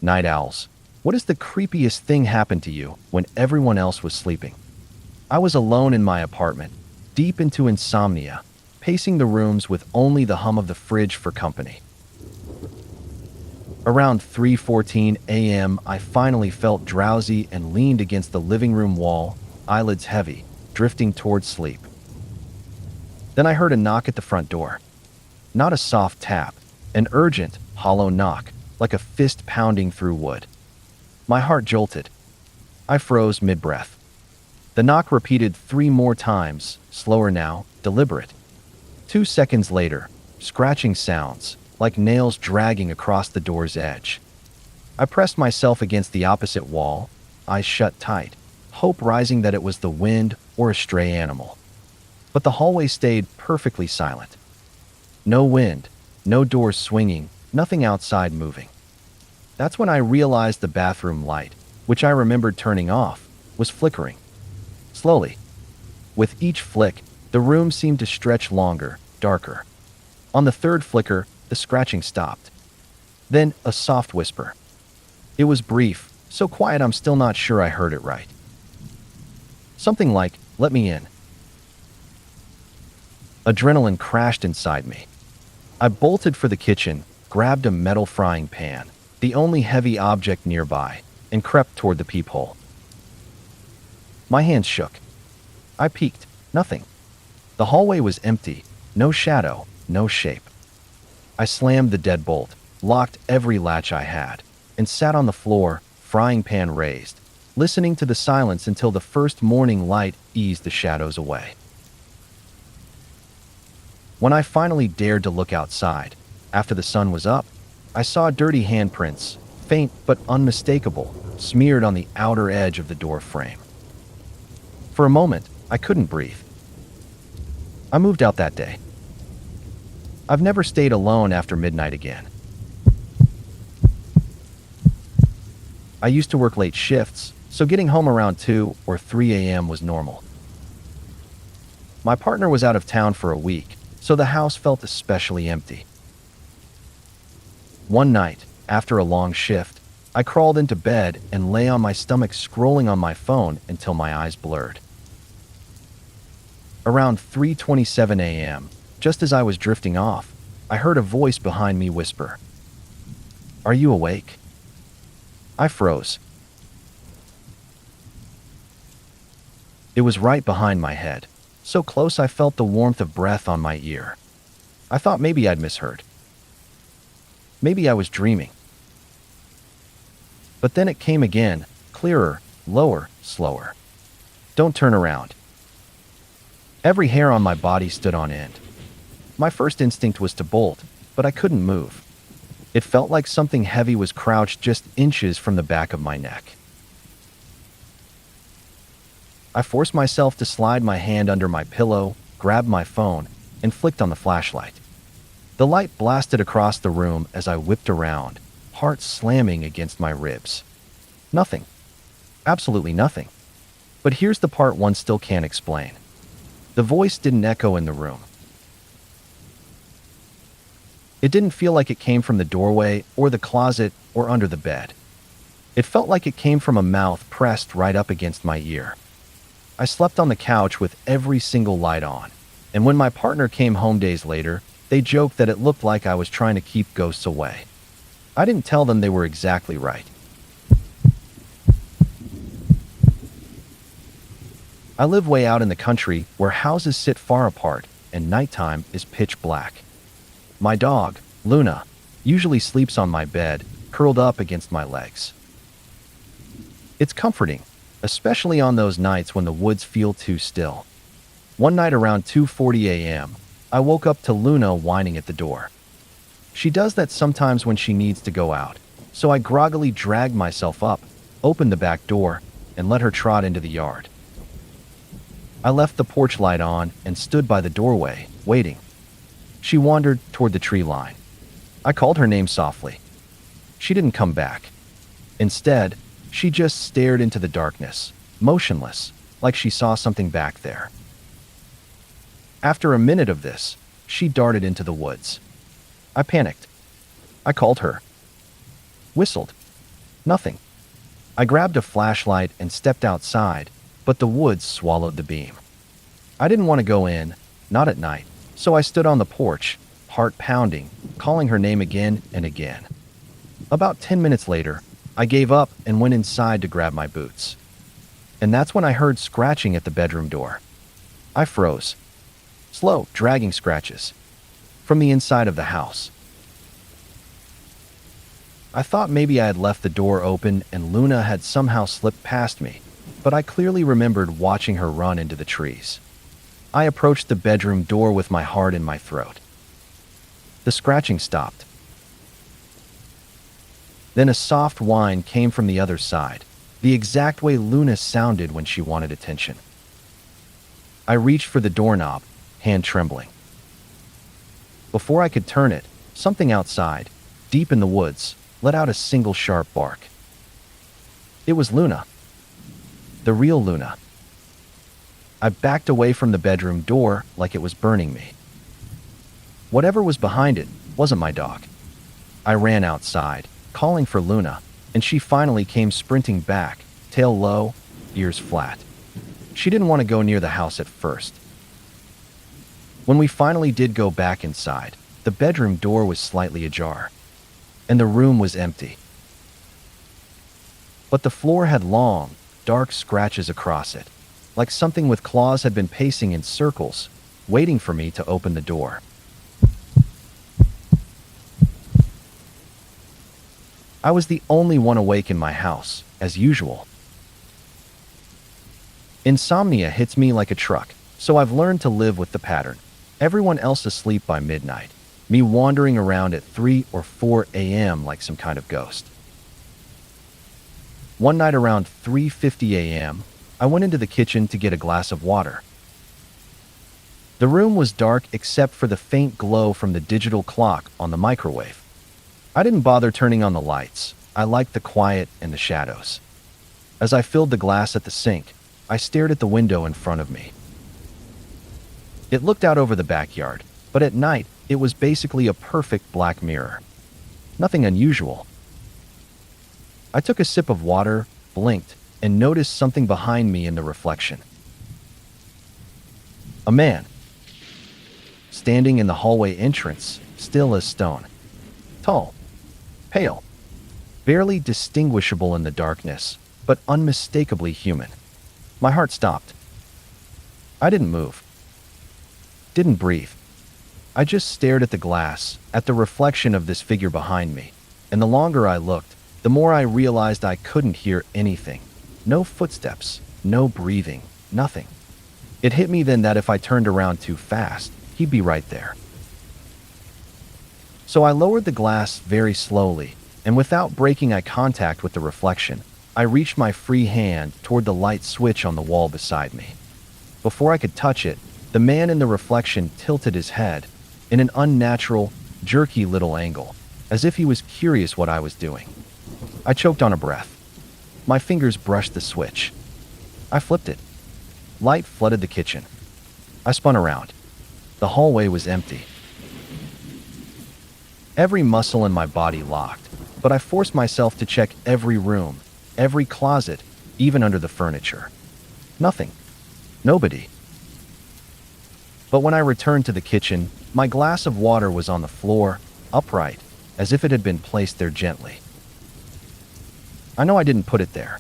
Night owls. What is the creepiest thing happened to you when everyone else was sleeping? I was alone in my apartment, deep into insomnia, pacing the rooms with only the hum of the fridge for company. Around 3:14 a.m., I finally felt drowsy and leaned against the living room wall, eyelids heavy, drifting towards sleep. Then I heard a knock at the front door. Not a soft tap, an urgent, hollow knock, like a fist pounding through wood. My heart jolted. I froze mid-breath. The knock repeated 3 more times, slower now, deliberate. 2 seconds later, scratching sounds, like nails dragging across the door's edge. I pressed myself against the opposite wall, eyes shut tight, hope rising that it was the wind or a stray animal. But the hallway stayed perfectly silent. No wind, no doors swinging, nothing outside moving. That's when I realized the bathroom light, which I remembered turning off, was flickering. Slowly. With each flick, the room seemed to stretch longer, darker. On the 3rd flicker, the scratching stopped. Then, a soft whisper. It was brief, so quiet I'm still not sure I heard it right. Something like, "Let me in." Adrenaline crashed inside me. I bolted for the kitchen, grabbed a metal frying pan, the only heavy object nearby, and crept toward the peephole. My hands shook. I peeked. Nothing. The hallway was empty, no shadow, no shape. I slammed the deadbolt, locked every latch I had, and sat on the floor, frying pan raised, listening to the silence until the first morning light eased the shadows away. When I finally dared to look outside, after the sun was up, I saw dirty handprints, faint but unmistakable, smeared on the outer edge of the door frame. For a moment, I couldn't breathe. I moved out that day. I've never stayed alone after midnight again. I used to work late shifts, so getting home around 2 or 3 a.m. was normal. My partner was out of town for a week, so the house felt especially empty. One night, after a long shift, I crawled into bed and lay on my stomach scrolling on my phone until my eyes blurred. Around 3:27 a.m., just as I was drifting off, I heard a voice behind me whisper, "Are you awake?" I froze. It was right behind my head, so close I felt the warmth of breath on my ear. I thought maybe I'd misheard. Maybe I was dreaming. But then it came again, clearer, lower, slower. "Don't turn around." Every hair on my body stood on end. My first instinct was to bolt, but I couldn't move. It felt like something heavy was crouched just inches from the back of my neck. I forced myself to slide my hand under my pillow, grabbed my phone, and flicked on the flashlight. The light blasted across the room as I whipped around, heart slamming against my ribs. Nothing. Absolutely nothing. But here's the part one still can't explain. The voice didn't echo in the room. It didn't feel like it came from the doorway or the closet or under the bed. It felt like it came from a mouth pressed right up against my ear. I slept on the couch with every single light on, and when my partner came home days later, they joked that it looked like I was trying to keep ghosts away. I didn't tell them they were exactly right. I live way out in the country where houses sit far apart and nighttime is pitch black. My dog, Luna, usually sleeps on my bed, curled up against my legs. It's comforting, especially on those nights when the woods feel too still. One night around 2:40 a.m., I woke up to Luna whining at the door. She does that sometimes when she needs to go out, so I groggily dragged myself up, opened the back door, and let her trot into the yard. I left the porch light on and stood by the doorway, waiting. She wandered toward the tree line. I called her name softly. She didn't come back. Instead, she just stared into the darkness, motionless, like she saw something back there. After a minute of this, she darted into the woods. I panicked. I called her. Whistled. Nothing. I grabbed a flashlight and stepped outside, but the woods swallowed the beam. I didn't want to go in, not at night, so I stood on the porch, heart pounding, calling her name again and again. About 10 minutes later, I gave up and went inside to grab my boots. And that's when I heard scratching at the bedroom door. I froze. Slow, dragging scratches. From the inside of the house. I thought maybe I had left the door open and Luna had somehow slipped past me, but I clearly remembered watching her run into the trees. I approached the bedroom door with my heart in my throat. The scratching stopped. Then a soft whine came from the other side, the exact way Luna sounded when she wanted attention. I reached for the doorknob, hand trembling. Before I could turn it, something outside, deep in the woods, let out a single sharp bark. It was Luna. The real Luna. I backed away from the bedroom door like it was burning me. Whatever was behind it wasn't my dog. I ran outside, calling for Luna, and she finally came sprinting back, tail low, ears flat. She didn't want to go near the house at first. When we finally did go back inside, the bedroom door was slightly ajar, and the room was empty. But the floor had long, dark scratches across it, like something with claws had been pacing in circles, waiting for me to open the door. I was the only one awake in my house, as usual. Insomnia hits me like a truck, so I've learned to live with the pattern. Everyone else asleep by midnight, me wandering around at 3 or 4 a.m. like some kind of ghost. One night around 3:50 a.m., I went into the kitchen to get a glass of water. The room was dark except for the faint glow from the digital clock on the microwave. I didn't bother turning on the lights. I liked the quiet and the shadows. As I filled the glass at the sink, I stared at the window in front of me. It looked out over the backyard, but at night, it was basically a perfect black mirror. Nothing unusual. I took a sip of water, blinked, and noticed something behind me in the reflection. A man. Standing in the hallway entrance, still as stone. Tall. Pale. Barely distinguishable in the darkness, but unmistakably human. My heart stopped. I didn't move. Didn't breathe. I just stared at the glass, at the reflection of this figure behind me, and the longer I looked, the more I realized I couldn't hear anything. No footsteps, no breathing, nothing. It hit me then that if I turned around too fast, he'd be right there. So I lowered the glass very slowly, and without breaking eye contact with the reflection, I reached my free hand toward the light switch on the wall beside me. Before I could touch it, the man in the reflection tilted his head in an unnatural, jerky little angle, as if he was curious what I was doing. I choked on a breath. My fingers brushed the switch. I flipped it. Light flooded the kitchen. I spun around. The hallway was empty. Every muscle in my body locked, but I forced myself to check every room, every closet, even under the furniture. Nothing. Nobody. But when I returned to the kitchen, my glass of water was on the floor, upright, as if it had been placed there gently. I know I didn't put it there.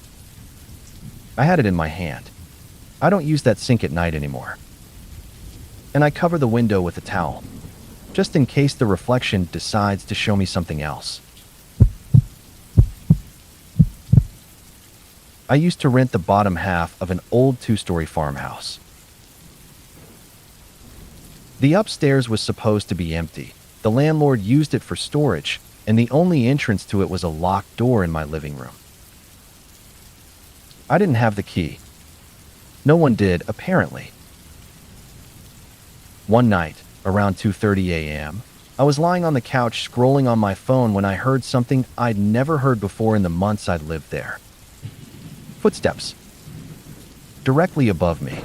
I had it in my hand. I don't use that sink at night anymore. And I cover the window with a towel, just in case the reflection decides to show me something else. I used to rent the bottom half of an old 2-story farmhouse. The upstairs was supposed to be empty. The landlord used it for storage, and the only entrance to it was a locked door in my living room. I didn't have the key. No one did, apparently. One night, around 2:30 a.m., I was lying on the couch scrolling on my phone when I heard something I'd never heard before in the months I'd lived there. Footsteps. Directly above me.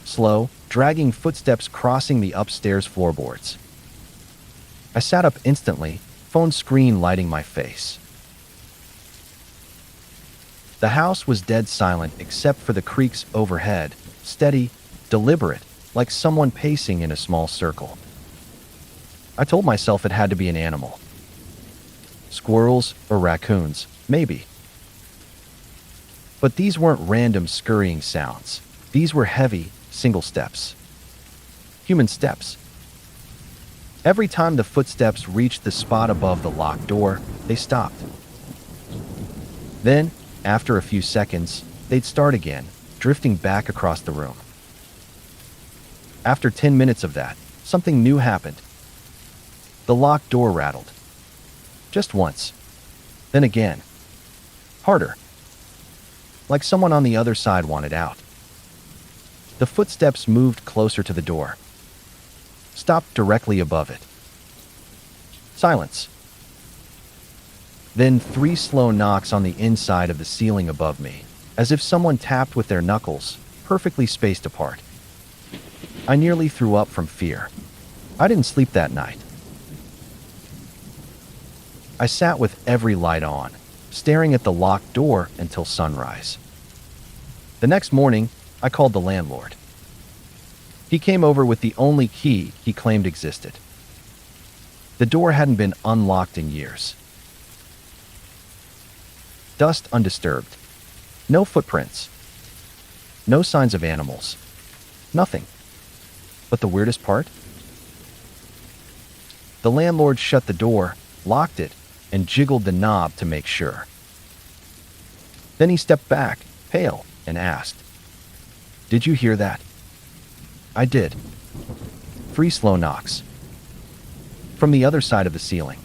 Slow, dragging footsteps crossing the upstairs floorboards. I sat up instantly, phone screen lighting my face. The house was dead silent except for the creaks overhead, steady, deliberate, like someone pacing in a small circle. I told myself it had to be an animal. Squirrels or raccoons, maybe. But these weren't random scurrying sounds. These were heavy, single steps. Human steps. Every time the footsteps reached the spot above the locked door, they stopped. Then, after a few seconds, they'd start again, drifting back across the room. After 10 minutes of that, something new happened. The locked door rattled. Just once. Then again. Harder. Like someone on the other side wanted out. The footsteps moved closer to the door. Stopped directly above it. Silence. Then 3 slow knocks on the inside of the ceiling above me, as if someone tapped with their knuckles, perfectly spaced apart. I nearly threw up from fear. I didn't sleep that night. I sat with every light on, staring at the locked door until sunrise. The next morning, I called the landlord. He came over with the only key he claimed existed. The door hadn't been unlocked in years. Dust undisturbed. No footprints. No signs of animals. Nothing. But the weirdest part? The landlord shut the door, locked it, and jiggled the knob to make sure. Then he stepped back, pale, and asked, "Did you hear that?" I did. 3 slow knocks. From the other side of the ceiling.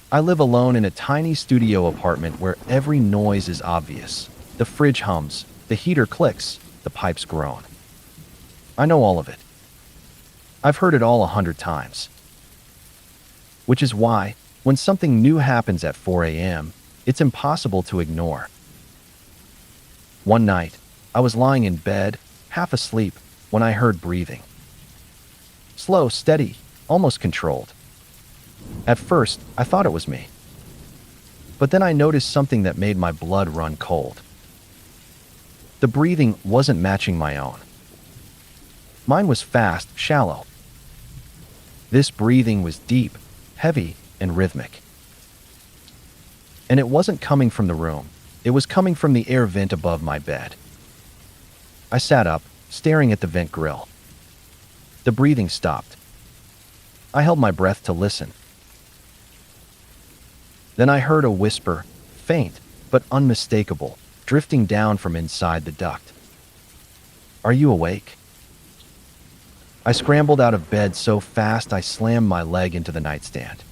I live alone in a tiny studio apartment where every noise is obvious. The fridge hums, the heater clicks, the pipes groan. I know all of it. I've heard it all 100 times. Which is why, when something new happens at 4 a.m., it's impossible to ignore. One night, I was lying in bed, half asleep, when I heard breathing. Slow, steady, almost controlled. At first, I thought it was me. But then I noticed something that made my blood run cold. The breathing wasn't matching my own. Mine was fast, shallow. This breathing was deep, heavy, and rhythmic. And it wasn't coming from the room. It was coming from the air vent above my bed. I sat up, staring at the vent grill. The breathing stopped. I held my breath to listen. Then I heard a whisper, faint but unmistakable, drifting down from inside the duct. "Are you awake?" I scrambled out of bed so fast I slammed my leg into the nightstand.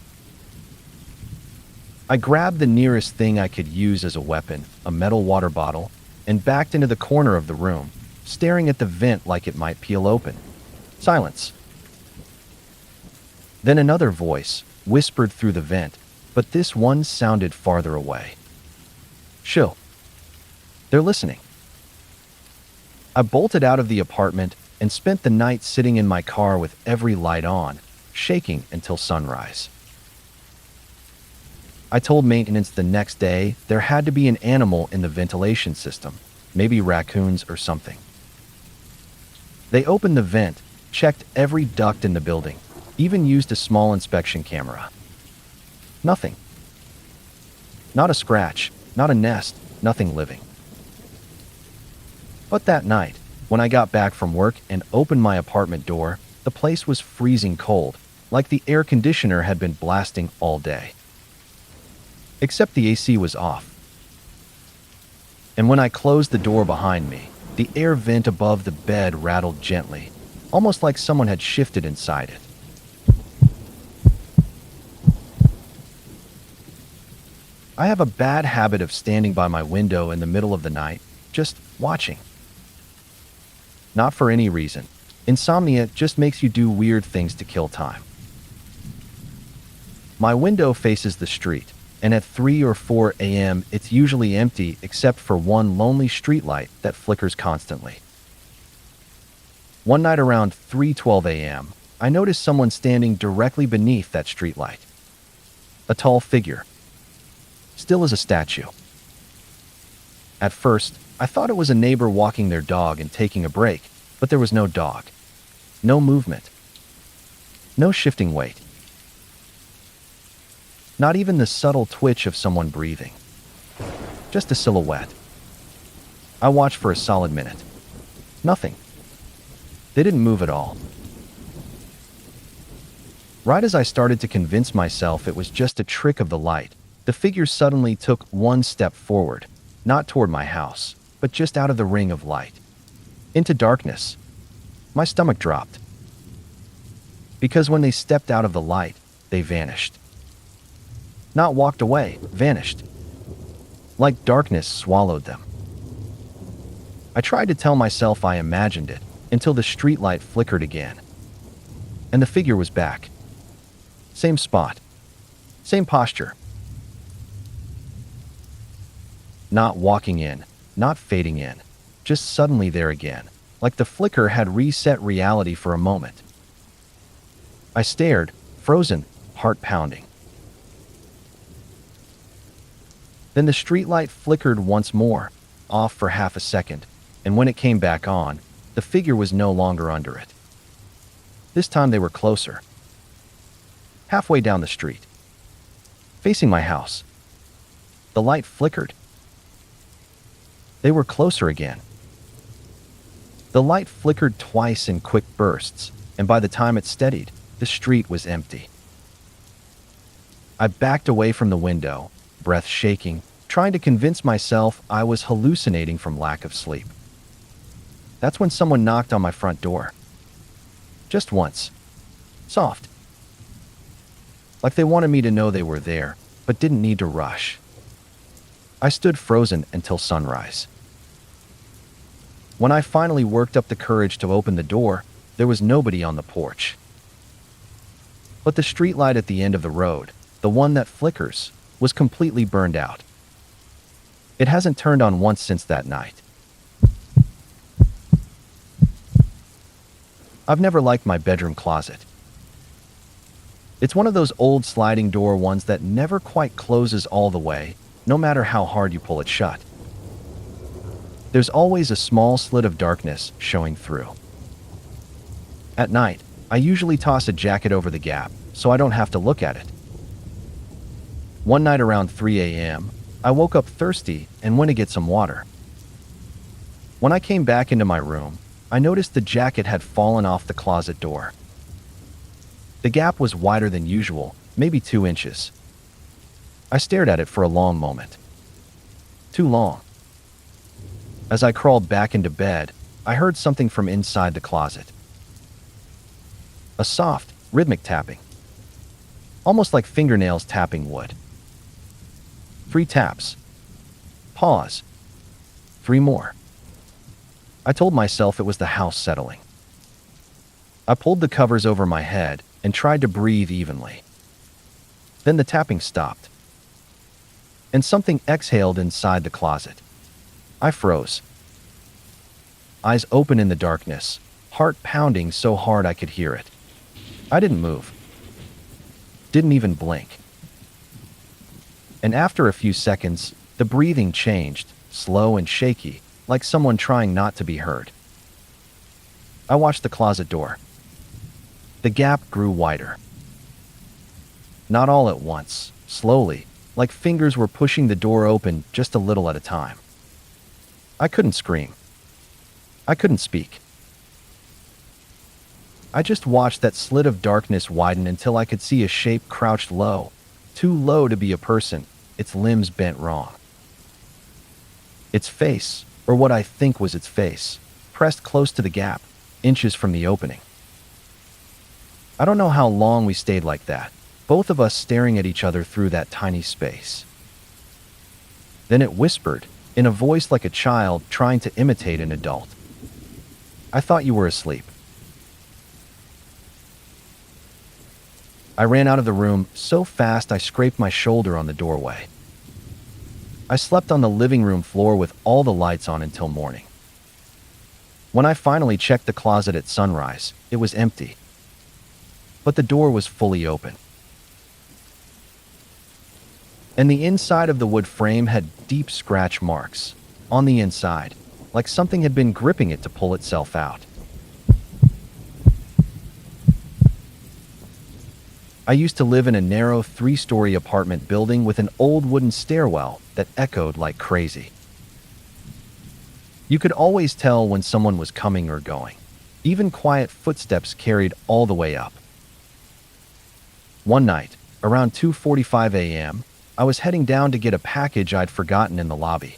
I grabbed the nearest thing I could use as a weapon, a metal water bottle, and backed into the corner of the room, staring at the vent like it might peel open. Silence. Then another voice whispered through the vent, but this one sounded farther away. "Chill. They're listening." I bolted out of the apartment and spent the night sitting in my car with every light on, shaking until sunrise. I told maintenance the next day there had to be an animal in the ventilation system, maybe raccoons or something. They opened the vent, checked every duct in the building, even used a small inspection camera. Nothing. Not a scratch, not a nest, nothing living. But that night, when I got back from work and opened my apartment door, the place was freezing cold, like the air conditioner had been blasting all day. Except the AC was off. And when I closed the door behind me, the air vent above the bed rattled gently, almost like someone had shifted inside it. I have a bad habit of standing by my window in the middle of the night, just watching. Not for any reason. Insomnia just makes you do weird things to kill time. My window faces the street, and at 3 or 4 a.m. it's usually empty except for one lonely streetlight that flickers constantly. One night around 3:12 a.m., I noticed someone standing directly beneath that streetlight. A tall figure, still as a statue. At first, I thought it was a neighbor walking their dog and taking a break, but there was no dog. No movement. No shifting weight. Not even the subtle twitch of someone breathing. Just a silhouette. I watched for a solid minute. Nothing. They didn't move at all. Right as I started to convince myself it was just a trick of the light, the figure suddenly took one step forward, not toward my house, but just out of the ring of light. Into darkness. My stomach dropped. Because when they stepped out of the light, they vanished. Not walked away, vanished. Like darkness swallowed them. I tried to tell myself I imagined it, until the streetlight flickered again. And the figure was back. Same spot. Same posture. Not walking in, not fading in, just suddenly there again, like the flicker had reset reality for a moment. I stared, frozen, heart pounding. Then the streetlight flickered once more, off for half a second, and when it came back on, the figure was no longer under it. This time they were closer. Halfway down the street. Facing my house. The light flickered. They were closer again. The light flickered twice in quick bursts, and by the time it steadied, the street was empty. I backed away from the window, breath shaking, trying to convince myself I was hallucinating from lack of sleep. That's when someone knocked on my front door. Just once. Soft. Like they wanted me to know they were there, but didn't need to rush. I stood frozen until sunrise. When I finally worked up the courage to open the door, there was nobody on the porch. But the streetlight at the end of the road, the one that flickers, was completely burned out. It hasn't turned on once since that night. I've never liked my bedroom closet. It's one of those old sliding door ones that never quite closes all the way, no matter how hard you pull it shut. There's always a small slit of darkness showing through. At night, I usually toss a jacket over the gap, so I don't have to look at it. One night around 3 a.m., I woke up thirsty and went to get some water. When I came back into my room, I noticed the jacket had fallen off the closet door. The gap was wider than usual, maybe 2 inches. I stared at it for a long moment. Too long. As I crawled back into bed, I heard something from inside the closet. A soft, rhythmic tapping. Almost like fingernails tapping wood. 3 taps. Pause. 3 more. I told myself it was the house settling. I pulled the covers over my head and tried to breathe evenly. Then the tapping stopped. And something exhaled inside the closet. I froze. Eyes open in the darkness, heart pounding so hard I could hear it. I didn't move. Didn't even blink. And after a few seconds, the breathing changed, slow and shaky, like someone trying not to be heard. I watched the closet door. The gap grew wider. Not all at once, slowly, like fingers were pushing the door open just a little at a time. I couldn't scream. I couldn't speak. I just watched that slit of darkness widen until I could see a shape crouched low, too low to be a person, its limbs bent wrong. Its face, or what I think was its face, pressed close to the gap, inches from the opening. I don't know how long we stayed like that, both of us staring at each other through that tiny space. Then it whispered, in a voice like a child trying to imitate an adult. I thought you were asleep. I ran out of the room so fast I scraped my shoulder on the doorway. I slept on the living room floor with all the lights on until morning. When I finally checked the closet at sunrise, it was empty. But the door was fully open. and the inside of the wood frame had deep scratch marks on the inside, like something had been gripping it to pull itself out. I used to live in a narrow 3-story apartment building with an old wooden stairwell that echoed like crazy. You could always tell when someone was coming or going. Even quiet footsteps carried all the way up. One night, around 2:45 a.m., I was heading down to get a package I'd forgotten in the lobby.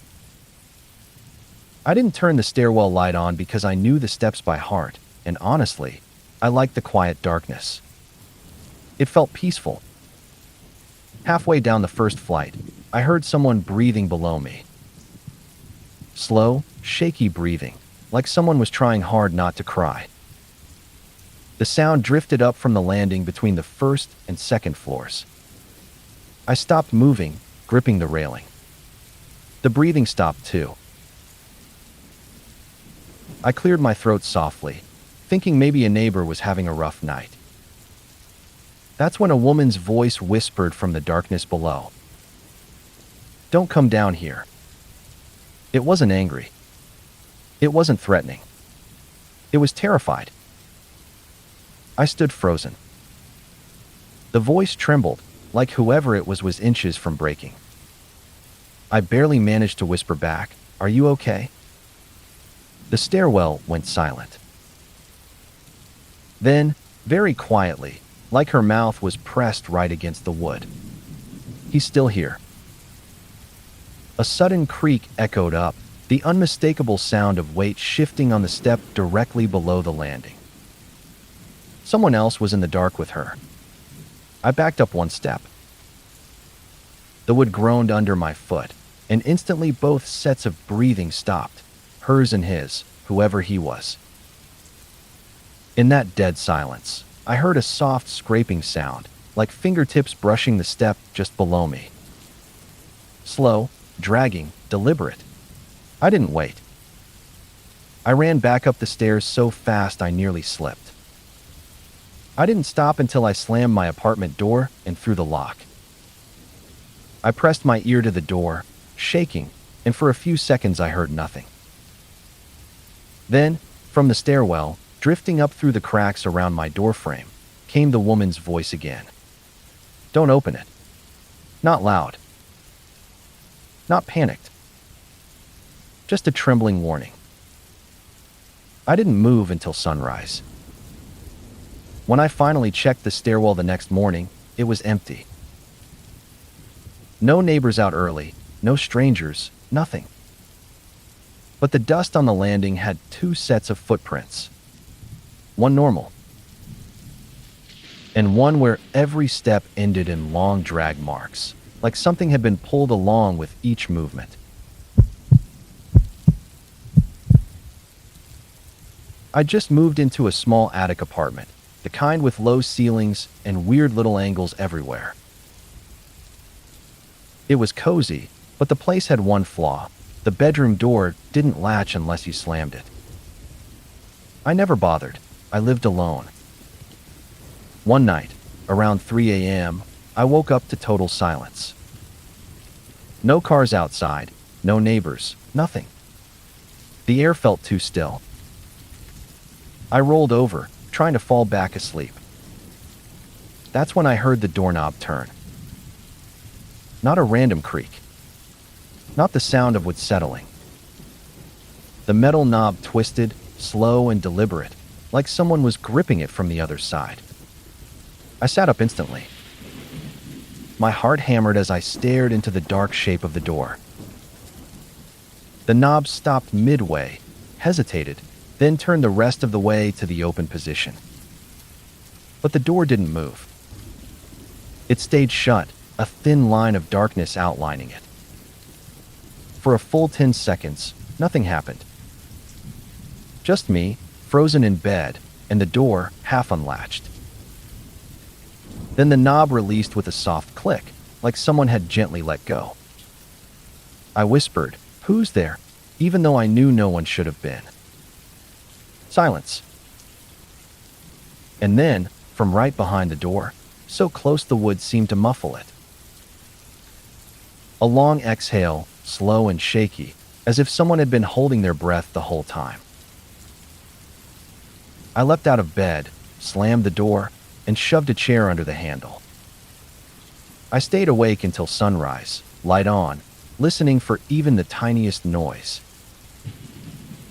I didn't turn the stairwell light on because I knew the steps by heart, and honestly, I liked the quiet darkness. It felt peaceful. Halfway down the first flight, I heard someone breathing below me. Slow, shaky breathing, like someone was trying hard not to cry. The sound drifted up from the landing between the first and second floors. I stopped moving, gripping the railing. The breathing stopped too. I cleared my throat softly, thinking maybe a neighbor was having a rough night. That's when a woman's voice whispered from the darkness below. "Don't come down here." It wasn't angry. It wasn't threatening. It was terrified. I stood frozen. The voice trembled, like whoever it was inches from breaking. I barely managed to whisper back, "Are you okay?" The stairwell went silent. Then, very quietly, like her mouth was pressed right against the wood, "He's still here." A sudden creak echoed up, the unmistakable sound of weight shifting on the step directly below the landing. Someone else was in the dark with her. I backed up one step. The wood groaned under my foot, and instantly both sets of breathing stopped, hers and his, whoever he was. In that dead silence, I heard a soft scraping sound, like fingertips brushing the step just below me. Slow, dragging, deliberate. I didn't wait. I ran back up the stairs so fast I nearly slipped. I didn't stop until I slammed my apartment door and threw the lock. I pressed my ear to the door, shaking, and for a few seconds I heard nothing. Then, from the stairwell, drifting up through the cracks around my doorframe, came the woman's voice again. "Don't open it." Not loud. Not panicked. Just a trembling warning. I didn't move until sunrise. When I finally checked the stairwell the next morning, it was empty. No neighbors out early, no strangers, nothing. But the dust on the landing had 2 sets of footprints. One normal, and one where every step ended in long drag marks, like something had been pulled along with each movement. I just moved into a small attic apartment, the kind with low ceilings and weird little angles everywhere. It was cozy, but the place had one flaw. The bedroom door didn't latch unless you slammed it. I never bothered. I lived alone. One night, around 3 a.m., I woke up to total silence. No cars outside, no neighbors, nothing. The air felt too still. I rolled over, trying to fall back asleep. That's when I heard the doorknob turn. Not a random creak. Not the sound of wood settling. The metal knob twisted, slow and deliberate, like someone was gripping it from the other side. I sat up instantly. My heart hammered as I stared into the dark shape of the door. The knob stopped midway, hesitated, then turned the rest of the way to the open position. But the door didn't move. It stayed shut, a thin line of darkness outlining it. For a full 10 seconds, nothing happened. Just me, frozen in bed, and the door half unlatched. Then the knob released with a soft click, like someone had gently let go. I whispered, "Who's there?" even though I knew no one should have been. Silence. And then, from right behind the door, so close the wood seemed to muffle it, A long exhale, slow and shaky, as if someone had been holding their breath the whole time. I leapt out of bed, slammed the door, and shoved a chair under the handle. I stayed awake until sunrise, light on, listening for even the tiniest noise.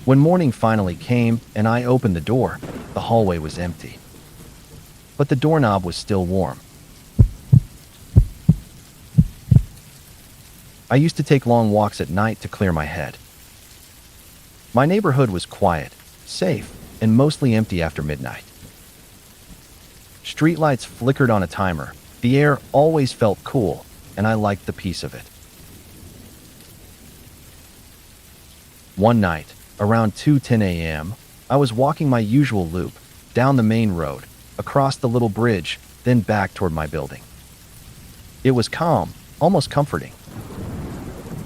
When morning finally came and I opened the door, the hallway was empty. But the doorknob was still warm. I used to take long walks at night to clear my head. My neighborhood was quiet, safe, and mostly empty after midnight. Streetlights flickered on a timer. The air always felt cool, and I liked the peace of it. One night, around 2:10 a.m., I was walking my usual loop, down the main road, across the little bridge, then back toward my building. It was calm, almost comforting.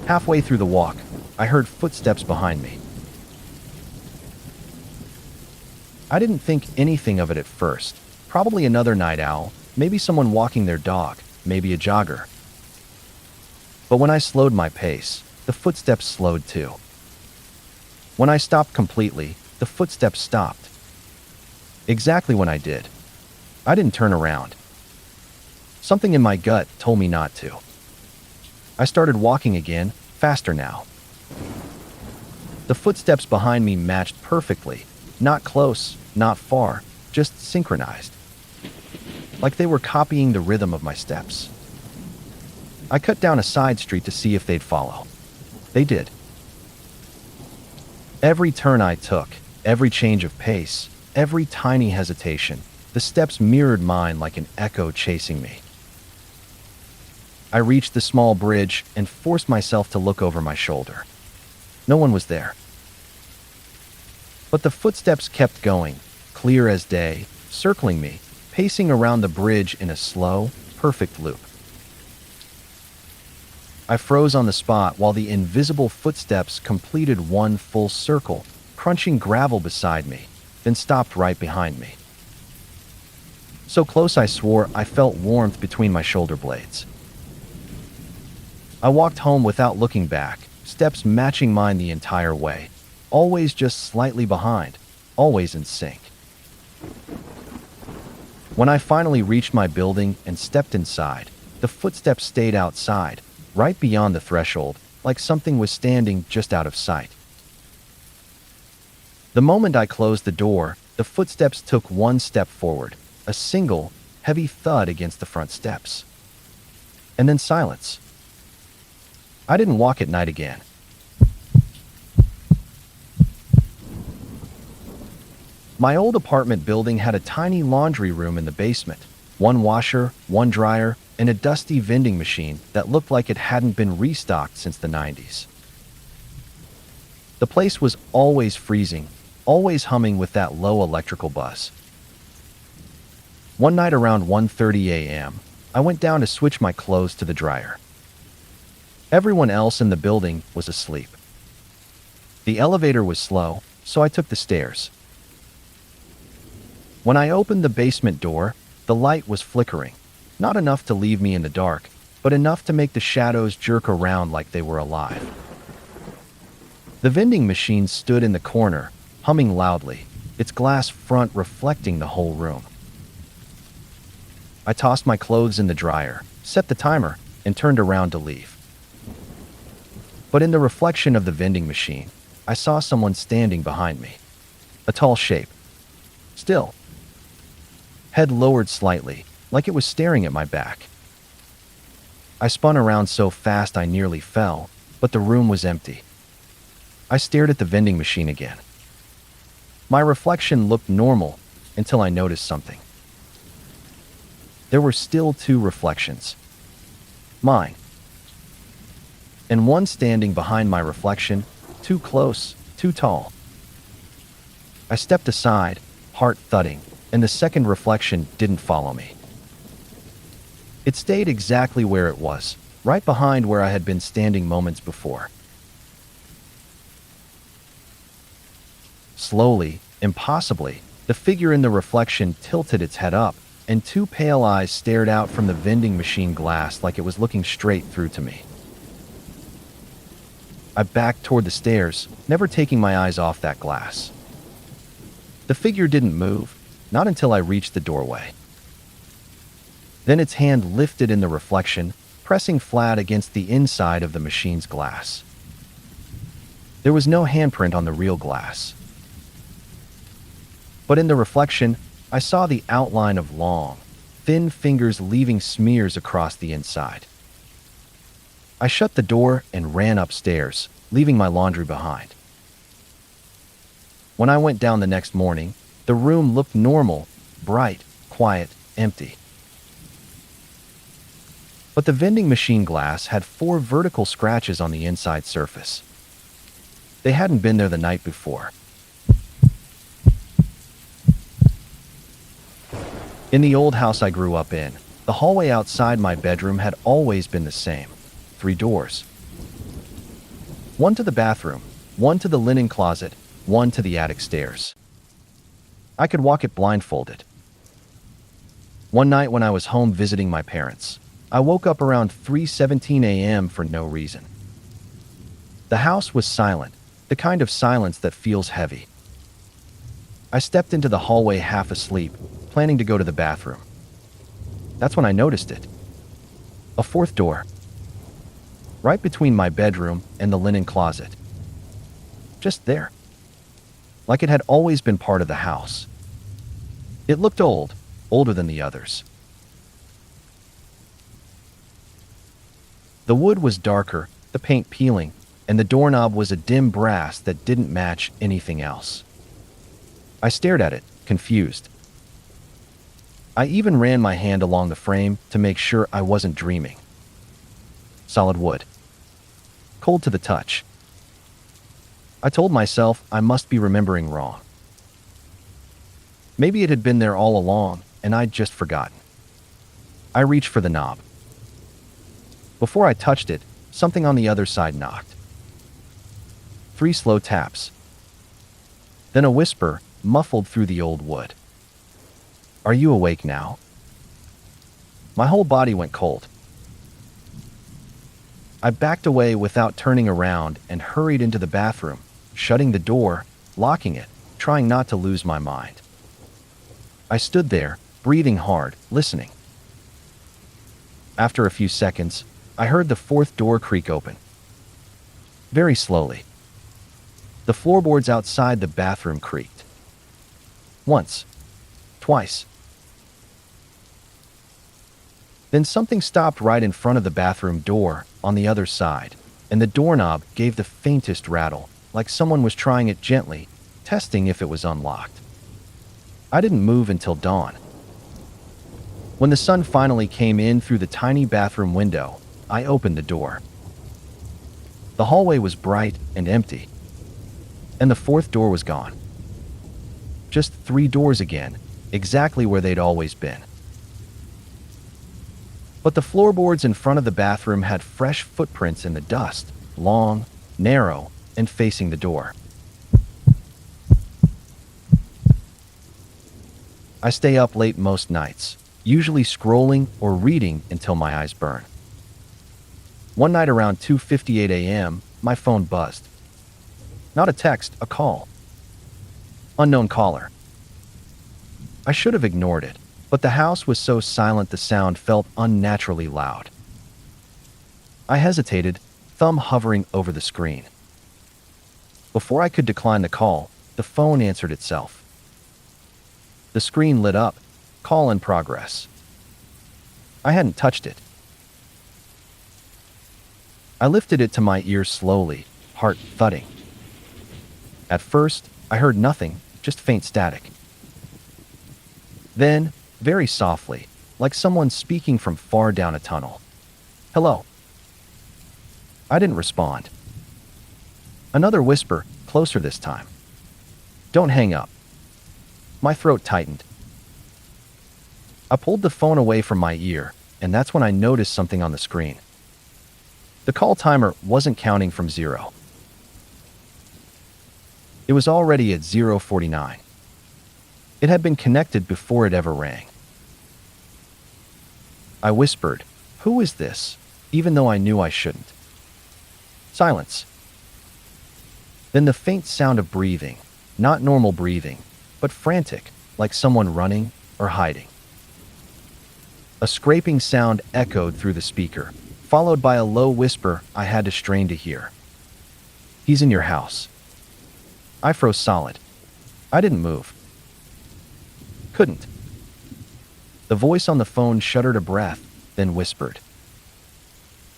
Halfway through the walk, I heard footsteps behind me. I didn't think anything of it at first. Probably another night owl, maybe someone walking their dog, maybe a jogger. But when I slowed my pace, the footsteps slowed too. When I stopped completely, the footsteps stopped. Exactly when I did. I didn't turn around. Something in my gut told me not to. I started walking again, faster now. The footsteps behind me matched perfectly, not close, not far, just synchronized. Like they were copying the rhythm of my steps. I cut down a side street to see if they'd follow. They did. Every turn I took, every change of pace, every tiny hesitation, the steps mirrored mine like an echo chasing me. I reached the small bridge and forced myself to look over my shoulder. No one was there. But the footsteps kept going, clear as day, circling me, pacing around the bridge in a slow, perfect loop. I froze on the spot while the invisible footsteps completed one full circle, crunching gravel beside me, then stopped right behind me. So close I swore I felt warmth between my shoulder blades. I walked home without looking back, steps matching mine the entire way, always just slightly behind, always in sync. When I finally reached my building and stepped inside, the footsteps stayed outside, right beyond the threshold, like something was standing just out of sight. The moment I closed the door, the footsteps took one step forward, a single, heavy thud against the front steps. And then silence. I didn't walk at night again. My old apartment building had a tiny laundry room in the basement, one washer, one dryer, and a dusty vending machine that looked like it hadn't been restocked since the 90s. The place was always freezing, always humming with that low electrical buzz. One night around 1:30 a.m., I went down to switch my clothes to the dryer. Everyone else in the building was asleep. The elevator was slow, so I took the stairs. When I opened the basement door, the light was flickering, not enough to leave me in the dark, but enough to make the shadows jerk around like they were alive. The vending machine stood in the corner, humming loudly, its glass front reflecting the whole room. I tossed my clothes in the dryer, set the timer, and turned around to leave. But in the reflection of the vending machine, I saw someone standing behind me. A tall shape. Still. Head lowered slightly, like it was staring at my back. I spun around so fast I nearly fell, but the room was empty. I stared at the vending machine again. My reflection looked normal until I noticed something. There were still two reflections. Mine. And one standing behind my reflection, too close, too tall. I stepped aside, heart thudding, and the second reflection didn't follow me. It stayed exactly where it was, right behind where I had been standing moments before. Slowly, impossibly, the figure in the reflection tilted its head up, and two pale eyes stared out from the vending machine glass like it was looking straight through to me. I backed toward the stairs, never taking my eyes off that glass. The figure didn't move, not until I reached the doorway. Then its hand lifted in the reflection, pressing flat against the inside of the machine's glass. There was no handprint on the real glass. But in the reflection, I saw the outline of long, thin fingers leaving smears across the inside. I shut the door and ran upstairs, leaving my laundry behind. When I went down the next morning, the room looked normal, bright, quiet, empty. But the vending machine glass had 4 vertical scratches on the inside surface. They hadn't been there the night before. In the old house I grew up in, the hallway outside my bedroom had always been the same. 3 doors. One to the bathroom, one to the linen closet, one to the attic stairs. I could walk it blindfolded. One night when I was home visiting my parents, I woke up around 3:17 a.m. for no reason. The house was silent, the kind of silence that feels heavy. I stepped into the hallway half asleep, planning to go to the bathroom. That's when I noticed it. A 4th door. Right between my bedroom and the linen closet. Just there. Like it had always been part of the house. It looked old, older than the others. The wood was darker, the paint peeling, and the doorknob was a dim brass that didn't match anything else. I stared at it, confused. I even ran my hand along the frame to make sure I wasn't dreaming. Solid wood. Cold to the touch. I told myself I must be remembering wrong. Maybe it had been there all along, and I'd just forgotten. I reached for the knob. Before I touched it, something on the other side knocked. 3 slow taps. Then a whisper, muffled through the old wood. "Are you awake now?" My whole body went cold. I backed away without turning around and hurried into the bathroom, shutting the door, locking it, trying not to lose my mind. I stood there, breathing hard, listening. After a few seconds, I heard the 4th door creak open. Very slowly. The floorboards outside the bathroom creaked. Once. Twice. Then something stopped right in front of the bathroom door, on the other side, and the doorknob gave the faintest rattle, like someone was trying it gently, testing if it was unlocked. I didn't move until dawn. When the sun finally came in through the tiny bathroom window, I opened the door. The hallway was bright and empty, and the 4th door was gone. Just 3 doors again, exactly where they'd always been. But the floorboards in front of the bathroom had fresh footprints in the dust, long, narrow, and facing the door. I stay up late most nights, usually scrolling or reading until my eyes burn. One night around 2:58 a.m., my phone buzzed. Not a text, a call. Unknown caller. I should have ignored it, but the house was so silent the sound felt unnaturally loud. I hesitated, thumb hovering over the screen. Before I could decline the call, the phone answered itself. The screen lit up, call in progress. I hadn't touched it. I lifted it to my ear slowly, heart thudding. At first, I heard nothing, just faint static. Then, very softly, like someone speaking from far down a tunnel. "Hello." I didn't respond. Another whisper, closer this time. "Don't hang up." My throat tightened. I pulled the phone away from my ear, and that's when I noticed something on the screen. The call timer wasn't counting from 0. It was already at 0:49. It had been connected before it ever rang. I whispered, "Who is this?" even though I knew I shouldn't. Silence. Then the faint sound of breathing, not normal breathing, but frantic, like someone running or hiding. A scraping sound echoed through the speaker, followed by a low whisper I had to strain to hear. "He's in your house." I froze solid. I didn't move. Couldn't. The voice on the phone shuddered a breath, then whispered,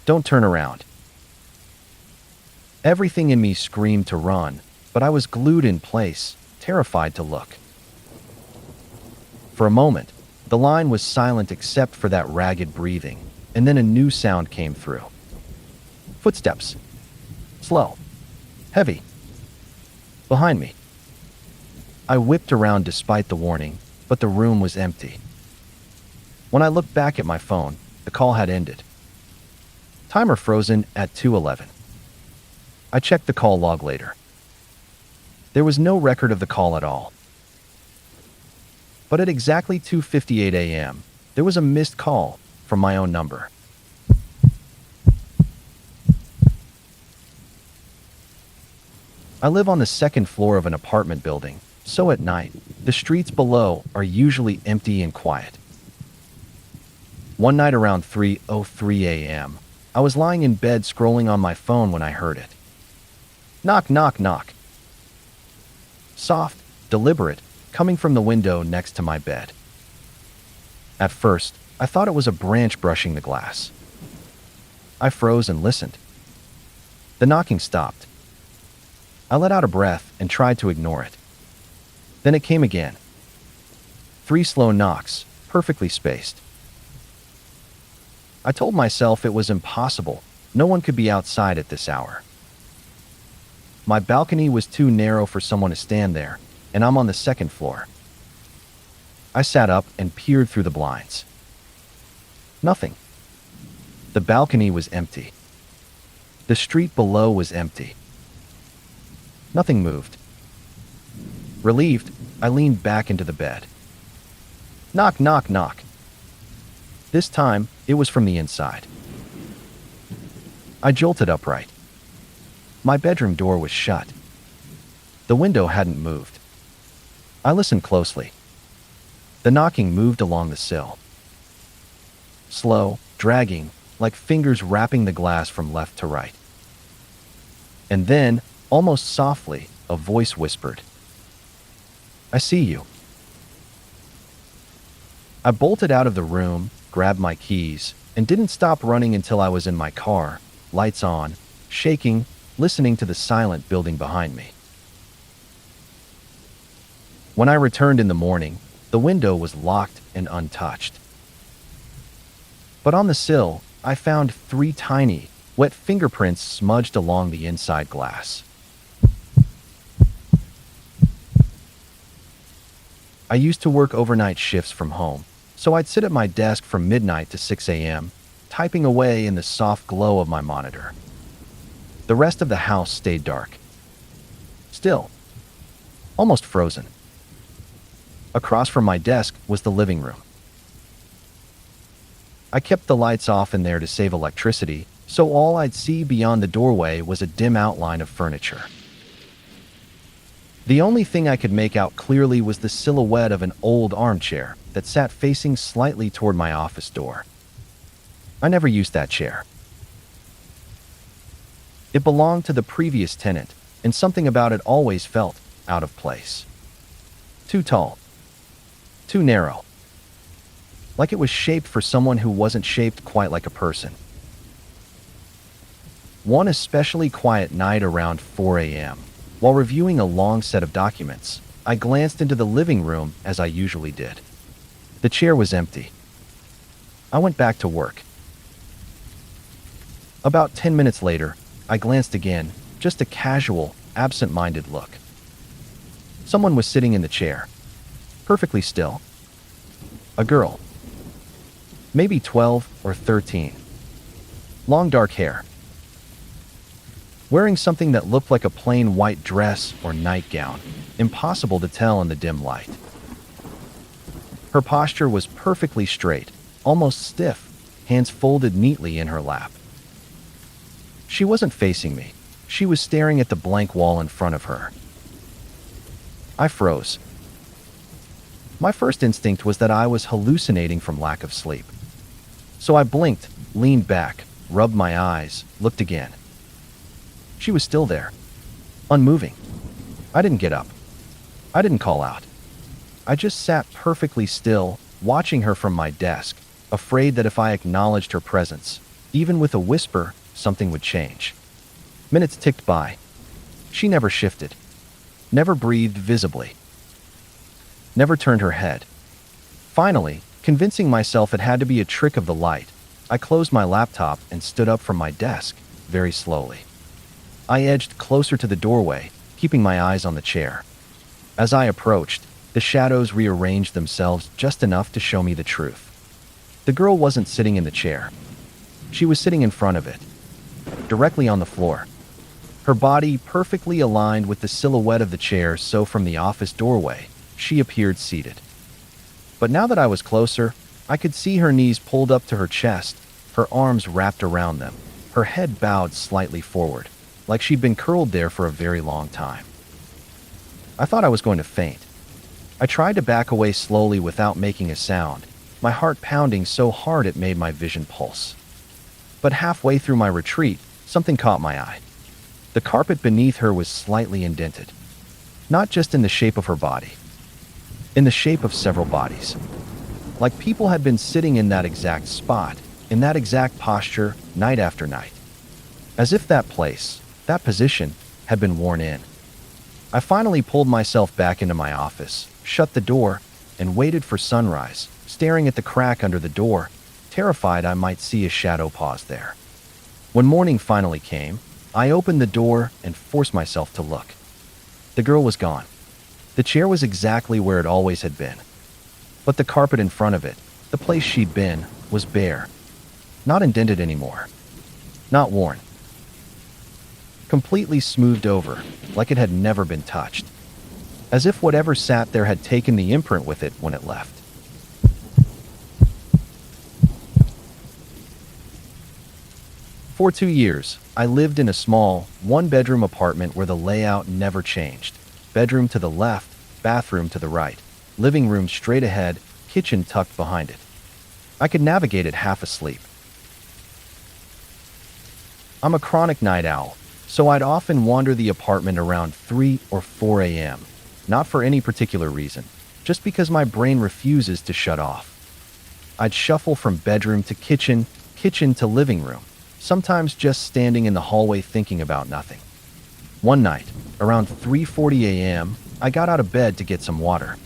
"Don't turn around." Everything in me screamed to run, but I was glued in place, terrified to look. For a moment, the line was silent except for that ragged breathing, and then a new sound came through. Footsteps. Slow. Heavy. Behind me. I whipped around despite the warning, but the room was empty. When I looked back at my phone, the call had ended. Timer frozen at 2:11. I checked the call log later. There was no record of the call at all. But at exactly 2:58 a.m., there was a missed call from my own number. I live on the second floor of an apartment building, so at night, the streets below are usually empty and quiet. One night around 3:03 a.m., I was lying in bed scrolling on my phone when I heard it. Knock, knock, knock. Soft, deliberate, coming from the window next to my bed. At first, I thought it was a branch brushing the glass. I froze and listened. The knocking stopped. I let out a breath and tried to ignore it. Then it came again. 3 slow knocks, perfectly spaced. I told myself it was impossible. No one could be outside at this hour. My balcony was too narrow for someone to stand there, and I'm on the second floor. I sat up and peered through the blinds. Nothing. The balcony was empty. The street below was empty. Nothing moved. Relieved, I leaned back into the bed. Knock, knock, knock. This time, it was from the inside. I jolted upright. My bedroom door was shut. The window hadn't moved. I listened closely. The knocking moved along the sill. Slow, dragging, like fingers wrapping the glass from left to right. And then, almost softly, a voice whispered, "I see you." I bolted out of the room, grabbed my keys, and didn't stop running until I was in my car, lights on, shaking, listening to the silent building behind me. When I returned in the morning, the window was locked and untouched. But on the sill, I found 3 tiny, wet fingerprints smudged along the inside glass. I used to work overnight shifts from home, so I'd sit at my desk from midnight to 6 a.m., typing away in the soft glow of my monitor. The rest of the house stayed dark. Still. Almost frozen. Across from my desk was the living room. I kept the lights off in there to save electricity, so all I'd see beyond the doorway was a dim outline of furniture. The only thing I could make out clearly was the silhouette of an old armchair that sat facing slightly toward my office door. I never used that chair. It belonged to the previous tenant, and something about it always felt out of place. Too tall. Too narrow. Like it was shaped for someone who wasn't shaped quite like a person. One especially quiet night around 4 a.m., while reviewing a long set of documents, I glanced into the living room as I usually did. The chair was empty. I went back to work. About 10 minutes later, I glanced again, just a casual, absent-minded look. Someone was sitting in the chair, perfectly still. A girl. Maybe 12 or 13. Long dark hair. Wearing something that looked like a plain white dress or nightgown, impossible to tell in the dim light. Her posture was perfectly straight, almost stiff, hands folded neatly in her lap. She wasn't facing me. She was staring at the blank wall in front of her. I froze. My first instinct was that I was hallucinating from lack of sleep. So I blinked, leaned back, rubbed my eyes, looked again. She was still there, unmoving. I didn't get up. I didn't call out. I just sat perfectly still, watching her from my desk, afraid that if I acknowledged her presence, even with a whisper, something would change. Minutes ticked by. She never shifted, never breathed visibly, never turned her head. Finally, convincing myself it had to be a trick of the light, I closed my laptop and stood up from my desk, very slowly. I edged closer to the doorway, keeping my eyes on the chair. As I approached, the shadows rearranged themselves just enough to show me the truth. The girl wasn't sitting in the chair. She was sitting in front of it, directly on the floor. Her body perfectly aligned with the silhouette of the chair, so from the office doorway, she appeared seated. But now that I was closer, I could see her knees pulled up to her chest, her arms wrapped around them, her head bowed slightly forward, like she'd been curled there for a very long time. I thought I was going to faint. I tried to back away slowly without making a sound, my heart pounding so hard it made my vision pulse. But halfway through my retreat, something caught my eye. The carpet beneath her was slightly indented, not just in the shape of her body, in the shape of several bodies. Like people had been sitting in that exact spot, in that exact posture, night after night. As if that place, that position, had been worn in. I finally pulled myself back into my office, shut the door, and waited for sunrise, staring at the crack under the door, terrified I might see a shadow pause there. When morning finally came, I opened the door and forced myself to look. The girl was gone. The chair was exactly where it always had been. But the carpet in front of it, the place she'd been, was bare. Not indented anymore. Not worn. Completely smoothed over, like it had never been touched. As if whatever sat there had taken the imprint with it when it left. For 2 years, I lived in a small, one-bedroom apartment where the layout never changed. Bedroom to the left, bathroom to the right, living room straight ahead, kitchen tucked behind it. I could navigate it half asleep. I'm a chronic night owl, so I'd often wander the apartment around 3 or 4 a.m., not for any particular reason, just because my brain refuses to shut off. I'd shuffle from bedroom to kitchen, kitchen to living room, sometimes just standing in the hallway thinking about nothing. One night, around 3:40 a.m., I got out of bed to get some water.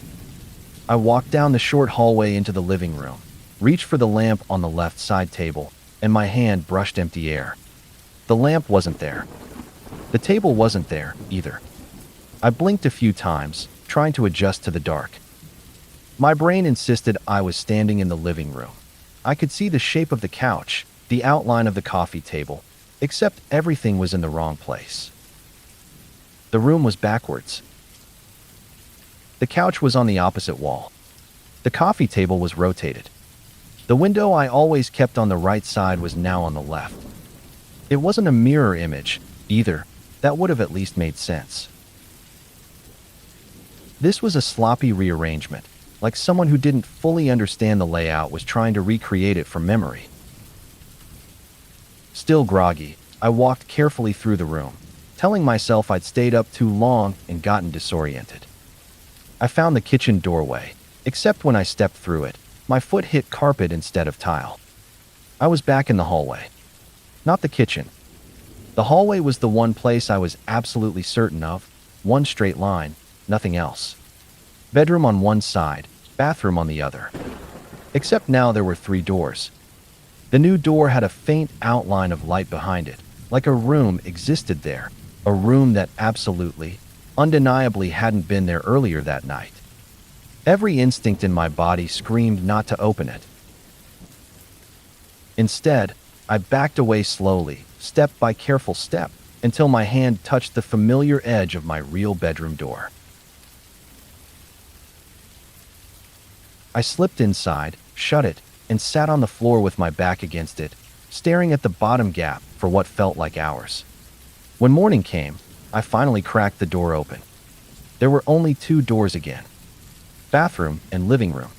I walked down the short hallway into the living room, reached for the lamp on the left side table, and my hand brushed empty air. The lamp wasn't there. The table wasn't there, either. I blinked a few times, trying to adjust to the dark. My brain insisted I was standing in the living room. I could see the shape of the couch, the outline of the coffee table, except everything was in the wrong place. The room was backwards. The couch was on the opposite wall. The coffee table was rotated. The window I always kept on the right side was now on the left. It wasn't a mirror image, either. That would have at least made sense. This was a sloppy rearrangement, like someone who didn't fully understand the layout was trying to recreate it from memory. Still groggy, I walked carefully through the room, telling myself I'd stayed up too long and gotten disoriented. I found the kitchen doorway, except when I stepped through it, my foot hit carpet instead of tile. I was back in the hallway. Not the kitchen. The hallway was the one place I was absolutely certain of, one straight line, nothing else. Bedroom on one side, bathroom on the other. Except now there were 3 doors. The new door had a faint outline of light behind it, like a room existed there, a room that absolutely, undeniably hadn't been there earlier that night. Every instinct in my body screamed not to open it. Instead, I backed away slowly, step by careful step, until my hand touched the familiar edge of my real bedroom door. I slipped inside, shut it, and sat on the floor with my back against it, staring at the bottom gap for what felt like hours. When morning came, I finally cracked the door open. There were only two doors again: bathroom and living room.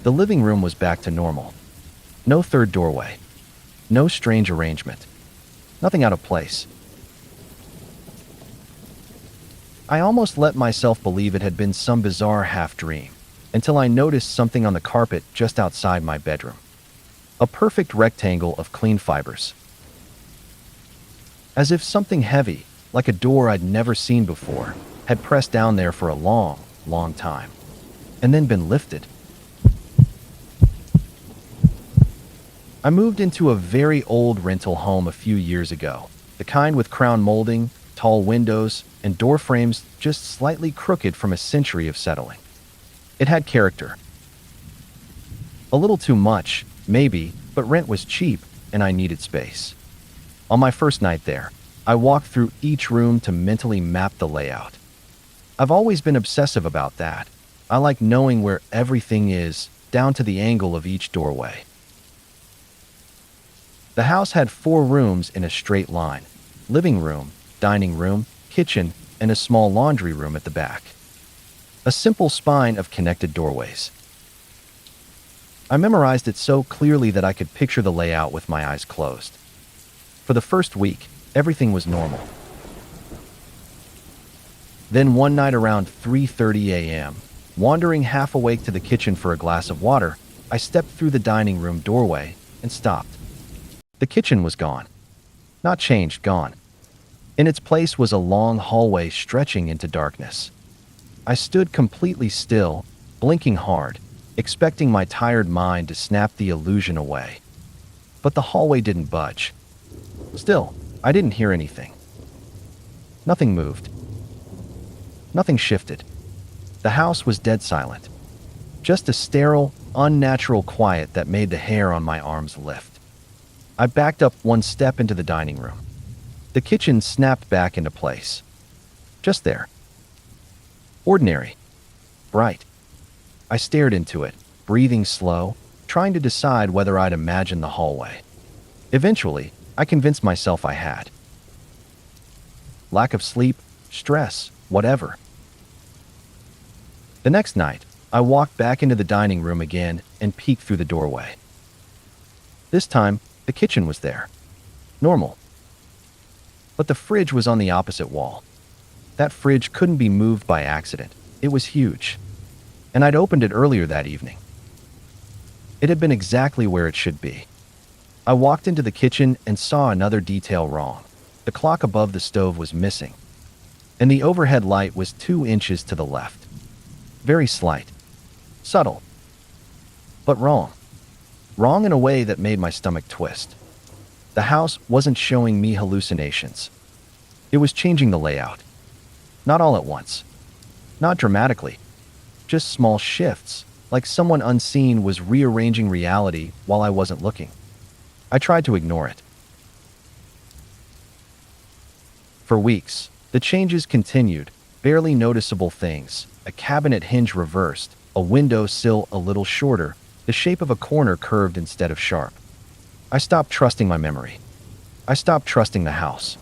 The living room was back to normal. No third doorway. No strange arrangement. Nothing out of place. I almost let myself believe it had been some bizarre half-dream, until I noticed something on the carpet just outside my bedroom. A perfect rectangle of clean fibers. As if something heavy, like a door I'd never seen before, had pressed down there for a long, long time, and then been lifted. I moved into a very old rental home a few years ago, the kind with crown molding, tall windows, and door frames just slightly crooked from a century of settling. It had character. A little too much, maybe, but rent was cheap and I needed space. On my first night there, I walked through each room to mentally map the layout. I've always been obsessive about that. I like knowing where everything is, down to the angle of each doorway. The house had 4 rooms in a straight line: living room, dining room, kitchen, and a small laundry room at the back. A simple spine of connected doorways. I memorized it so clearly that I could picture the layout with my eyes closed. For the first week, everything was normal. Then one night around 3:30 a.m., wandering half awake to the kitchen for a glass of water, I stepped through the dining room doorway and stopped. The kitchen was gone. Not changed, gone. In its place was a long hallway stretching into darkness. I stood completely still, blinking hard, expecting my tired mind to snap the illusion away. But the hallway didn't budge. Still, I didn't hear anything. Nothing moved. Nothing shifted. The house was dead silent. Just a sterile, unnatural quiet that made the hair on my arms lift. I backed up one step into the dining room. The kitchen snapped back into place. Just there. Ordinary. Bright. I stared into it, breathing slow, trying to decide whether I'd imagined the hallway. Eventually, I convinced myself I had. Lack of sleep, stress, whatever. The next night, I walked back into the dining room again and peeked through the doorway. This time, the kitchen was there. Normal. But the fridge was on the opposite wall. That fridge couldn't be moved by accident. It was huge. And I'd opened it earlier that evening. It had been exactly where it should be. I walked into the kitchen and saw another detail wrong. The clock above the stove was missing, and the overhead light was 2 inches to the left. Very slight. Subtle. But wrong. Wrong in a way that made my stomach twist. The house wasn't showing me hallucinations. It was changing the layout. Not all at once. Not dramatically. Just small shifts, like someone unseen was rearranging reality while I wasn't looking. I tried to ignore it. For weeks, the changes continued, barely noticeable things: a cabinet hinge reversed, a window sill a little shorter, the shape of a corner curved instead of sharp. I stopped trusting my memory. I stopped trusting the house.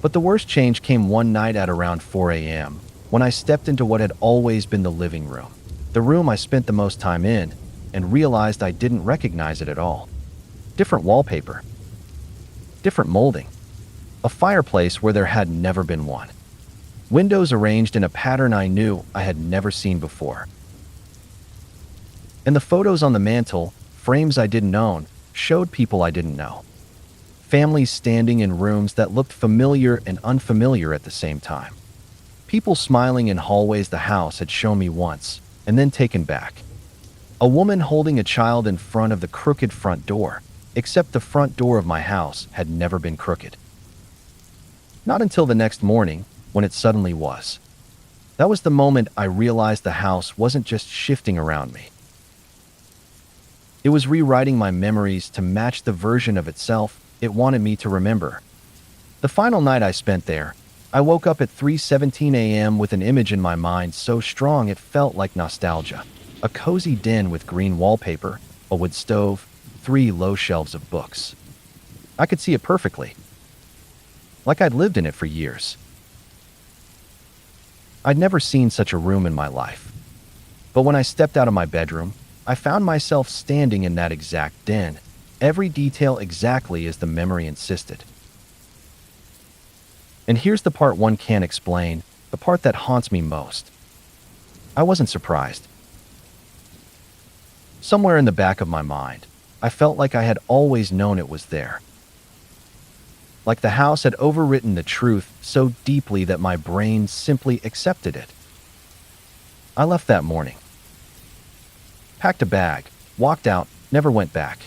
But the worst change came one night at around 4 a.m., when I stepped into what had always been the living room, the room I spent the most time in, and realized I didn't recognize it at all. Different wallpaper. Different molding. A fireplace where there had never been one. Windows arranged in a pattern I knew I had never seen before. And the photos on the mantle, frames I didn't own, showed people I didn't know. Families standing in rooms that looked familiar and unfamiliar at the same time. People smiling in hallways the house had shown me once, and then taken back. A woman holding a child in front of the crooked front door, except the front door of my house had never been crooked. Not until the next morning, when it suddenly was. That was the moment I realized the house wasn't just shifting around me. It was rewriting my memories to match the version of itself it wanted me to remember. The final night I spent there, I woke up at 3:17 a.m. with an image in my mind so strong it felt like nostalgia. A cozy den with green wallpaper, a wood stove, 3 low shelves of books. I could see it perfectly, like I'd lived in it for years. I'd never seen such a room in my life. But when I stepped out of my bedroom, I found myself standing in that exact den, every detail exactly as the memory insisted. And here's the part one can't explain, the part that haunts me most. I wasn't surprised. Somewhere in the back of my mind, I felt like I had always known it was there. Like the house had overwritten the truth so deeply that my brain simply accepted it. I left that morning. Packed a bag, walked out, never went back.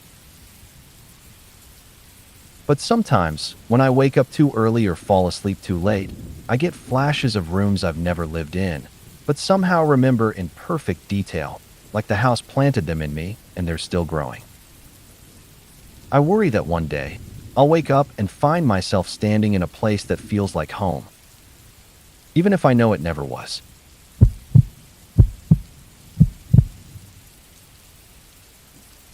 But sometimes, when I wake up too early or fall asleep too late, I get flashes of rooms I've never lived in, but somehow remember in perfect detail, like the house planted them in me and they're still growing. I worry that one day, I'll wake up and find myself standing in a place that feels like home, even if I know it never was.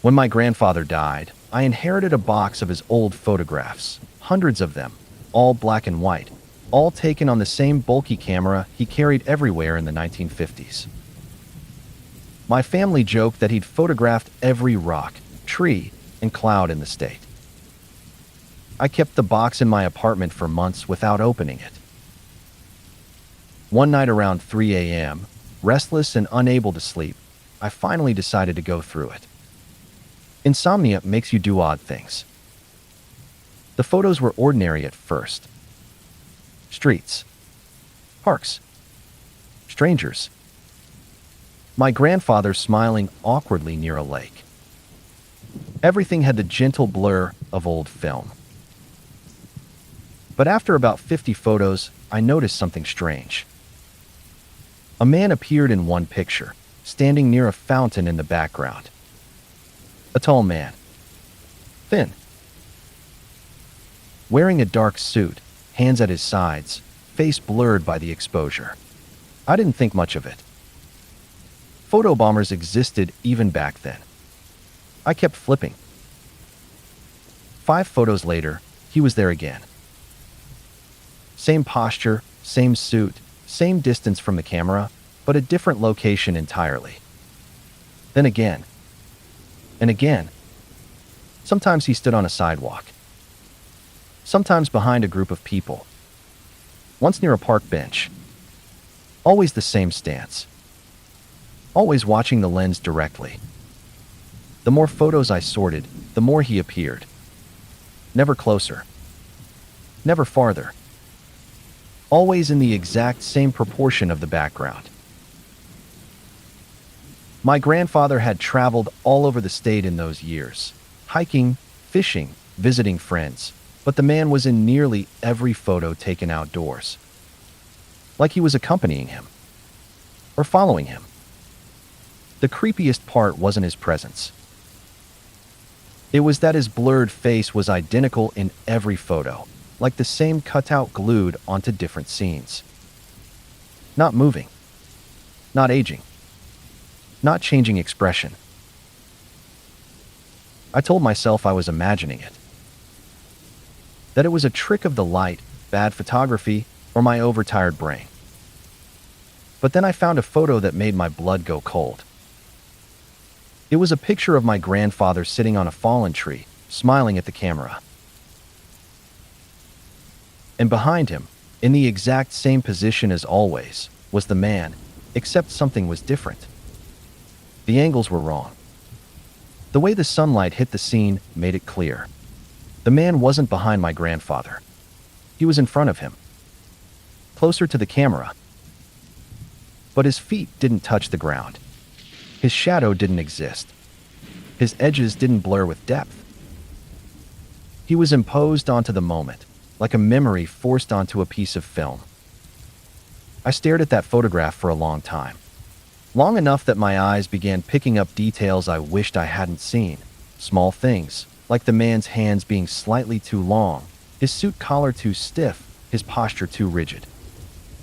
When my grandfather died, I inherited a box of his old photographs, hundreds of them, all black and white, all taken on the same bulky camera he carried everywhere in the 1950s. My family joked that he'd photographed every rock, tree, and cloud in the state. I kept the box in my apartment for months without opening it. One night around 3 a.m., restless and unable to sleep, I finally decided to go through it. Insomnia makes you do odd things. The photos were ordinary at first. Streets, parks, strangers. My grandfather smiling awkwardly near a lake. Everything had the gentle blur of old film. But after about 50 photos, I noticed something strange. A man appeared in one picture, standing near a fountain in the background. A tall man. Thin. Wearing a dark suit, hands at his sides, face blurred by the exposure. I didn't think much of it. Photobombers existed even back then. I kept flipping. 5 photos later, he was there again. Same posture, same suit, same distance from the camera, but a different location entirely. Then again. And again. Sometimes he stood on a sidewalk. Sometimes behind a group of people. Once near a park bench. Always the same stance. Always watching the lens directly. The more photos I sorted, the more he appeared. Never closer. Never farther. Always in the exact same proportion of the background. My grandfather had traveled all over the state in those years, hiking, fishing, visiting friends, but the man was in nearly every photo taken outdoors. Like he was accompanying him. Or following him. The creepiest part wasn't his presence. It was that his blurred face was identical in every photo, like the same cutout glued onto different scenes. Not moving. Not aging. Not changing expression. I told myself I was imagining it. That it was a trick of the light, bad photography, or my overtired brain. But then I found a photo that made my blood go cold. It was a picture of my grandfather sitting on a fallen tree, smiling at the camera. And behind him, in the exact same position as always, was the man, except something was different. The angles were wrong. The way the sunlight hit the scene made it clear. The man wasn't behind my grandfather. He was in front of him. Closer to the camera. But his feet didn't touch the ground. His shadow didn't exist. His edges didn't blur with depth. He was imposed onto the moment, like a memory forced onto a piece of film. I stared at that photograph for a long time. Long enough that my eyes began picking up details I wished I hadn't seen. Small things, like the man's hands being slightly too long, his suit collar too stiff, his posture too rigid.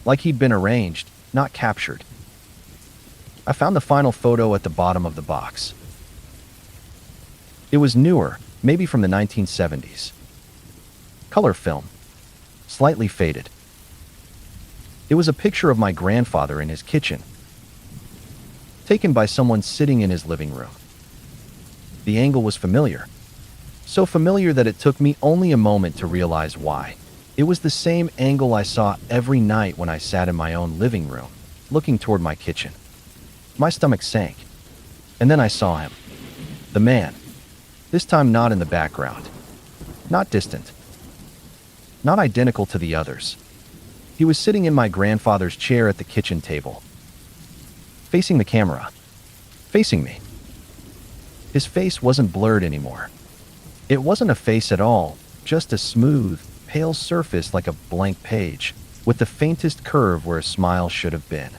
Like he'd been arranged, not captured. I found the final photo at the bottom of the box. It was newer, maybe from the 1970s. Color film, slightly faded. It was a picture of my grandfather in his kitchen, taken by someone sitting in his living room. The angle was familiar, so familiar that it took me only a moment to realize why. It was the same angle I saw every night when I sat in my own living room, looking toward my kitchen. My stomach sank, and then I saw him. The man, this time not in the background, not distant, not identical to the others. He was sitting in my grandfather's chair at the kitchen table, facing the camera, facing me. His face wasn't blurred anymore. It wasn't a face at all, just a smooth, pale surface like a blank page, with the faintest curve where a smile should have been.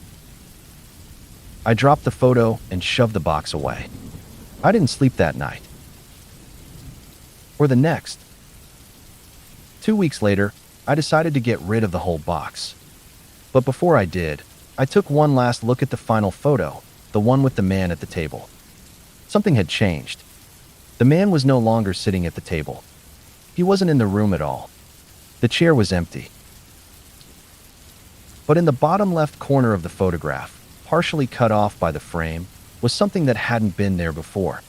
I dropped the photo and shoved the box away. I didn't sleep that night. Or the next. 2 weeks later, I decided to get rid of the whole box. But before I did, I took one last look at the final photo, the one with the man at the table. Something had changed. The man was no longer sitting at the table. He wasn't in the room at all. The chair was empty. But in the bottom left corner of the photograph, partially cut off by the frame, was something that hadn't been there before.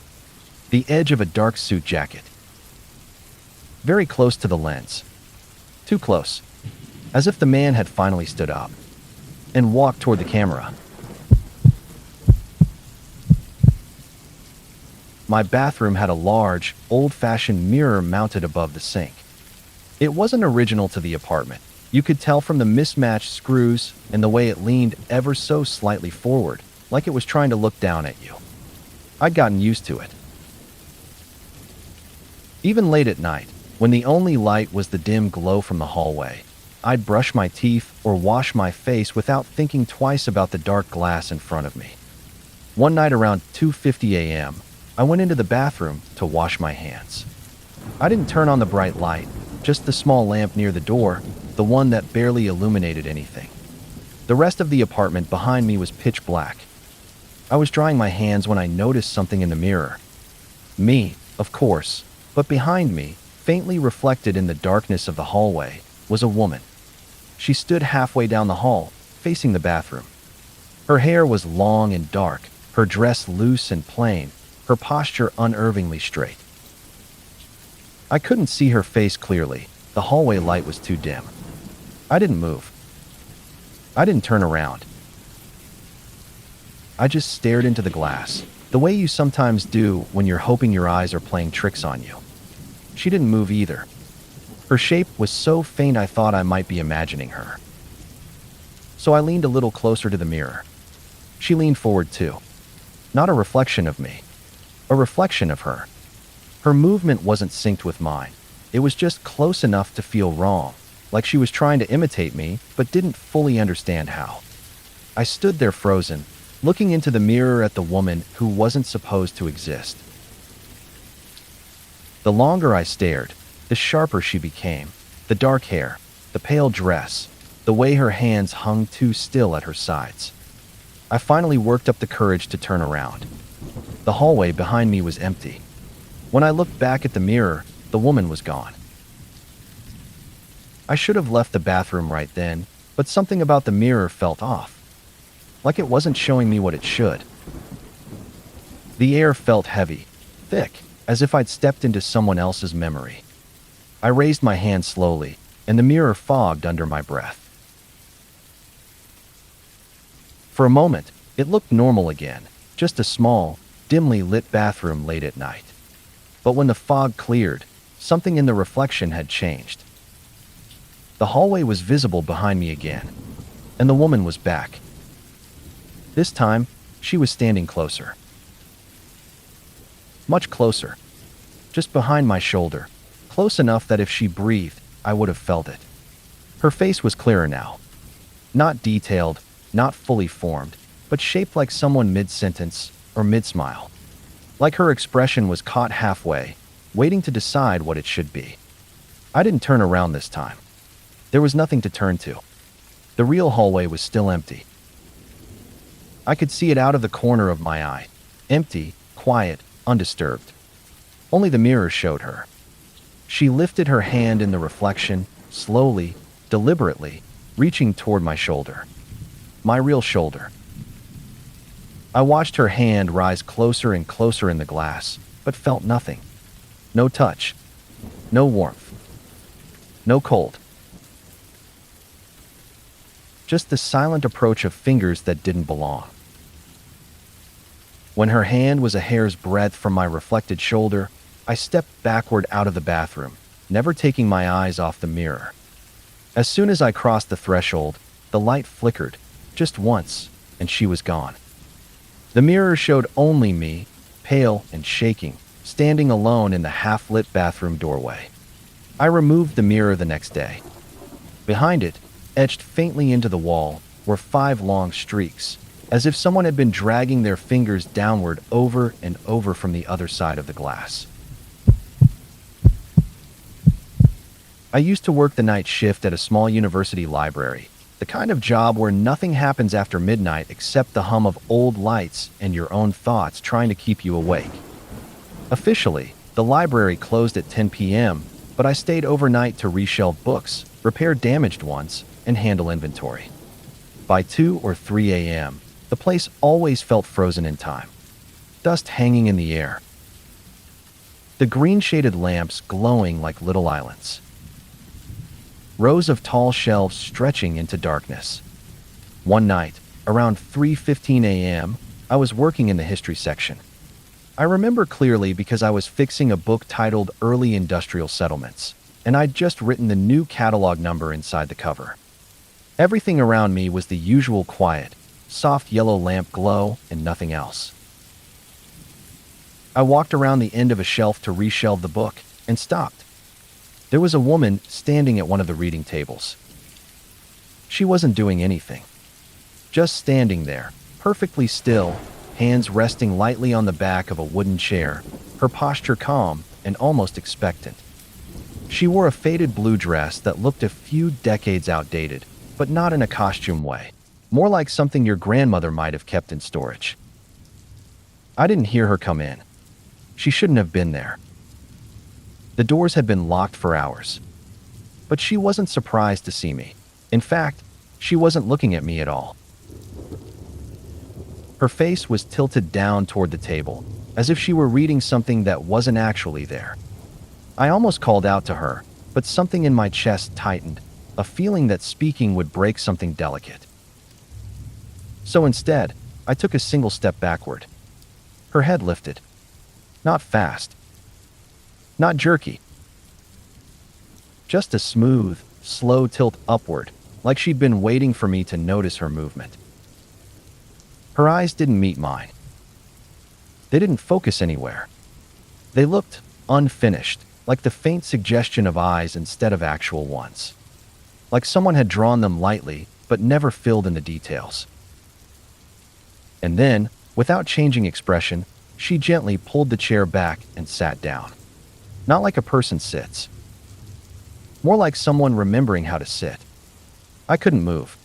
The edge of a dark suit jacket. Very close to the lens. Too close. As if the man had finally stood up and walked toward the camera. My bathroom had a large, old-fashioned mirror mounted above the sink. It wasn't original to the apartment. You could tell from the mismatched screws and the way it leaned ever so slightly forward, like it was trying to look down at you. I'd gotten used to it. Even late at night, when the only light was the dim glow from the hallway, I'd brush my teeth or wash my face without thinking twice about the dark glass in front of me. One night around 2:50 a.m., I went into the bathroom to wash my hands. I didn't turn on the bright light, just the small lamp near the door, the one that barely illuminated anything. The rest of the apartment behind me was pitch black. I was drying my hands when I noticed something in the mirror. Me, of course, but behind me, faintly reflected in the darkness of the hallway, was a woman. She stood halfway down the hall, facing the bathroom. Her hair was long and dark, her dress loose and plain, her posture unervingly straight. I couldn't see her face clearly. The hallway light was too dim. I didn't move. I didn't turn around. I just stared into the glass, the way you sometimes do when you're hoping your eyes are playing tricks on you. She didn't move either. Her shape was so faint I thought I might be imagining her. So I leaned a little closer to the mirror. She leaned forward too. Not a reflection of me. A reflection of her. Her movement wasn't synced with mine. It was just close enough to feel wrong, like she was trying to imitate me, but didn't fully understand how. I stood there frozen, looking into the mirror at the woman who wasn't supposed to exist. The longer I stared, the sharper she became. The dark hair, the pale dress, the way her hands hung too still at her sides. I finally worked up the courage to turn around. The hallway behind me was empty. When I looked back at the mirror, the woman was gone. I should have left the bathroom right then, but something about the mirror felt off. Like it wasn't showing me what it should. The air felt heavy, thick, as if I'd stepped into someone else's memory. I raised my hand slowly, and the mirror fogged under my breath. For a moment, it looked normal again, just a small, dimly lit bathroom late at night. But when the fog cleared, something in the reflection had changed. The hallway was visible behind me again, and the woman was back. This time, she was standing closer. Much closer. Just behind my shoulder, close enough that if she breathed, I would have felt it. Her face was clearer now. Not detailed, not fully formed, but shaped like someone mid-sentence or mid-smile. Like her expression was caught halfway, waiting to decide what it should be. I didn't turn around this time. There was nothing to turn to. The real hallway was still empty. I could see it out of the corner of my eye. Empty, quiet, undisturbed. Only the mirror showed her. She lifted her hand in the reflection, slowly, deliberately, reaching toward my shoulder. My real shoulder. I watched her hand rise closer and closer in the glass, but felt nothing. No touch. No warmth. No cold. Just the silent approach of fingers that didn't belong. When her hand was a hair's breadth from my reflected shoulder, I stepped backward out of the bathroom, never taking my eyes off the mirror. As soon as I crossed the threshold, the light flickered, just once, and she was gone. The mirror showed only me, pale and shaking, standing alone in the half-lit bathroom doorway. I removed the mirror the next day. Behind it, etched faintly into the wall, were 5 long streaks, as if someone had been dragging their fingers downward over and over from the other side of the glass. I used to work the night shift at a small university library, the kind of job where nothing happens after midnight except the hum of old lights and your own thoughts trying to keep you awake. Officially, the library closed at 10 p.m., but I stayed overnight to reshelve books, repair damaged ones, and handle inventory. By 2 or 3 a.m., the place always felt frozen in time. Dust hanging in the air. The green-shaded lamps glowing like little islands. Rows of tall shelves stretching into darkness. One night, around 3:15 a.m., I was working in the history section. I remember clearly because I was fixing a book titled Early Industrial Settlements, and I'd just written the new catalog number inside the cover. Everything around me was the usual quiet, soft yellow lamp glow, and nothing else. I walked around the end of a shelf to reshelve the book, and stopped. There was a woman standing at one of the reading tables. She wasn't doing anything. Just standing there, perfectly still, hands resting lightly on the back of a wooden chair, her posture calm and almost expectant. She wore a faded blue dress that looked a few decades outdated, but not in a costume way. More like something your grandmother might have kept in storage. I didn't hear her come in. She shouldn't have been there. The doors had been locked for hours. But she wasn't surprised to see me. In fact, she wasn't looking at me at all. Her face was tilted down toward the table, as if she were reading something that wasn't actually there. I almost called out to her, but something in my chest tightened, a feeling that speaking would break something delicate. So instead, I took a single step backward. Her head lifted. Not fast. Not jerky. Just a smooth, slow tilt upward, like she'd been waiting for me to notice her movement. Her eyes didn't meet mine. They didn't focus anywhere. They looked unfinished, like the faint suggestion of eyes instead of actual ones. Like someone had drawn them lightly, but never filled in the details. And then, without changing expression, she gently pulled the chair back and sat down. Not like a person sits. More like someone remembering how to sit. I couldn't move.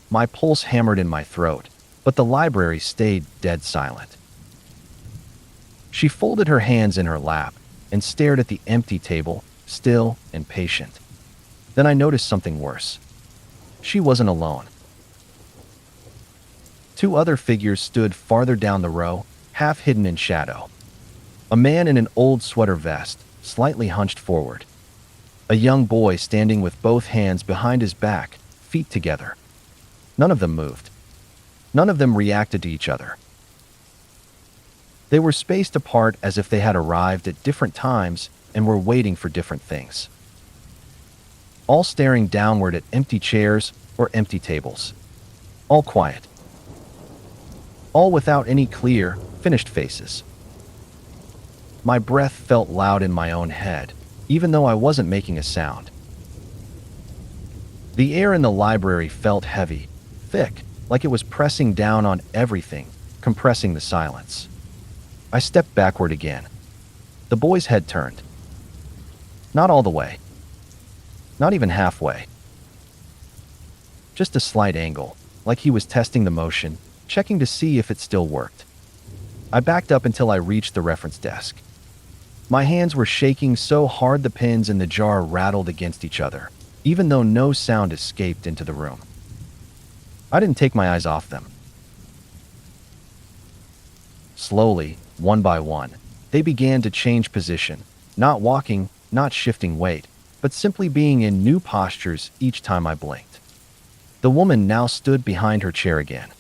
My pulse hammered in my throat, but the library stayed dead silent. She folded her hands in her lap and stared at the empty table, still and patient. Then I noticed something worse. She wasn't alone. 2 other figures stood farther down the row, half hidden in shadow. A man in an old sweater vest, slightly hunched forward. A young boy standing with both hands behind his back, feet together. None of them moved. None of them reacted to each other. They were spaced apart as if they had arrived at different times and were waiting for different things. All staring downward at empty chairs or empty tables. All quiet. All without any clear, finished faces. My breath felt loud in my own head, even though I wasn't making a sound. The air in the library felt heavy, thick, like it was pressing down on everything, compressing the silence. I stepped backward again. The boy's head turned. Not all the way. Not even halfway. Just a slight angle, like he was testing the motion, checking to see if it still worked. I backed up until I reached the reference desk. My hands were shaking so hard the pins in the jar rattled against each other, even though no sound escaped into the room. I didn't take my eyes off them. Slowly, one by one, they began to change position, not walking, not shifting weight, but simply being in new postures each time I blinked. The woman now stood behind her chair again.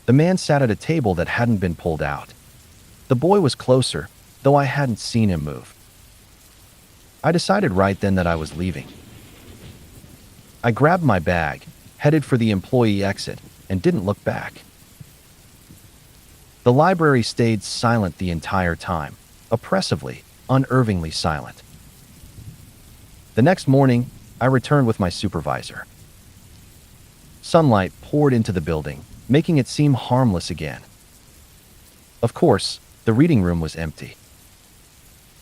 The man sat at a table that hadn't been pulled out. The boy was closer, though I hadn't seen him move. I decided right then that I was leaving. I grabbed my bag, headed for the employee exit, and didn't look back. The library stayed silent the entire time, oppressively, unnervingly silent. The next morning, I returned with my supervisor. Sunlight poured into the building, making it seem harmless again. Of course, the reading room was empty.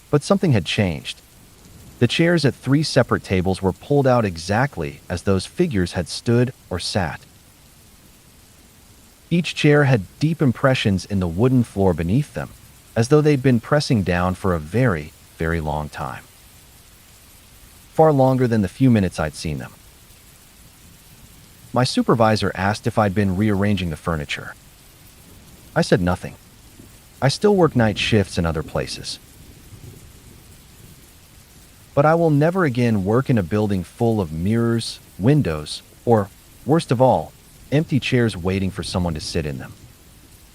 But something had changed. The chairs at 3 separate tables were pulled out exactly as those figures had stood or sat. Each chair had deep impressions in the wooden floor beneath them, as though they'd been pressing down for a very, very long time. Far longer than the few minutes I'd seen them. My supervisor asked if I'd been rearranging the furniture. I said nothing. I still work night shifts in other places. But I will never again work in a building full of mirrors, windows, or, worst of all, empty chairs waiting for someone to sit in them.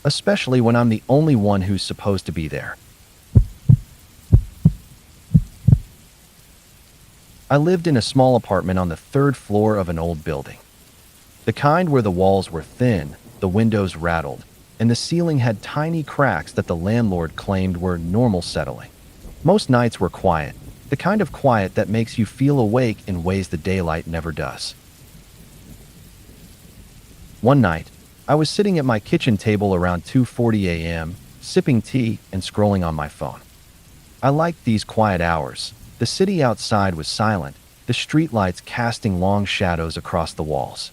Especially when I'm the only one who's supposed to be there. I lived in a small apartment on the 3rd floor of an old building. The kind where the walls were thin, the windows rattled, and the ceiling had tiny cracks that the landlord claimed were normal settling. Most nights were quiet, the kind of quiet that makes you feel awake in ways the daylight never does. One night, I was sitting at my kitchen table around 2:40 a.m., sipping tea and scrolling on my phone. I liked these quiet hours. The city outside was silent, the streetlights casting long shadows across the walls.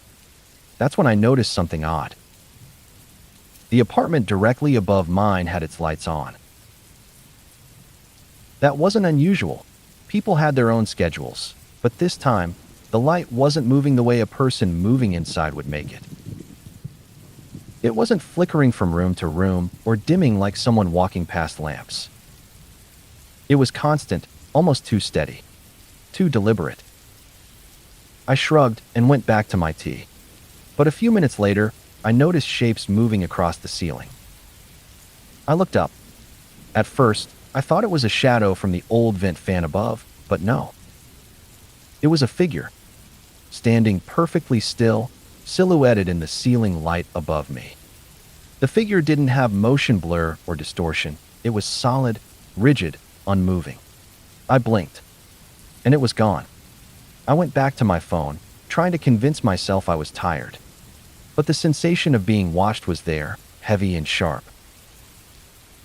That's when I noticed something odd. The apartment directly above mine had its lights on. That wasn't unusual. People had their own schedules, but this time, the light wasn't moving the way a person moving inside would make it. It wasn't flickering from room to room or dimming like someone walking past lamps. It was constant, almost too steady, too deliberate. I shrugged and went back to my tea. But a few minutes later, I noticed shapes moving across the ceiling. I looked up. At first, I thought it was a shadow from the old vent fan above, but no. It was a figure, standing perfectly still, silhouetted in the ceiling light above me. The figure didn't have motion blur or distortion. It was solid, rigid, unmoving. I blinked, and it was gone. I went back to my phone, trying to convince myself I was tired. But the sensation of being watched was there, heavy and sharp.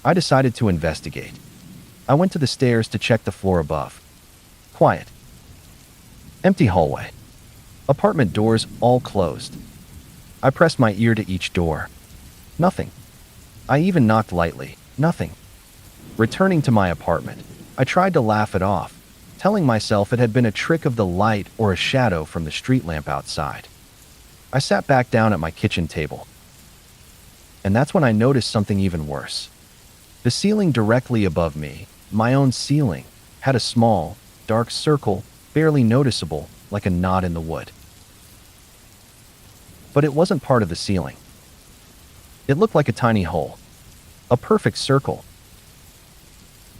I decided to investigate. I went to the stairs to check the floor above. Quiet. Empty hallway. Apartment doors all closed. I pressed my ear to each door. Nothing. I even knocked lightly. Nothing. Returning to my apartment, I tried to laugh it off, telling myself it had been a trick of the light or a shadow from the street lamp outside. I sat back down at my kitchen table. And that's when I noticed something even worse. The ceiling directly above me, my own ceiling, had a small, dark circle, barely noticeable, like a knot in the wood. But it wasn't part of the ceiling. It looked like a tiny hole. A perfect circle.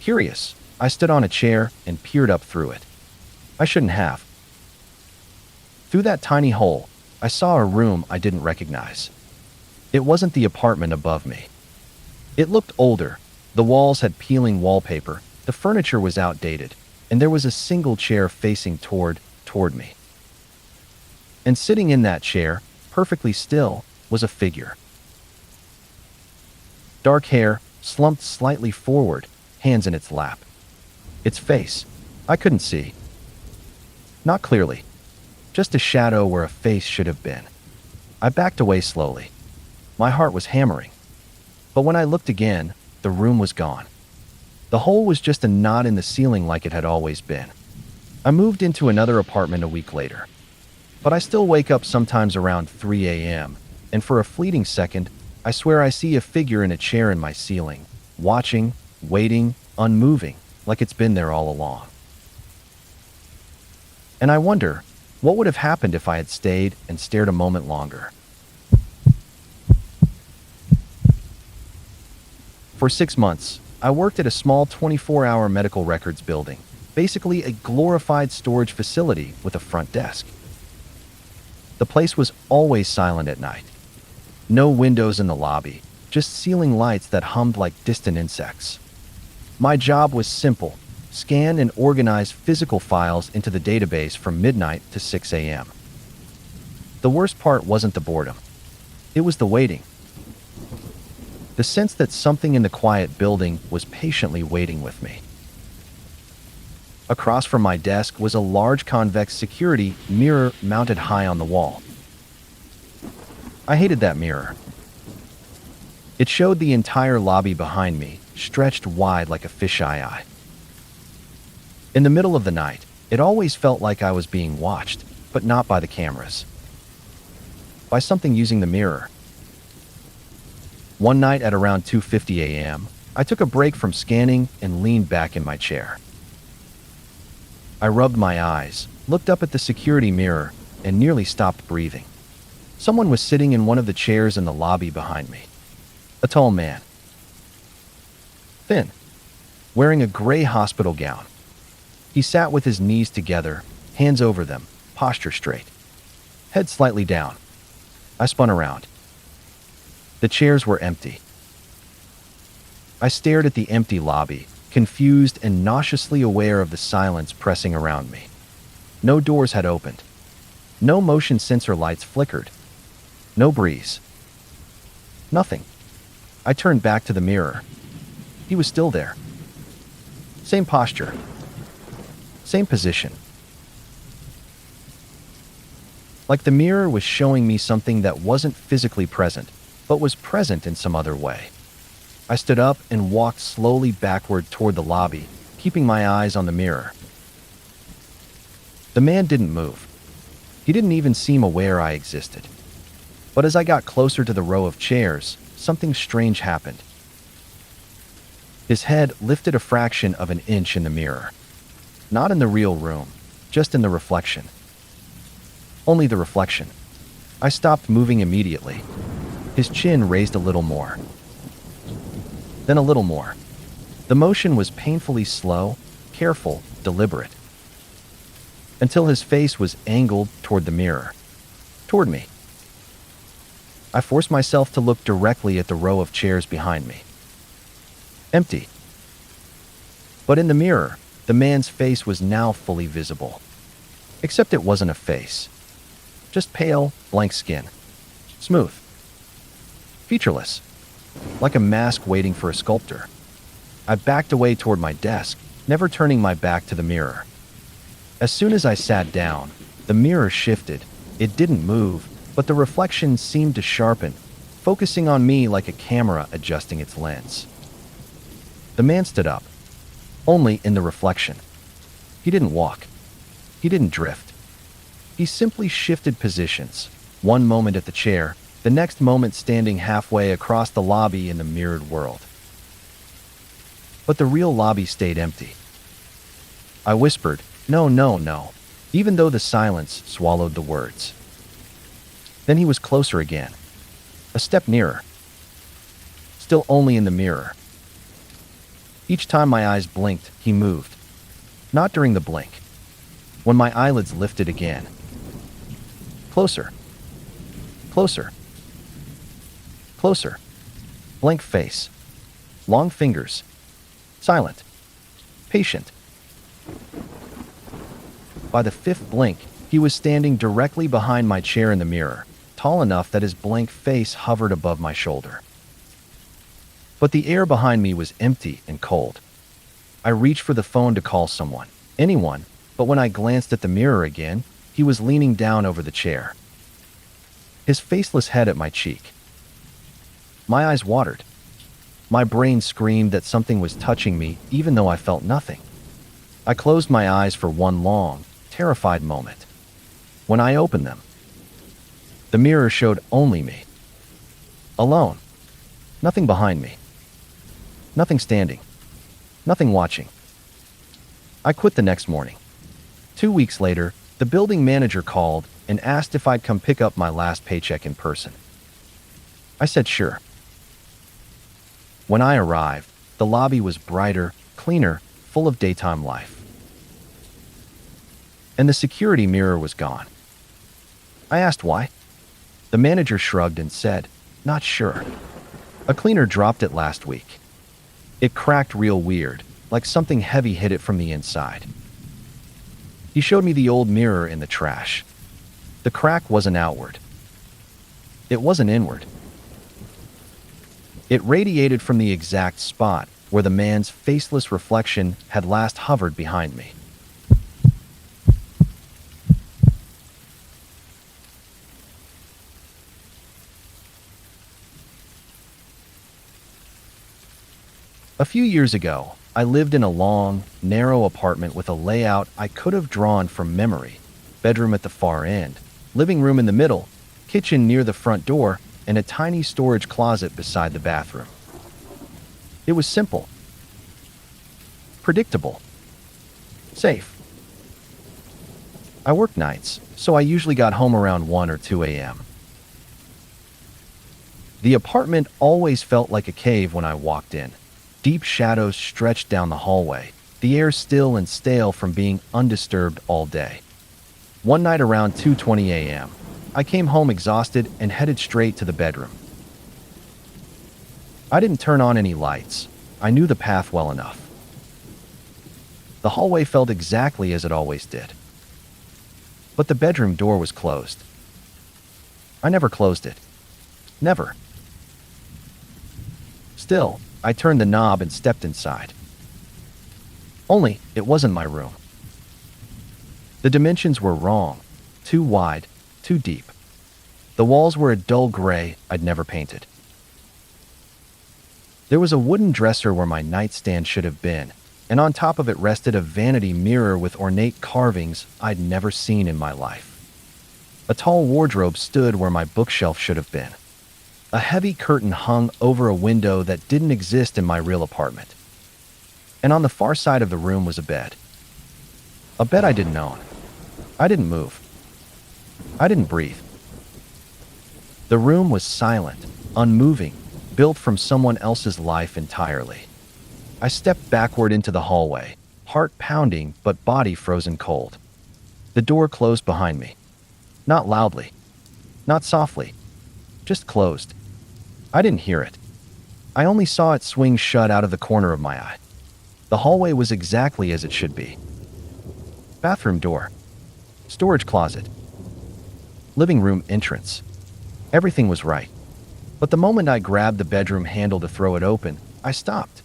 Curious, I stood on a chair and peered up through it. I shouldn't have. Through that tiny hole, I saw a room I didn't recognize. It wasn't the apartment above me. It looked older. The walls had peeling wallpaper, the furniture was outdated, and there was a single chair facing toward me. And sitting in that chair, perfectly still, was a figure. Dark hair, slumped slightly forward, hands in its lap. Its face, I couldn't see. Not clearly. Just a shadow where a face should have been. I backed away slowly. My heart was hammering. But when I looked again, the room was gone. The hole was just a knot in the ceiling like it had always been. I moved into another apartment a week later. But I still wake up sometimes around 3 a.m., and for a fleeting second, I swear I see a figure in a chair in my ceiling, watching, waiting, unmoving, like it's been there all along. And I wonder, what would have happened if I had stayed and stared a moment longer? For 6 months, I worked at a small 24-hour medical records building, basically a glorified storage facility with a front desk. The place was always silent at night. No windows in the lobby, just ceiling lights that hummed like distant insects. My job was simple: scan and organize physical files into the database from midnight to 6 a.m. The worst part wasn't the boredom. It was the waiting. The sense that something in the quiet building was patiently waiting with me. Across from my desk was a large convex security mirror mounted high on the wall. I hated that mirror. It showed the entire lobby behind me, stretched wide like a fisheye eye. In the middle of the night, it always felt like I was being watched, but not by the cameras. By something using the mirror. One night at around 2:50 a.m., I took a break from scanning and leaned back in my chair. I rubbed my eyes, looked up at the security mirror, and nearly stopped breathing. Someone was sitting in one of the chairs in the lobby behind me. A tall man. Thin. Wearing a gray hospital gown. He sat with his knees together, hands over them, posture straight. Head slightly down. I spun around. The chairs were empty. I stared at the empty lobby, confused and nauseously aware of the silence pressing around me. No doors had opened. No motion sensor lights flickered. No breeze. Nothing. I turned back to the mirror. He was still there. Same posture. Same position. Like the mirror was showing me something that wasn't physically present, but was present in some other way. I stood up and walked slowly backward toward the lobby, keeping my eyes on the mirror. The man didn't move. He didn't even seem aware I existed. But as I got closer to the row of chairs, something strange happened. His head lifted a fraction of an inch in the mirror. Not in the real room, just in the reflection. Only the reflection. I stopped moving immediately. His chin raised a little more. Then a little more. The motion was painfully slow, careful, deliberate. Until his face was angled toward the mirror. Toward me. I forced myself to look directly at the row of chairs behind me. Empty. But in the mirror, the man's face was now fully visible. Except it wasn't a face. Just pale, blank skin. Smooth. Featureless. Like a mask waiting for a sculptor. I backed away toward my desk, never turning my back to the mirror. As soon as I sat down, the mirror shifted. It didn't move, but the reflection seemed to sharpen, focusing on me like a camera adjusting its lens. The man stood up. Only in the reflection. He didn't walk. He didn't drift. He simply shifted positions, one moment at the chair, the next moment standing halfway across the lobby in the mirrored world. But the real lobby stayed empty. I whispered, "No, no, no," even though the silence swallowed the words. Then he was closer again. A step nearer. Still only in the mirror. Each time my eyes blinked, he moved. Not during the blink. When my eyelids lifted again. Closer. Closer. Closer. Blank face. Long fingers. Silent. Patient. By the fifth blink, he was standing directly behind my chair in the mirror, tall enough that his blank face hovered above my shoulder. But the air behind me was empty and cold. I reached for the phone to call someone, anyone, but when I glanced at the mirror again, he was leaning down over the chair. His faceless head at my cheek. My eyes watered. My brain screamed that something was touching me even though I felt nothing. I closed my eyes for one long, terrified moment. When I opened them, the mirror showed only me. Alone. Nothing behind me. Nothing standing. Nothing watching. I quit the next morning. 2 weeks later, the building manager called and asked if I'd come pick up my last paycheck in person. I said sure. When I arrived, the lobby was brighter, cleaner, full of daytime life. And the security mirror was gone. I asked why. The manager shrugged and said, "Not sure. A cleaner dropped it last week. It cracked real weird, like something heavy hit it from the inside." He showed me the old mirror in the trash. The crack wasn't outward. It wasn't inward. It radiated from the exact spot where the man's faceless reflection had last hovered behind me. A few years ago, I lived in a long, narrow apartment with a layout I could have drawn from memory. Bedroom at the far end, living room in the middle, kitchen near the front door, and a tiny storage closet beside the bathroom. It was simple, predictable, safe. I worked nights, so I usually got home around 1 or 2 a.m. The apartment always felt like a cave when I walked in. Deep shadows stretched down the hallway, the air still and stale from being undisturbed all day. One night around 2:20 a.m., I came home exhausted and headed straight to the bedroom. I didn't turn on any lights. I knew the path well enough. The hallway felt exactly as it always did. But the bedroom door was closed. I never closed it. Never. Still, I turned the knob and stepped inside. Only, it wasn't my room. The dimensions were wrong. Too wide, too deep. The walls were a dull gray I'd never painted. There was a wooden dresser where my nightstand should have been, and on top of it rested a vanity mirror with ornate carvings I'd never seen in my life. A tall wardrobe stood where my bookshelf should have been. A heavy curtain hung over a window that didn't exist in my real apartment. And on the far side of the room was a bed. A bed I didn't own. I didn't move. I didn't breathe. The room was silent, unmoving, built from someone else's life entirely. I stepped backward into the hallway, heart pounding but body frozen cold. The door closed behind me. Not loudly. Not softly. Just closed. I didn't hear it. I only saw it swing shut out of the corner of my eye. The hallway was exactly as it should be. Bathroom door. Storage closet. Living room entrance. Everything was right. But the moment I grabbed the bedroom handle to throw it open, I stopped.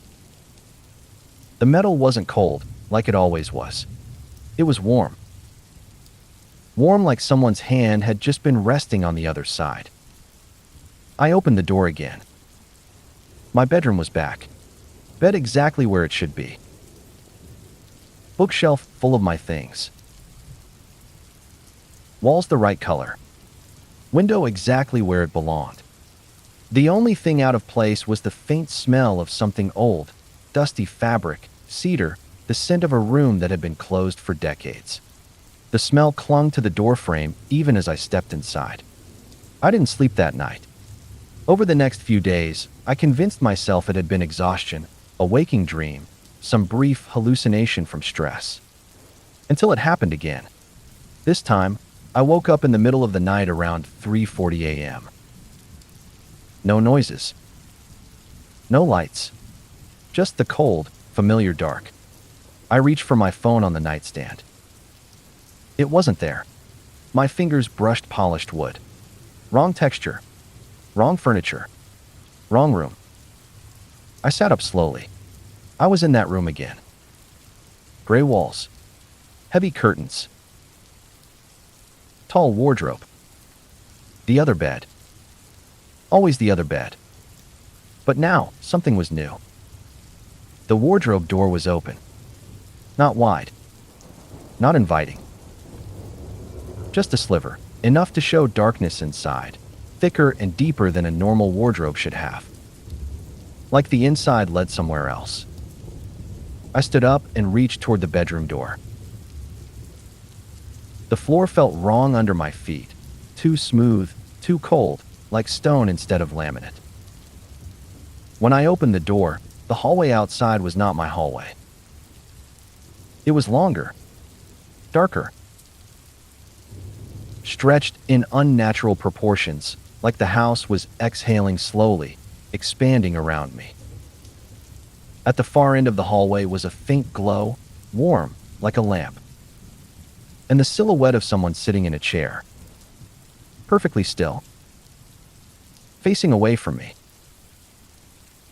The metal wasn't cold, like it always was. It was warm. Warm like someone's hand had just been resting on the other side. I opened the door again. My bedroom was back. Bed exactly where it should be. Bookshelf full of my things. Walls the right color. Window exactly where it belonged. The only thing out of place was the faint smell of something old, dusty fabric, cedar, the scent of a room that had been closed for decades. The smell clung to the doorframe even as I stepped inside. I didn't sleep that night. Over the next few days, I convinced myself it had been exhaustion, a waking dream, some brief hallucination from stress. Until it happened again. This time, I woke up in the middle of the night around 3:40 a.m. No noises. No lights. Just the cold, familiar dark. I reached for my phone on the nightstand. It wasn't there. My fingers brushed polished wood. Wrong texture. Wrong furniture. Wrong room. I sat up slowly. I was in that room again. Gray walls. Heavy curtains. Tall wardrobe. The other bed. Always the other bed. But now, something was new. The wardrobe door was open. Not wide. Not inviting. Just a sliver, enough to show darkness inside, thicker and deeper than a normal wardrobe should have. Like the inside led somewhere else. I stood up and reached toward the bedroom door. The floor felt wrong under my feet, too smooth, too cold, like stone instead of laminate. When I opened the door, the hallway outside was not my hallway. It was longer, darker, stretched in unnatural proportions, like the house was exhaling slowly, expanding around me. At the far end of the hallway was a faint glow, warm, like a lamp, and the silhouette of someone sitting in a chair, perfectly still, facing away from me.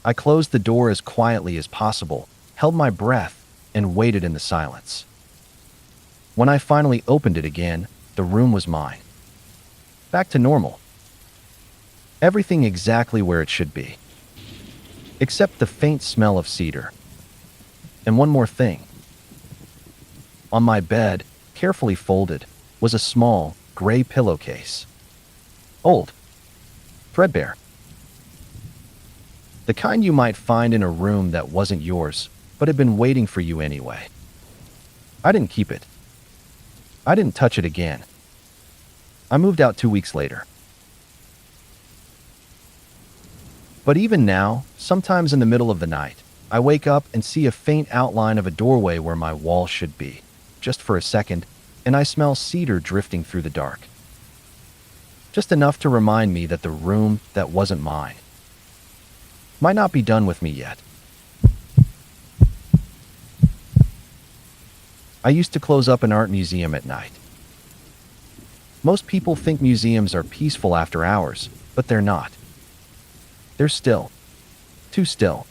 I closed the door as quietly as possible, held my breath, and waited in the silence. When I finally opened it again, the room was mine. Back to normal. Everything exactly where it should be. Except the faint smell of cedar. And one more thing. On my bed, carefully folded, was a small, gray pillowcase. Old. Threadbare. The kind you might find in a room that wasn't yours, but had been waiting for you anyway. I didn't keep it. I didn't touch it again. I moved out 2 weeks later. But even now, sometimes in the middle of the night, I wake up and see a faint outline of a doorway where my wall should be, just for a second, and I smell cedar drifting through the dark. Just enough to remind me that the room that wasn't mine might not be done with me yet. I used to close up an art museum at night. Most people think museums are peaceful after hours, but they're not. They're still. Too still.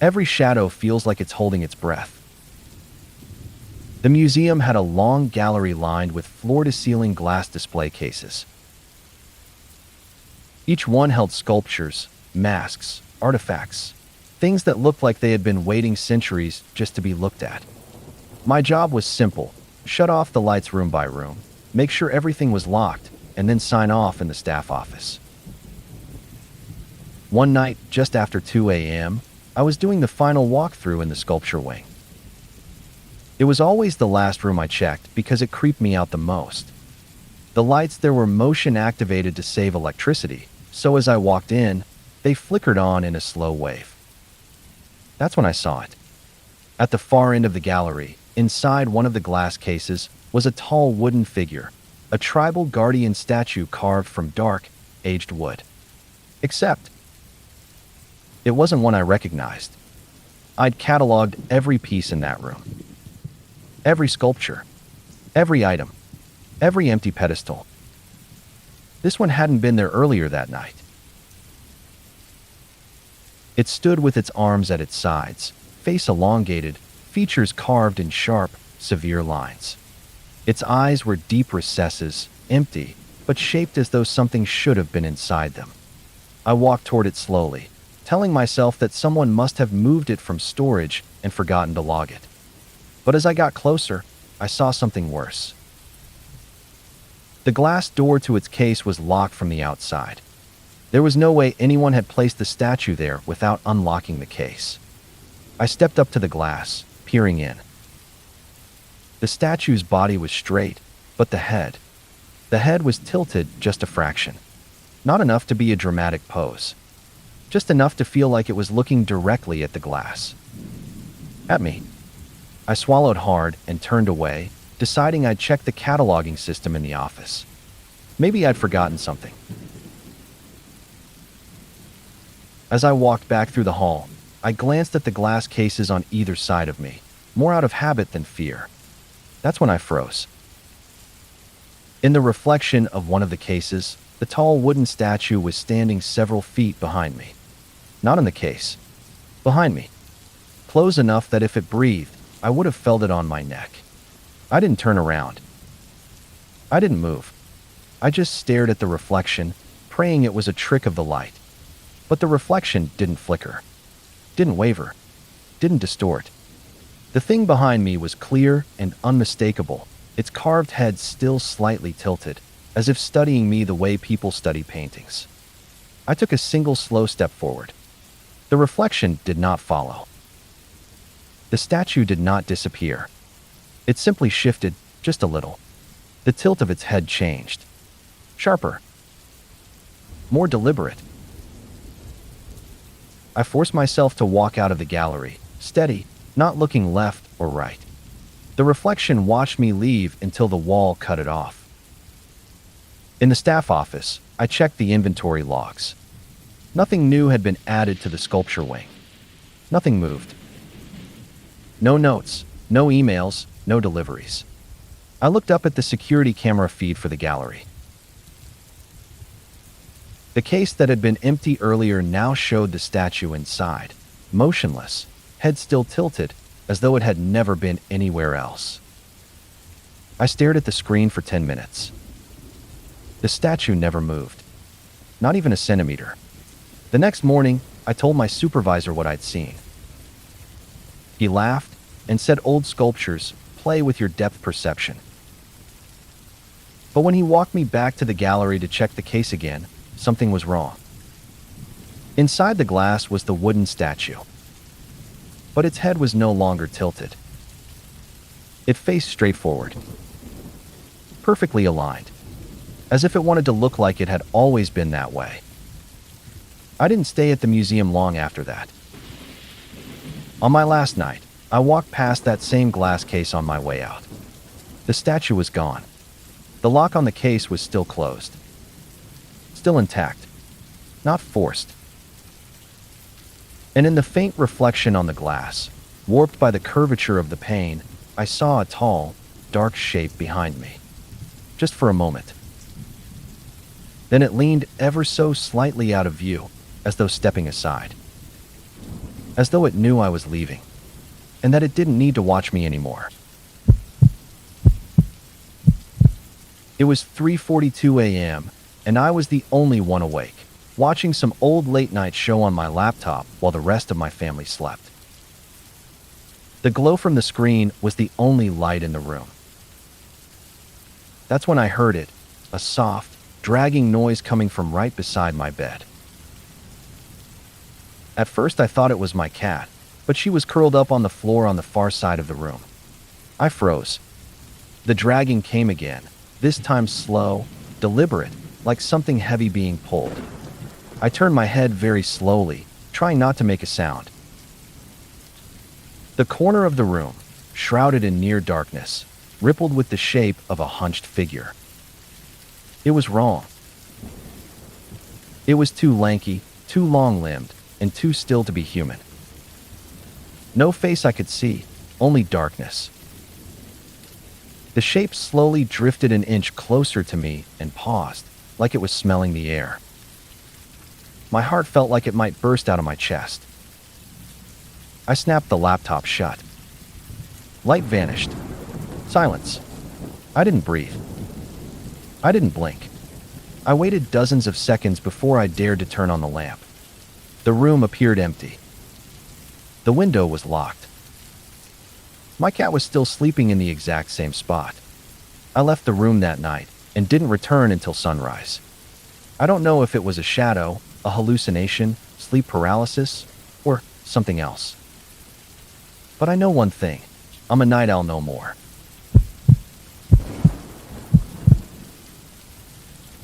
Every shadow feels like it's holding its breath. The museum had a long gallery lined with floor-to-ceiling glass display cases. Each one held sculptures, masks, artifacts, things that looked like they had been waiting centuries just to be looked at. My job was simple: shut off the lights room by room, make sure everything was locked, and then sign off in the staff office. One night, just after 2 a.m., I was doing the final walkthrough in the sculpture wing. It was always the last room I checked because it creeped me out the most. The lights there were motion activated to save electricity, so as I walked in, they flickered on in a slow wave. That's when I saw it. At the far end of the gallery, inside one of the glass cases, was a tall wooden figure, a tribal guardian statue carved from dark, aged wood. Except, it wasn't one I recognized. I'd cataloged every piece in that room. Every sculpture. Every item. Every empty pedestal. This one hadn't been there earlier that night. It stood with its arms at its sides, face elongated, features carved in sharp, severe lines. Its eyes were deep recesses, empty, but shaped as though something should have been inside them. I walked toward it slowly, telling myself that someone must have moved it from storage and forgotten to log it. But as I got closer, I saw something worse. The glass door to its case was locked from the outside. There was no way anyone had placed the statue there without unlocking the case. I stepped up to the glass, peering in. The statue's body was straight, but the head was tilted just a fraction. Not enough to be a dramatic pose. Just enough to feel like it was looking directly at the glass. At me. I swallowed hard and turned away, deciding I'd check the cataloging system in the office. Maybe I'd forgotten something. As I walked back through the hall, I glanced at the glass cases on either side of me, more out of habit than fear. That's when I froze. In the reflection of one of the cases, the tall wooden statue was standing several feet behind me. Not in the case. Behind me. Close enough that if it breathed, I would have felt it on my neck. I didn't turn around. I didn't move. I just stared at the reflection, praying it was a trick of the light. But the reflection didn't flicker, didn't waver, didn't distort. The thing behind me was clear and unmistakable, its carved head still slightly tilted, as if studying me the way people study paintings. I took a single slow step forward. The reflection did not follow. The statue did not disappear. It simply shifted just a little. The tilt of its head changed. Sharper. More deliberate. I forced myself to walk out of the gallery, steady, not looking left or right. The reflection watched me leave until the wall cut it off. In the staff office, I checked the inventory logs. Nothing new had been added to the sculpture wing. Nothing moved. No notes, no emails, no deliveries. I looked up at the security camera feed for the gallery. The case that had been empty earlier now showed the statue inside, motionless, head still tilted, as though it had never been anywhere else. I stared at the screen for 10 minutes. The statue never moved, not even a centimeter. The next morning, I told my supervisor what I'd seen. He laughed and said old sculptures play with your depth perception. But when he walked me back to the gallery to check the case again, something was wrong. Inside the glass was the wooden statue, but its head was no longer tilted. It faced straight forward, perfectly aligned, as if it wanted to look like it had always been that way. I didn't stay at the museum long after that. On my last night, I walked past that same glass case on my way out. The statue was gone. The lock on the case was still closed. Still intact. Not forced. And in the faint reflection on the glass, warped by the curvature of the pane, I saw a tall, dark shape behind me. Just for a moment. Then it leaned ever so slightly out of view, as though stepping aside. As though it knew I was leaving, and that it didn't need to watch me anymore. It was 3:42 a.m., and I was the only one awake, watching some old late-night show on my laptop while the rest of my family slept. The glow from the screen was the only light in the room. That's when I heard it, a soft, dragging noise coming from right beside my bed. At first I thought it was my cat, but she was curled up on the floor on the far side of the room. I froze. The dragging came again, this time slow, deliberate, like something heavy being pulled. I turned my head very slowly, trying not to make a sound. The corner of the room, shrouded in near darkness, rippled with the shape of a hunched figure. It was wrong. It was too lanky, too long-limbed, and too still to be human. No face I could see, only darkness. The shape slowly drifted an inch closer to me and paused, like it was smelling the air. My heart felt like it might burst out of my chest. I snapped the laptop shut. Light vanished. Silence. I didn't breathe. I didn't blink. I waited dozens of seconds before I dared to turn on the lamp. The room appeared empty. The window was locked. My cat was still sleeping in the exact same spot. I left the room that night and didn't return until sunrise. I don't know if it was a shadow, a hallucination, sleep paralysis, or something else. But I know one thing. I'm a night owl no more.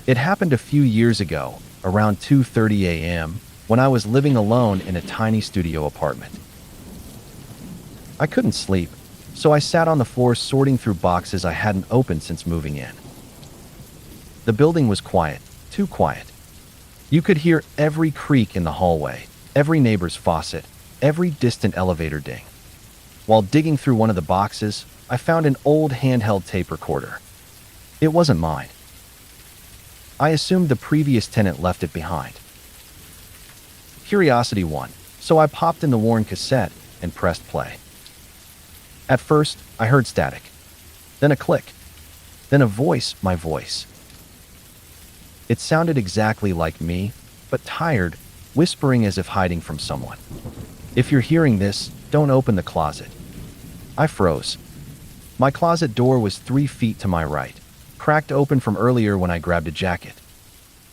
It happened a few years ago, around 2:30 a.m., when I was living alone in a tiny studio apartment. I couldn't sleep, so I sat on the floor sorting through boxes I hadn't opened since moving in. The building was quiet, too quiet. You could hear every creak in the hallway, every neighbor's faucet, every distant elevator ding. While digging through one of the boxes, I found an old handheld tape recorder. It wasn't mine. I assumed the previous tenant left it behind. Curiosity won, so I popped in the worn cassette and pressed play. At first, I heard static, then a click, then a voice, my voice. It sounded exactly like me, but tired, whispering as if hiding from someone. If you're hearing this, don't open the closet. I froze. My closet door was 3 feet to my right, cracked open from earlier when I grabbed a jacket.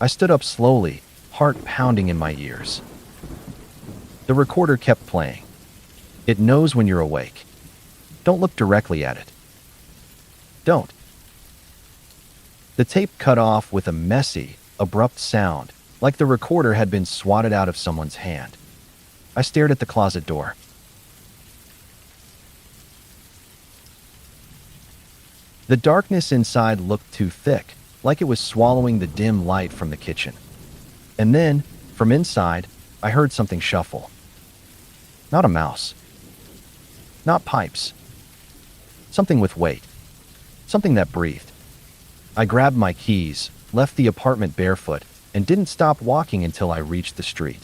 I stood up slowly, heart pounding in my ears. The recorder kept playing. It knows when you're awake. Don't look directly at it. Don't. The tape cut off with a messy, abrupt sound, like the recorder had been swatted out of someone's hand. I stared at the closet door. The darkness inside looked too thick, like it was swallowing the dim light from the kitchen. And then, from inside, I heard something shuffle. Not a mouse. Not pipes. Something with weight. Something that breathed. I grabbed my keys, left the apartment barefoot, and didn't stop walking until I reached the street.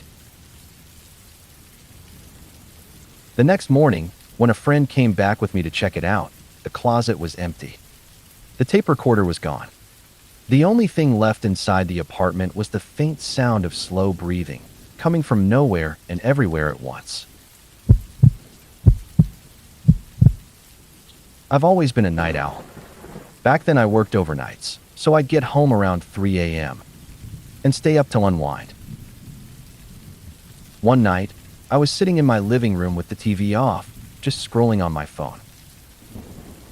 The next morning, when a friend came back with me to check it out, the closet was empty. The tape recorder was gone. The only thing left inside the apartment was the faint sound of slow breathing, coming from nowhere and everywhere at once. I've always been a night owl. Back then I worked overnights, so I'd get home around 3 a.m. and stay up till unwind. One night, I was sitting in my living room with the TV off, just scrolling on my phone.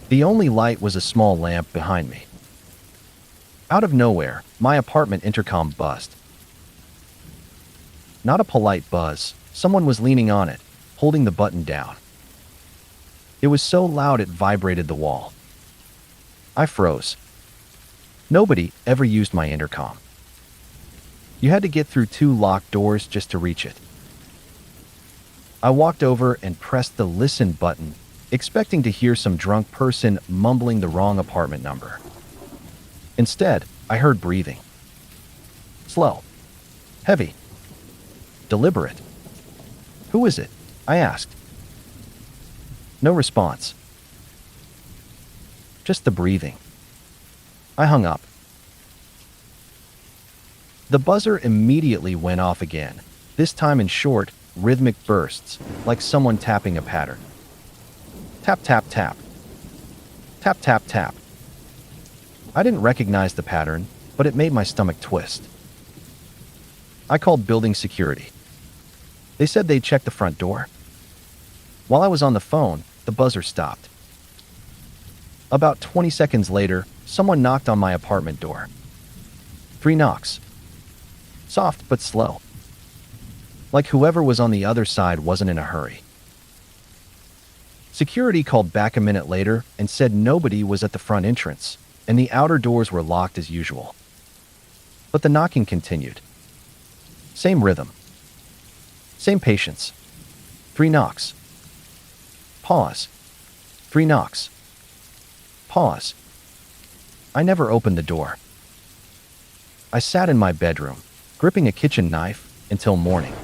The only light was a small lamp behind me. Out of nowhere, my apartment intercom buzzed. Not a polite buzz, someone was leaning on it, holding the button down. It was so loud it vibrated the wall. I froze. Nobody ever used my intercom. You had to get through 2 locked doors just to reach it. I walked over and pressed the listen button, expecting to hear some drunk person mumbling the wrong apartment number. Instead, I heard breathing. Slow. Heavy. Deliberate. Who is it? I asked. No response. Just the breathing. I hung up. The buzzer immediately went off again, this time in short, rhythmic bursts, like someone tapping a pattern. Tap, tap, tap. Tap, tap, tap. I didn't recognize the pattern, but it made my stomach twist. I called building security. They said they'd check the front door. While I was on the phone, the buzzer stopped. About 20 seconds later, someone knocked on my apartment door. 3 knocks. Soft but slow. Like whoever was on the other side wasn't in a hurry. Security called back a minute later and said nobody was at the front entrance, and the outer doors were locked as usual. But the knocking continued. Same rhythm. Same patience. 3 knocks. Pause. 3 knocks. Pause. I never opened the door. I sat in my bedroom, gripping a kitchen knife, until morning.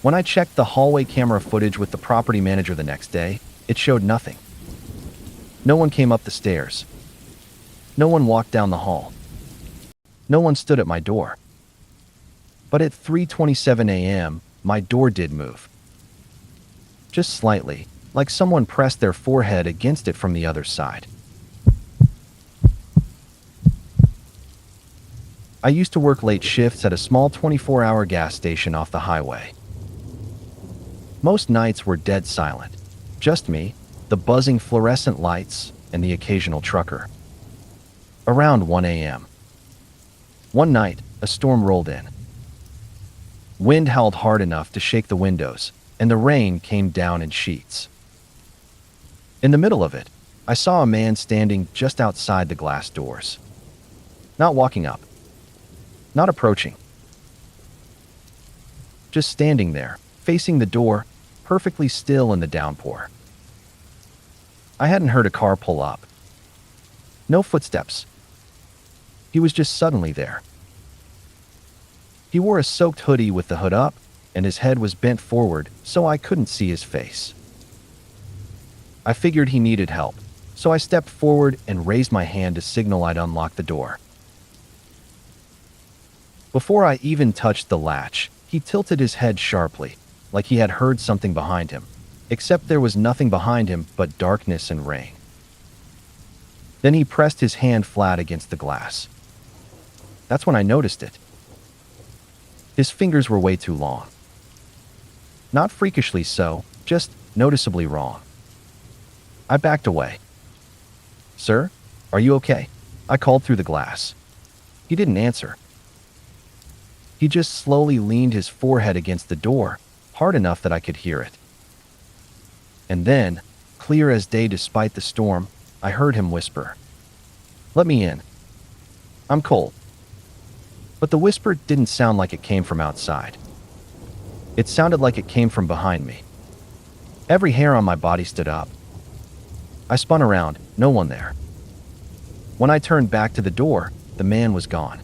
When I checked the hallway camera footage with the property manager the next day, it showed nothing. No one came up the stairs. No one walked down the hall. No one stood at my door. But at 3:27 a.m., my door did move. Just slightly, like someone pressed their forehead against it from the other side. I used to work late shifts at a small 24-hour gas station off the highway. Most nights were dead silent. Just me, the buzzing fluorescent lights, and the occasional trucker. Around 1 a.m. One night, a storm rolled in. Wind howled hard enough to shake the windows, and the rain came down in sheets. In the middle of it, I saw a man standing just outside the glass doors. Not walking up. Not approaching. Just standing there, facing the door, perfectly still in the downpour. I hadn't heard a car pull up. No footsteps. He was just suddenly there. He wore a soaked hoodie with the hood up, and his head was bent forward so I couldn't see his face. I figured he needed help, so I stepped forward and raised my hand to signal I'd unlock the door. Before I even touched the latch, he tilted his head sharply, like he had heard something behind him, except there was nothing behind him but darkness and rain. Then he pressed his hand flat against the glass. That's when I noticed it. His fingers were way too long. Not freakishly so, just noticeably wrong. I backed away. "Sir, are you okay?" I called through the glass. He didn't answer. He just slowly leaned his forehead against the door, hard enough that I could hear it. And then, clear as day despite the storm, I heard him whisper, "Let me in. I'm cold." But the whisper didn't sound like it came from outside. It sounded like it came from behind me. Every hair on my body stood up. I spun around, no one there. When I turned back to the door, the man was gone.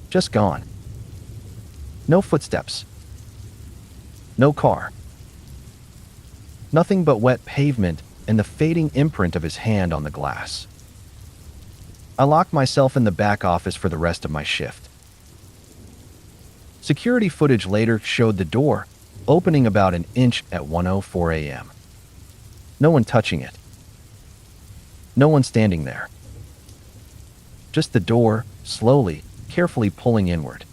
Just gone. No footsteps. No car. Nothing but wet pavement and the fading imprint of his hand on the glass. I locked myself in the back office for the rest of my shift. Security footage later showed the door opening about an inch at 1:04 a.m. No one touching it. No one standing there. Just the door, slowly, carefully pulling inward.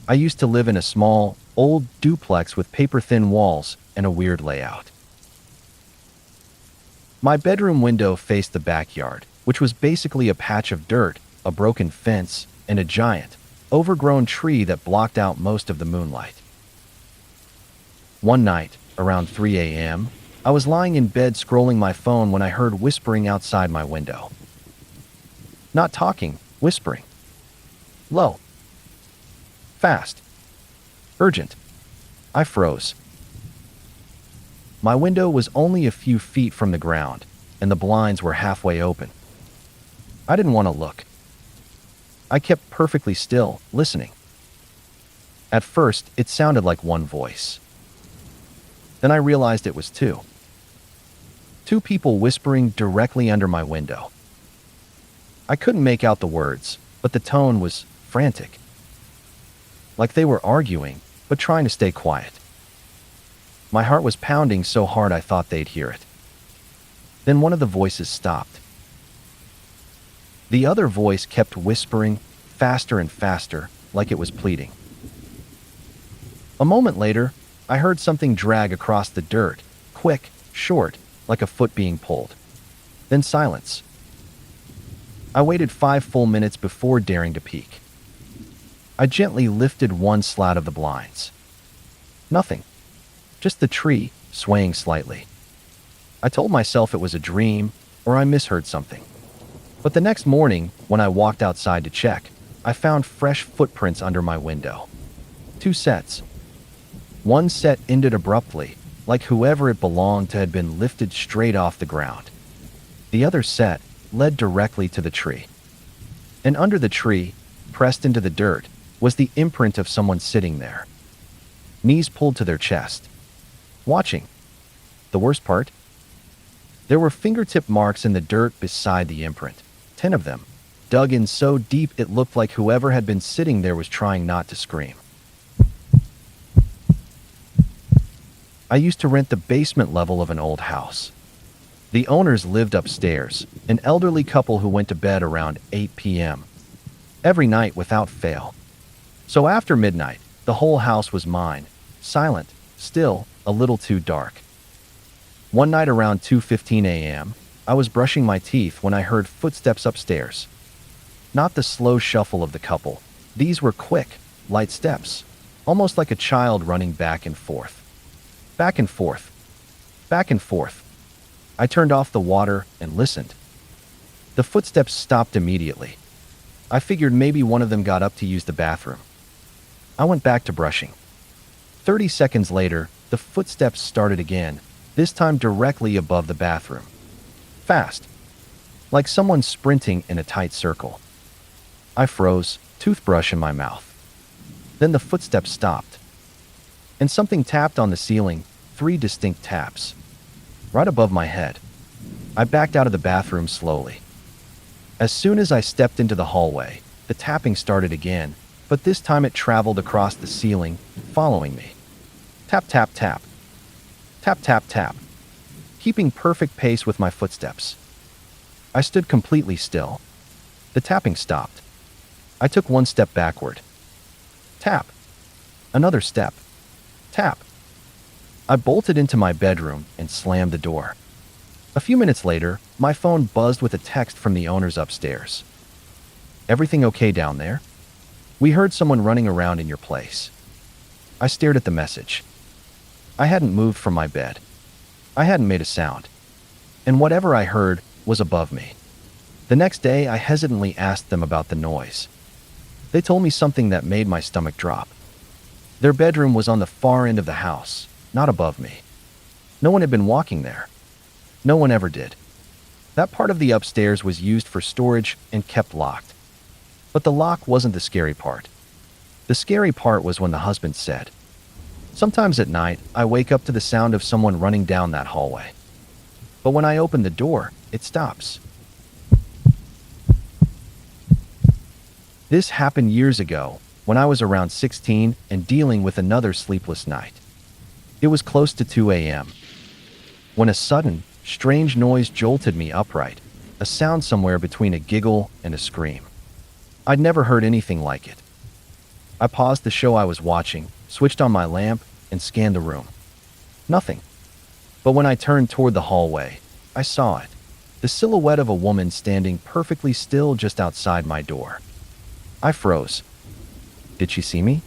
I used to live in a small, old duplex with paper-thin walls and a weird layout. My bedroom window faced the backyard, which was basically a patch of dirt, a broken fence, and a giant, overgrown tree that blocked out most of the moonlight. One night, around 3 a.m., I was lying in bed scrolling my phone when I heard whispering outside my window. Not talking, whispering. Low. Fast. Urgent. I froze. My window was only a few feet from the ground, and the blinds were halfway open. I didn't want to look. I kept perfectly still, listening. At first, it sounded like one voice. Then I realized it was two. Two people whispering directly under my window. I couldn't make out the words, but the tone was frantic. Like they were arguing, but trying to stay quiet. My heart was pounding so hard I thought they'd hear it. Then one of the voices stopped. The other voice kept whispering, faster and faster, like it was pleading. A moment later, I heard something drag across the dirt, quick, short, like a foot being pulled. Then silence. I waited 5 full minutes before daring to peek. I gently lifted one slat of the blinds. Nothing. Just the tree, swaying slightly. I told myself it was a dream, or I misheard something. But the next morning, when I walked outside to check, I found fresh footprints under my window. 2 sets. One set ended abruptly, like whoever it belonged to had been lifted straight off the ground. The other set led directly to the tree. And under the tree, pressed into the dirt, was the imprint of someone sitting there. Knees pulled to their chest. Watching. The worst part? There were fingertip marks in the dirt beside the imprint. 10 of them, dug in so deep it looked like whoever had been sitting there was trying not to scream. I used to rent the basement level of an old house. The owners lived upstairs, an elderly couple who went to bed around 8 p.m. every night without fail. So after midnight, the whole house was mine, silent, still, a little too dark. One night around 2:15 a.m., I was brushing my teeth when I heard footsteps upstairs. Not the slow shuffle of the couple. These were quick, light steps, almost like a child running back and forth. Back and forth. Back and forth. I turned off the water and listened. The footsteps stopped immediately. I figured maybe one of them got up to use the bathroom. I went back to brushing. 30 seconds later, the footsteps started again, this time directly above the bathroom. Fast. Like someone sprinting in a tight circle. I froze, toothbrush in my mouth. Then the footsteps stopped. And something tapped on the ceiling, 3 distinct taps. Right above my head. I backed out of the bathroom slowly. As soon as I stepped into the hallway, the tapping started again, but this time it traveled across the ceiling, following me. Tap, tap, tap. Tap, tap, tap. Keeping perfect pace with my footsteps. I stood completely still. The tapping stopped. I took one step backward. Tap. Another step. Tap. I bolted into my bedroom and slammed the door. A few minutes later, my phone buzzed with a text from the owners upstairs. "Everything okay down there? We heard someone running around in your place." I stared at the message. I hadn't moved from my bed. I hadn't made a sound. And whatever I heard was above me. The next day, I hesitantly asked them about the noise. They told me something that made my stomach drop. Their bedroom was on the far end of the house, not above me. No one had been walking there. No one ever did. That part of the upstairs was used for storage and kept locked. But the lock wasn't the scary part. The scary part was when the husband said, "Sometimes at night, I wake up to the sound of someone running down that hallway. But when I open the door, it stops." This happened years ago, when I was around 16 and dealing with another sleepless night. It was close to 2 a.m. when a sudden, strange noise jolted me upright, a sound somewhere between a giggle and a scream. I'd never heard anything like it. I paused the show I was watching, switched on my lamp, and scanned the room. Nothing. But when I turned toward the hallway, I saw it. The silhouette of a woman standing perfectly still just outside my door. I froze. Did she see me?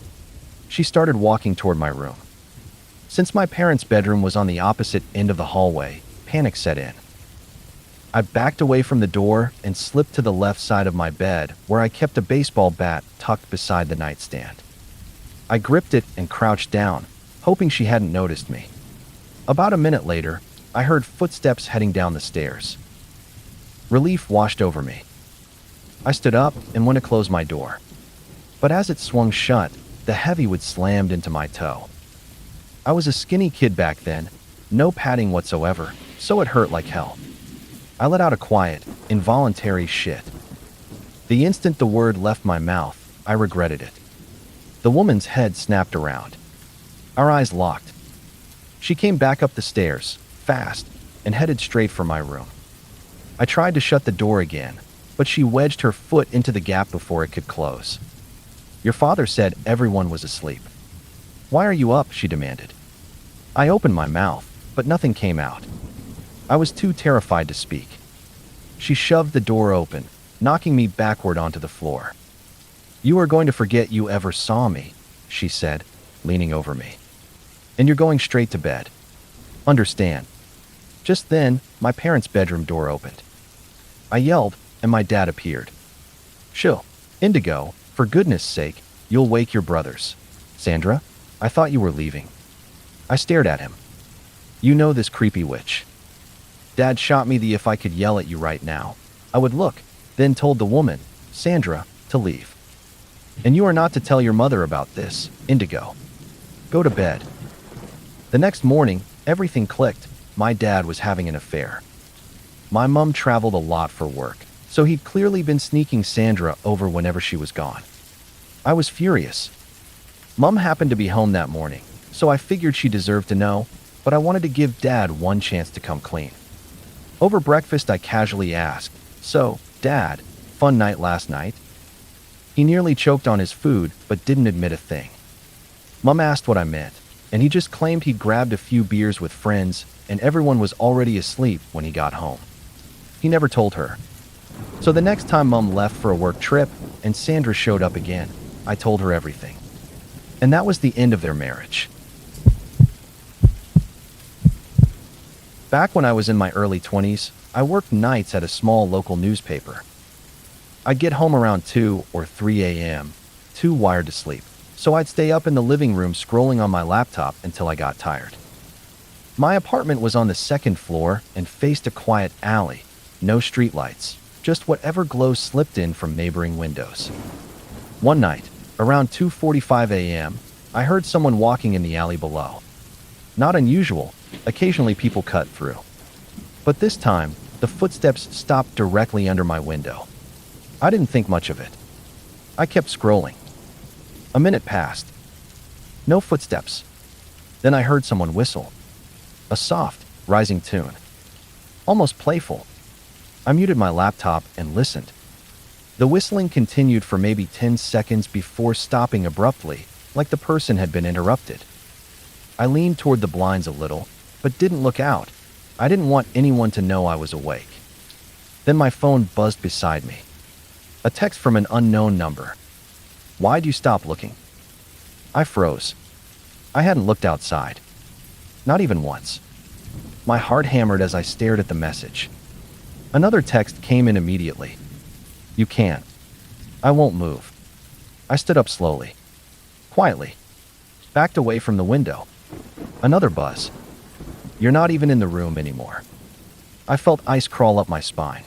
She started walking toward my room. Since my parents' bedroom was on the opposite end of the hallway, panic set in. I backed away from the door and slipped to the left side of my bed, where I kept a baseball bat tucked beside the nightstand. I gripped it and crouched down, hoping she hadn't noticed me. About a minute later, I heard footsteps heading down the stairs. Relief washed over me. I stood up and went to close my door. But as it swung shut, the heavy wood slammed into my toe. I was a skinny kid back then, no padding whatsoever, so it hurt like hell. I let out a quiet, involuntary shit. The instant the word left my mouth, I regretted it. The woman's head snapped around. Our eyes locked. She came back up the stairs, fast, and headed straight for my room. I tried to shut the door again, but she wedged her foot into the gap before it could close. "Your father said everyone was asleep. Why are you up?" she demanded. I opened my mouth, but nothing came out. I was too terrified to speak. She shoved the door open, knocking me backward onto the floor. "You are going to forget you ever saw me," she said, leaning over me. "And you're going straight to bed. Understand?" Just then, my parents' bedroom door opened. I yelled, and my dad appeared. "Chill, Indigo, for goodness sake, you'll wake your brothers. Sandra, I thought you were leaving." I stared at him. "You know this creepy witch." Dad shot me the "if I could yell at you right now, I would look," then told the woman, Sandra, to leave. "And you are not to tell your mother about this, Indigo. Go to bed." The next morning, everything clicked. My dad was having an affair. My mom traveled a lot for work, so he'd clearly been sneaking Sandra over whenever she was gone. I was furious. Mom happened to be home that morning, so I figured she deserved to know, but I wanted to give Dad one chance to come clean. Over breakfast, I casually asked, "So, Dad, fun night last night?" He nearly choked on his food, but didn't admit a thing. Mom asked what I meant, and he just claimed he'd grabbed a few beers with friends, and everyone was already asleep when he got home. He never told her. So the next time Mom left for a work trip, and Sandra showed up again, I told her everything. And that was the end of their marriage. Back when I was in my early 20s, I worked nights at a small local newspaper. I'd get home around 2 or 3 a.m., too wired to sleep, so I'd stay up in the living room scrolling on my laptop until I got tired. My apartment was on the second floor and faced a quiet alley, no streetlights, just whatever glow slipped in from neighboring windows. One night, around 2:45 a.m., I heard someone walking in the alley below. Not unusual, occasionally people cut through. But this time, the footsteps stopped directly under my window. I didn't think much of it. I kept scrolling. A minute passed. No footsteps. Then I heard someone whistle. A soft, rising tune. Almost playful. I muted my laptop and listened. The whistling continued for maybe 10 seconds before stopping abruptly, like the person had been interrupted. I leaned toward the blinds a little, but didn't look out. I didn't want anyone to know I was awake. Then my phone buzzed beside me. A text from an unknown number. "Why'd you stop looking?" I froze. I hadn't looked outside. Not even once. My heart hammered as I stared at the message. Another text came in immediately. "You can't. I won't move." I stood up slowly. Quietly. Backed away from the window. Another buzz. "You're not even in the room anymore." I felt ice crawl up my spine.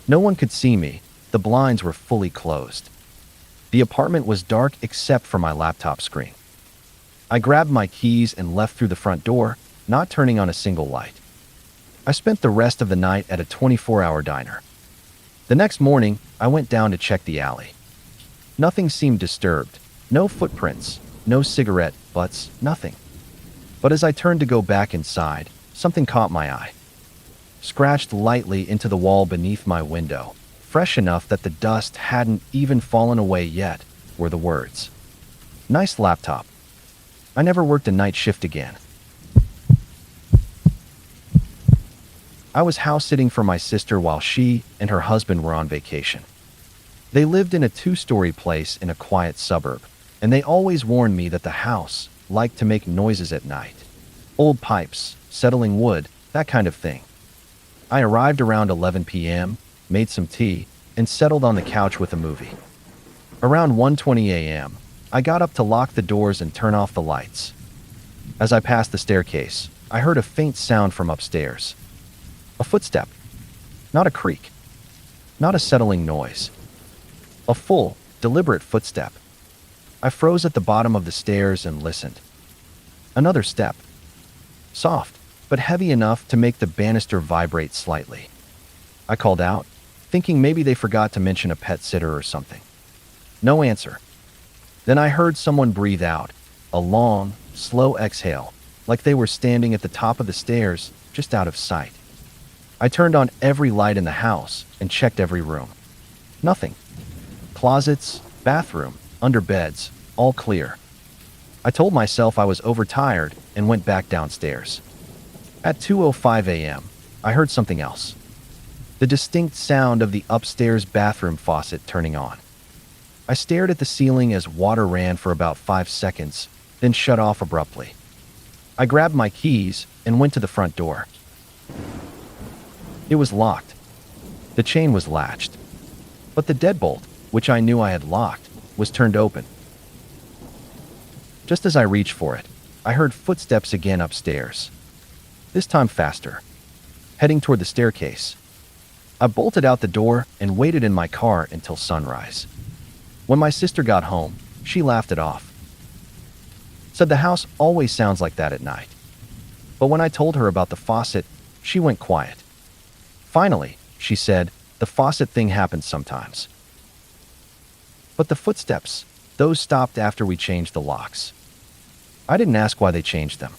No one could see me. The blinds were fully closed. The apartment was dark except for my laptop screen. I grabbed my keys and left through the front door, not turning on a single light. I spent the rest of the night at a 24-hour diner. The next morning, I went down to check the alley. Nothing seemed disturbed. No footprints, no cigarette butts, nothing. But as I turned to go back inside, something caught my eye. Scratched lightly into the wall beneath my window, fresh enough that the dust hadn't even fallen away yet, were the words. "Nice laptop. I never worked a night shift again." I was house-sitting for my sister while she and her husband were on vacation. They lived in a 2-story place in a quiet suburb, and they always warned me that the house liked to make noises at night. Old pipes, settling wood, that kind of thing. I arrived around 11 p.m., made some tea, and settled on the couch with a movie. Around 1:20 a.m., I got up to lock the doors and turn off the lights. As I passed the staircase, I heard a faint sound from upstairs. A footstep. Not a creak. Not a settling noise. A full, deliberate footstep. I froze at the bottom of the stairs and listened. Another step. Soft, but heavy enough to make the banister vibrate slightly. I called out, thinking maybe they forgot to mention a pet sitter or something. No answer. Then I heard someone breathe out, a long, slow exhale, like they were standing at the top of the stairs, just out of sight. I turned on every light in the house and checked every room. Nothing. Closets, bathroom, under beds, all clear. I told myself I was overtired and went back downstairs. At 2:05 a.m., I heard something else. The distinct sound of the upstairs bathroom faucet turning on. I stared at the ceiling as water ran for about 5 seconds, then shut off abruptly. I grabbed my keys and went to the front door. It was locked. The chain was latched. But the deadbolt, which I knew I had locked, was turned open. Just as I reached for it, I heard footsteps again upstairs. This time faster, heading toward the staircase. I bolted out the door and waited in my car until sunrise. When my sister got home, she laughed it off. Said the house always sounds like that at night. But when I told her about the faucet, she went quiet. Finally, she said, the faucet thing happens sometimes. But the footsteps, those stopped after we changed the locks. I didn't ask why they changed them.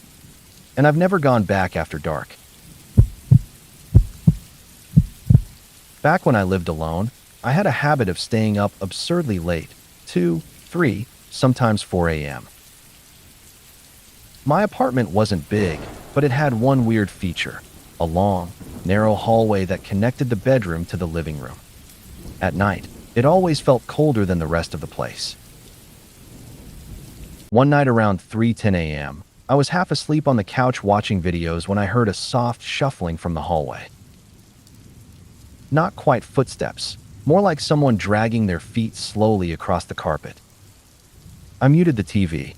And I've never gone back after dark. Back when I lived alone, I had a habit of staying up absurdly late, 2, 3, sometimes 4 a.m. My apartment wasn't big, but it had one weird feature, a long, narrow hallway that connected the bedroom to the living room. At night, it always felt colder than the rest of the place. One night around 3:10 a.m., I was half asleep on the couch watching videos when I heard a soft shuffling from the hallway. Not quite footsteps, more like someone dragging their feet slowly across the carpet. I muted the TV.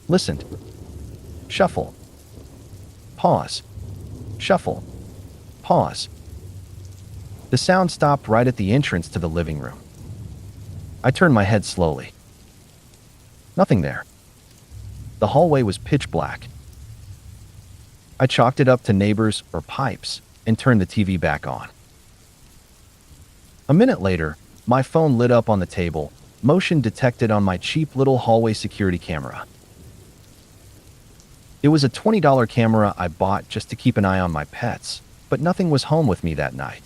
Listened. Shuffle. Pause. Shuffle. Pause. The sound stopped right at the entrance to the living room. I turned my head slowly. Nothing there. The hallway was pitch black. I chalked it up to neighbors or pipes and turned the TV back on. A minute later, my phone lit up on the table, motion detected on my cheap little hallway security camera. It was a $20 camera I bought just to keep an eye on my pets, but nothing was home with me that night.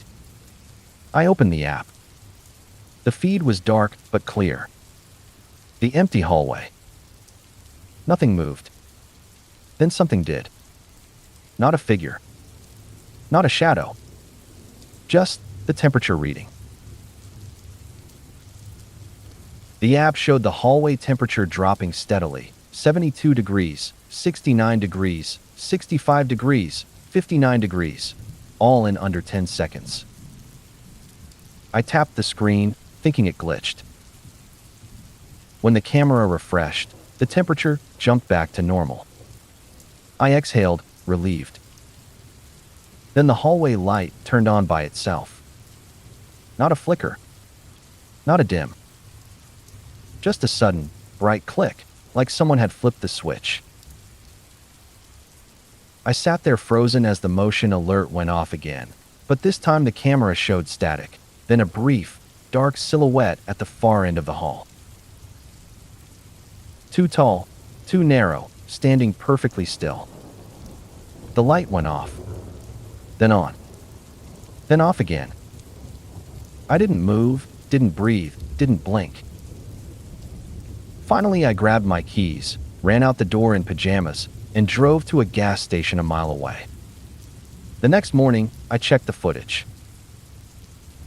I opened the app. The feed was dark but clear. The empty hallway. Nothing moved. Then something did. Not a figure. Not a shadow. Just the temperature reading. The app showed the hallway temperature dropping steadily. 72 degrees, 69 degrees, 65 degrees, 59 degrees, all in under 10 seconds. I tapped the screen, thinking it glitched. When the camera refreshed, the temperature jumped back to normal. I exhaled, relieved. Then the hallway light turned on by itself. Not a flicker. Not a dim. Just a sudden, bright click, like someone had flipped the switch. I sat there frozen as the motion alert went off again, but this time the camera showed static, then a brief, dark silhouette at the far end of the hall. Too tall, too narrow, standing perfectly still. The light went off, then on, then off again. I didn't move, didn't breathe, didn't blink. Finally, I grabbed my keys, ran out the door in pajamas, and drove to a gas station a mile away. The next morning, I checked the footage.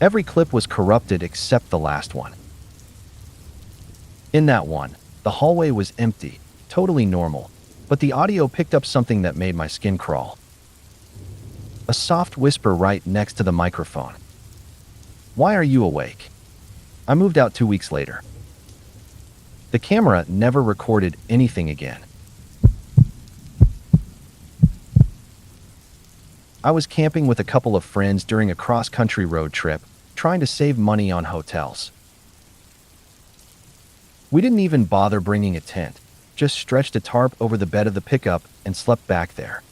Every clip was corrupted except the last one. In that one, the hallway was empty, totally normal, but the audio picked up something that made my skin crawl. A soft whisper right next to the microphone. "Why are you awake?" I moved out 2 weeks later. The camera never recorded anything again. I was camping with a couple of friends during a cross-country road trip, trying to save money on hotels. We didn't even bother bringing a tent, just stretched a tarp over the bed of the pickup and slept back there.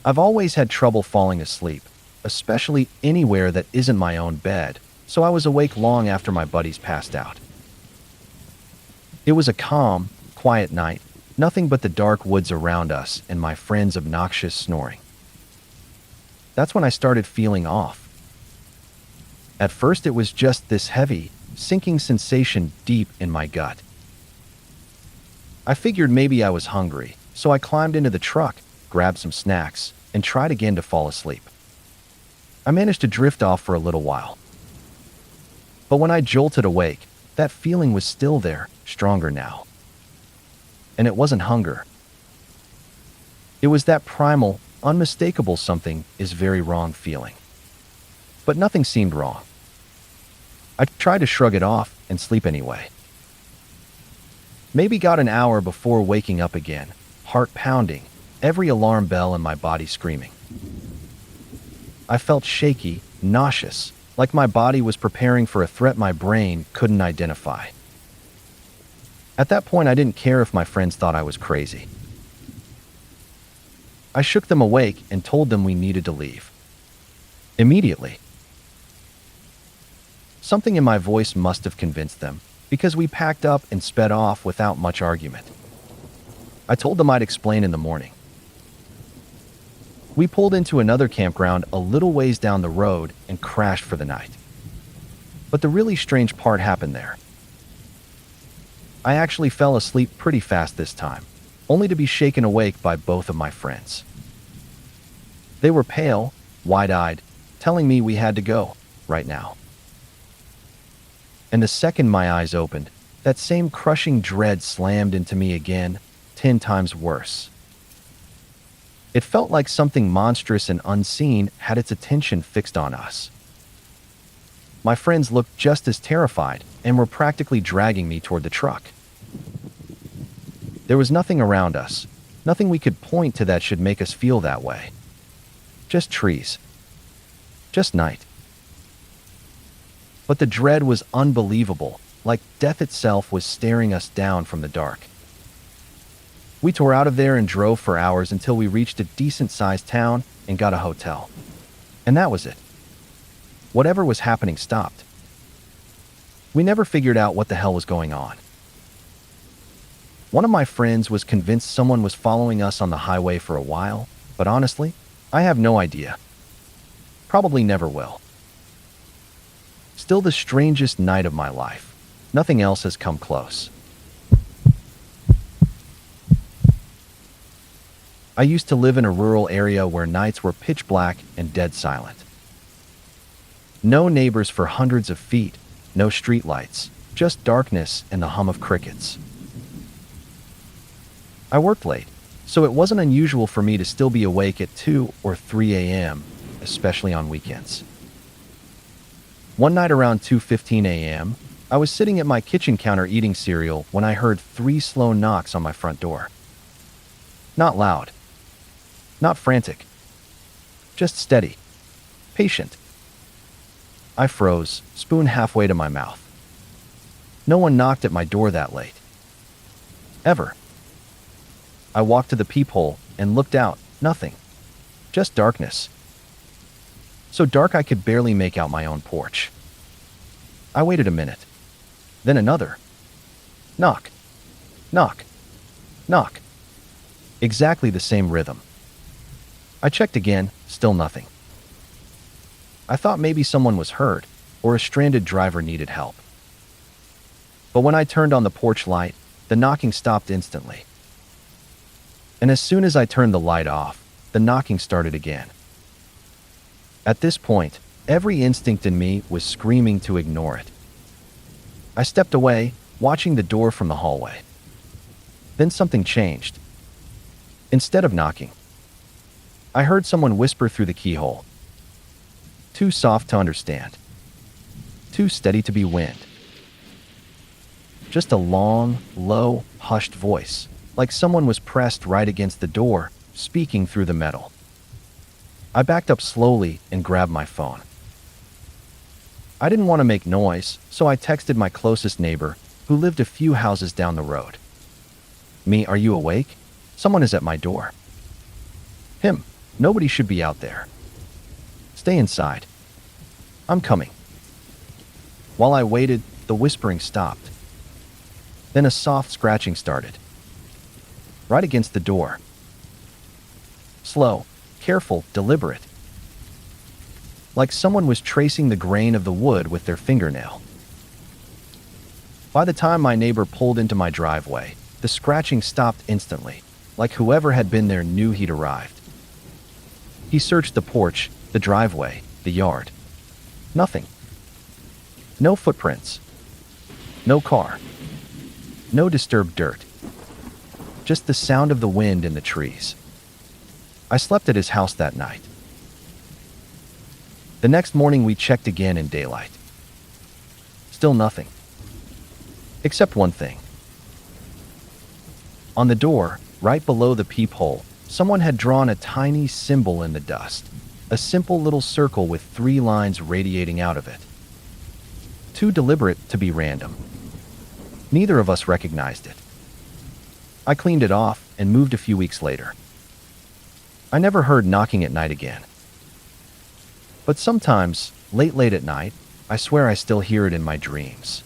I've always had trouble falling asleep, especially anywhere that isn't my own bed, so I was awake long after my buddies passed out. It was a calm, quiet night, nothing but the dark woods around us and my friend's obnoxious snoring. That's when I started feeling off. At first it was just this heavy, sinking sensation deep in my gut. I figured maybe I was hungry, so I climbed into the truck, grabbed some snacks, and tried again to fall asleep. I managed to drift off for a little while. But when I jolted awake, that feeling was still there, stronger now. And it wasn't hunger. It was that primal, unmistakable something is very wrong feeling. But nothing seemed wrong. I tried to shrug it off and sleep anyway. Maybe got an hour before waking up again, heart pounding, every alarm bell in my body screaming. I felt shaky, nauseous, like my body was preparing for a threat my brain couldn't identify. At that point, I didn't care if my friends thought I was crazy. I shook them awake and told them we needed to leave. Immediately. Something in my voice must have convinced them, because we packed up and sped off without much argument. I told them I'd explain in the morning. We pulled into another campground a little ways down the road and crashed for the night. But the really strange part happened there. I actually fell asleep pretty fast this time, only to be shaken awake by both of my friends. They were pale, wide-eyed, telling me we had to go, right now. And the second my eyes opened, that same crushing dread slammed into me again, 10 times worse. It felt like something monstrous and unseen had its attention fixed on us. My friends looked just as terrified and were practically dragging me toward the truck. There was nothing around us, nothing we could point to that should make us feel that way. Just trees. Just night. But the dread was unbelievable, like death itself was staring us down from the dark. We tore out of there and drove for hours until we reached a decent-sized town and got a hotel. And that was it. Whatever was happening stopped. We never figured out what the hell was going on. One of my friends was convinced someone was following us on the highway for a while, but honestly, I have no idea. Probably never will. Still the strangest night of my life. Nothing else has come close. I used to live in a rural area where nights were pitch black and dead silent. No neighbors for hundreds of feet, no streetlights, just darkness and the hum of crickets. I worked late, so it wasn't unusual for me to still be awake at 2 or 3 a.m., especially on weekends. One night around 2:15 a.m., I was sitting at my kitchen counter eating cereal when I heard 3 slow knocks on my front door. Not loud. Not frantic. Just steady. Patient. I froze, spoon halfway to my mouth. No one knocked at my door that late. Ever. I walked to the peephole and looked out. Nothing. Just darkness. So dark I could barely make out my own porch. I waited a minute. Then another. Knock. Knock. Knock. Exactly the same rhythm. I checked again, still nothing. I thought maybe someone was hurt, or a stranded driver needed help. But when I turned on the porch light, the knocking stopped instantly. And as soon as I turned the light off, the knocking started again. At this point, every instinct in me was screaming to ignore it. I stepped away, watching the door from the hallway. Then something changed. Instead of knocking, I heard someone whisper through the keyhole. Too soft to understand. Too steady to be wind. Just a long, low, hushed voice, like someone was pressed right against the door, speaking through the metal. I backed up slowly and grabbed my phone. I didn't want to make noise, so I texted my closest neighbor, who lived a few houses down the road. Me, are you awake? Someone is at my door. Him, nobody should be out there. Stay inside. I'm coming. While I waited, the whispering stopped. Then a soft scratching started. Right against the door. Slow, careful, deliberate. Like someone was tracing the grain of the wood with their fingernail. By the time my neighbor pulled into my driveway, the scratching stopped instantly, like whoever had been there knew he'd arrived. He searched the porch, the driveway, the yard. Nothing. No footprints. No car. No disturbed dirt. Just the sound of the wind in the trees. I slept at his house that night. The next morning we checked again in daylight. Still nothing. Except one thing. On the door, right below the peephole, someone had drawn a tiny symbol in the dust. A simple little circle with 3 lines radiating out of it. Too deliberate to be random. Neither of us recognized it. I cleaned it off and moved a few weeks later. I never heard knocking at night again. But sometimes, late at night, I swear I still hear it in my dreams.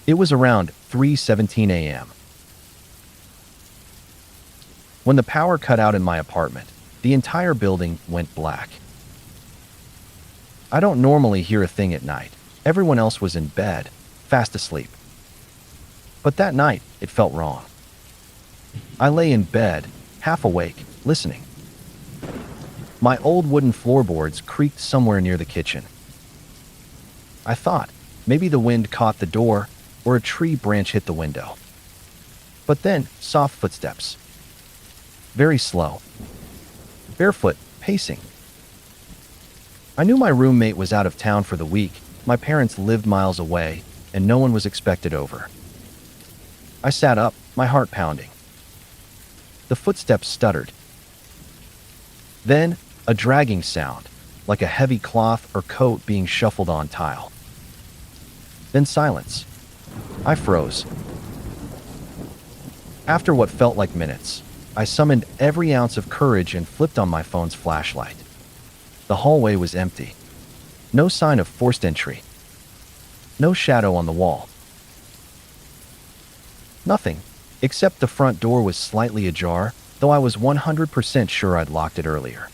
It was around 3:17 a.m. When the power cut out in my apartment, the entire building went black. I don't normally hear a thing at night. Everyone else was in bed, fast asleep. But that night, it felt wrong. I lay in bed, half awake, listening. My old wooden floorboards creaked somewhere near the kitchen. I thought maybe the wind caught the door or a tree branch hit the window. But then, soft footsteps. Very slow. Barefoot, pacing. I knew my roommate was out of town for the week. My parents lived miles away, and no one was expected over. I sat up, my heart pounding. The footsteps stuttered. Then, a dragging sound, like a heavy cloth or coat being shuffled on tile. Then silence. I froze. After what felt like minutes, I summoned every ounce of courage and flipped on my phone's flashlight. The hallway was empty. No sign of forced entry. No shadow on the wall. Nothing, except the front door was slightly ajar, though I was 100% sure I'd locked it earlier.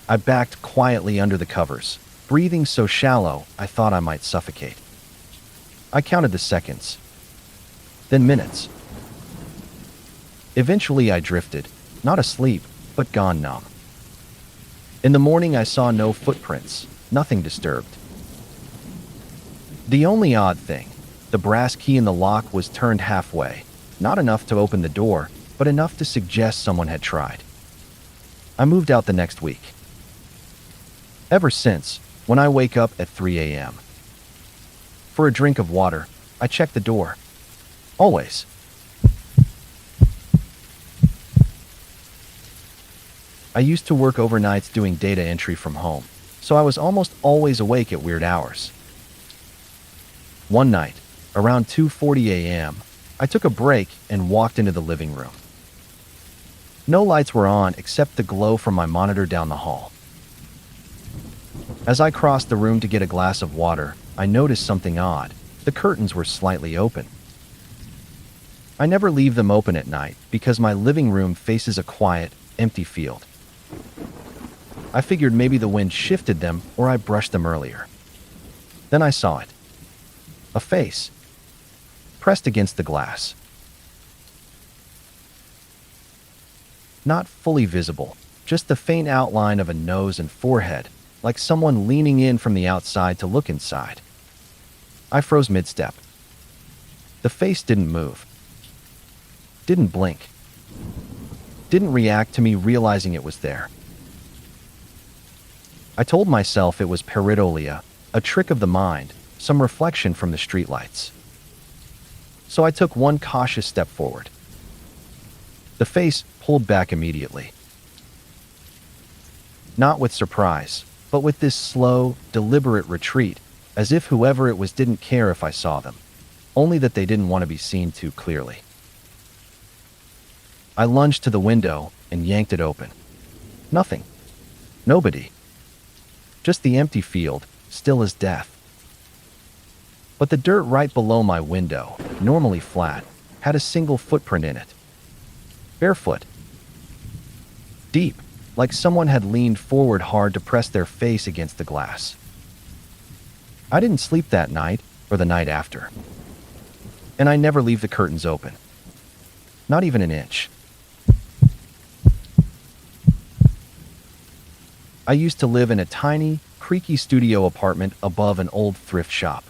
I backed quietly under the covers, breathing so shallow I thought I might suffocate. I counted the seconds, then minutes. Eventually I drifted, not asleep, but gone numb. In the morning I saw no footprints, nothing disturbed. The only odd thing, the brass key in the lock was turned halfway, not enough to open the door, but enough to suggest someone had tried. I moved out the next week. Ever since, when I wake up at 3 a.m. for a drink of water, I check the door. Always. I used to work overnights doing data entry from home, so I was almost always awake at weird hours. One night, around 2:40 a.m., I took a break and walked into the living room. No lights were on except the glow from my monitor down the hall. As I crossed the room to get a glass of water, I noticed something odd. The curtains were slightly open. I never leave them open at night because my living room faces a quiet, empty field. I figured maybe the wind shifted them or I brushed them earlier. Then I saw it. A face. Pressed against the glass. Not fully visible, just the faint outline of a nose and forehead, like someone leaning in from the outside to look inside. I froze mid-step. The face didn't move. Didn't blink. Didn't react to me realizing it was there. I told myself it was pareidolia, a trick of the mind, some reflection from the streetlights. So I took one cautious step forward. The face pulled back immediately. Not with surprise, but with this slow, deliberate retreat, as if whoever it was didn't care if I saw them, only that they didn't want to be seen too clearly. I lunged to the window and yanked it open. Nothing. Nobody. Just the empty field, still as death. But the dirt right below my window, normally flat, had a single footprint in it. Barefoot. Deep, like someone had leaned forward hard to press their face against the glass. I didn't sleep that night or the night after. And I never leave the curtains open. Not even an inch. I used to live in a tiny, creaky studio apartment above an old thrift shop.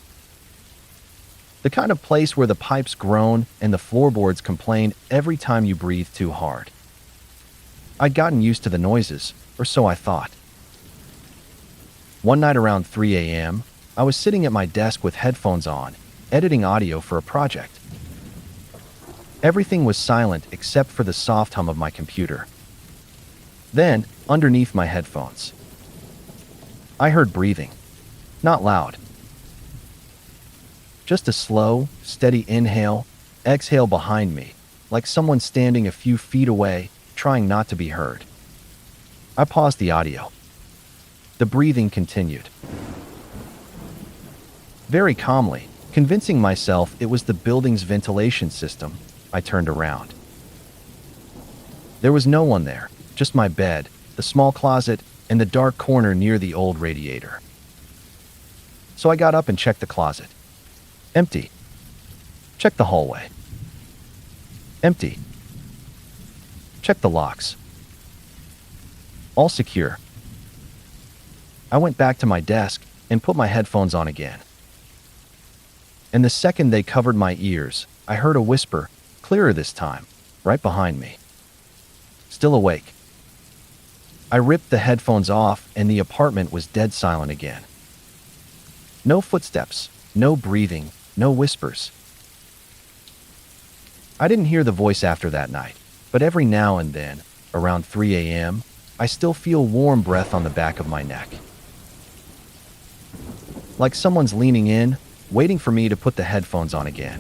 The kind of place where the pipes groan and the floorboards complain every time you breathe too hard. I'd gotten used to the noises, or so I thought. One night around 3 a.m., I was sitting at my desk with headphones on, editing audio for a project. Everything was silent except for the soft hum of my computer. Then, underneath my headphones, I heard breathing. Not loud. Just a slow, steady inhale, exhale behind me, like someone standing a few feet away, trying not to be heard. I paused the audio. The breathing continued. Very calmly, convincing myself it was the building's ventilation system, I turned around. There was no one there, just my bed, the small closet, and the dark corner near the old radiator. So I got up and checked the closet. Empty. Checked the hallway. Empty. Checked the locks. All secure. I went back to my desk and put my headphones on again. And the second they covered my ears, I heard a whisper, clearer this time, right behind me. Still awake. I ripped the headphones off and the apartment was dead silent again. No footsteps, no breathing, no whispers. I didn't hear the voice after that night, but every now and then, around 3 a.m., I still feel warm breath on the back of my neck. Like someone's leaning in, waiting for me to put the headphones on again.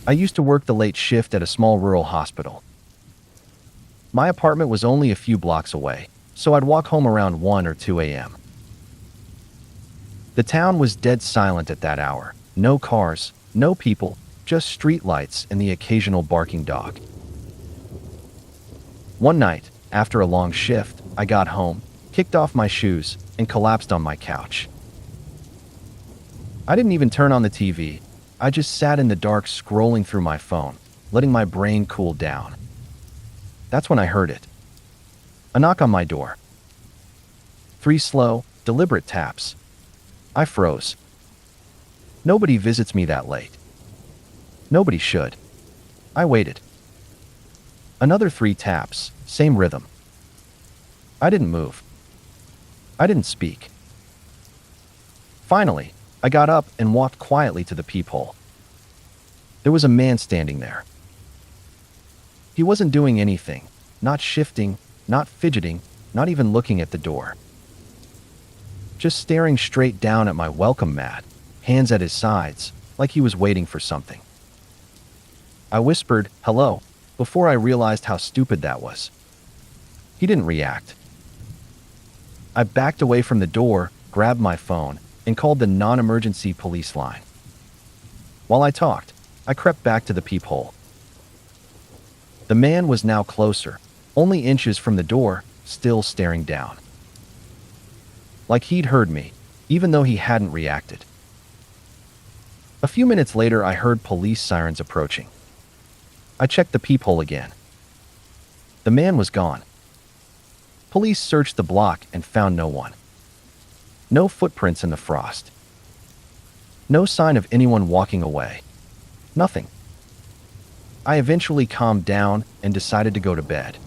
I used to work the late shift at a small rural hospital. My apartment was only a few blocks away, so I'd walk home around 1 or 2 a.m. The town was dead silent at that hour. No cars, no people, just street lights and the occasional barking dog. One night, after a long shift, I got home, kicked off my shoes, and collapsed on my couch. I didn't even turn on the TV. I just sat in the dark scrolling through my phone, letting my brain cool down. That's when I heard it. A knock on my door. 3 slow, deliberate taps. I froze. Nobody visits me that late. Nobody should. I waited. Another 3 taps, same rhythm. I didn't move. I didn't speak. Finally, I got up and walked quietly to the peephole. There was a man standing there. He wasn't doing anything, not shifting, not fidgeting, not even looking at the door. Just staring straight down at my welcome mat, hands at his sides, like he was waiting for something. I whispered, "Hello," before I realized how stupid that was. He didn't react. I backed away from the door, grabbed my phone, and called the non-emergency police line. While I talked, I crept back to the peephole. The man was now closer, only inches from the door, still staring down. Like he'd heard me, even though he hadn't reacted. A few minutes later, I heard police sirens approaching. I checked the peephole again. The man was gone. Police searched the block and found no one. No footprints in the frost. No sign of anyone walking away. Nothing. I eventually calmed down and decided to go to bed.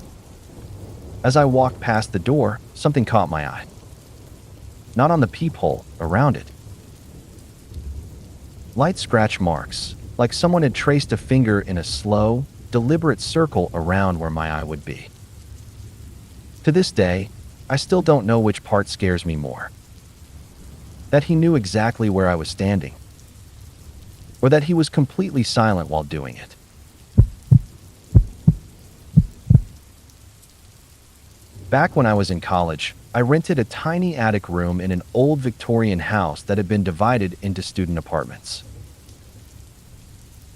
As I walked past the door, something caught my eye. Not on the peephole, around it. Light scratch marks, like someone had traced a finger in a slow, deliberate circle around where my eye would be. To this day, I still don't know which part scares me more. That he knew exactly where I was standing, or that he was completely silent while doing it. Back when I was in college, I rented a tiny attic room in an old Victorian house that had been divided into student apartments.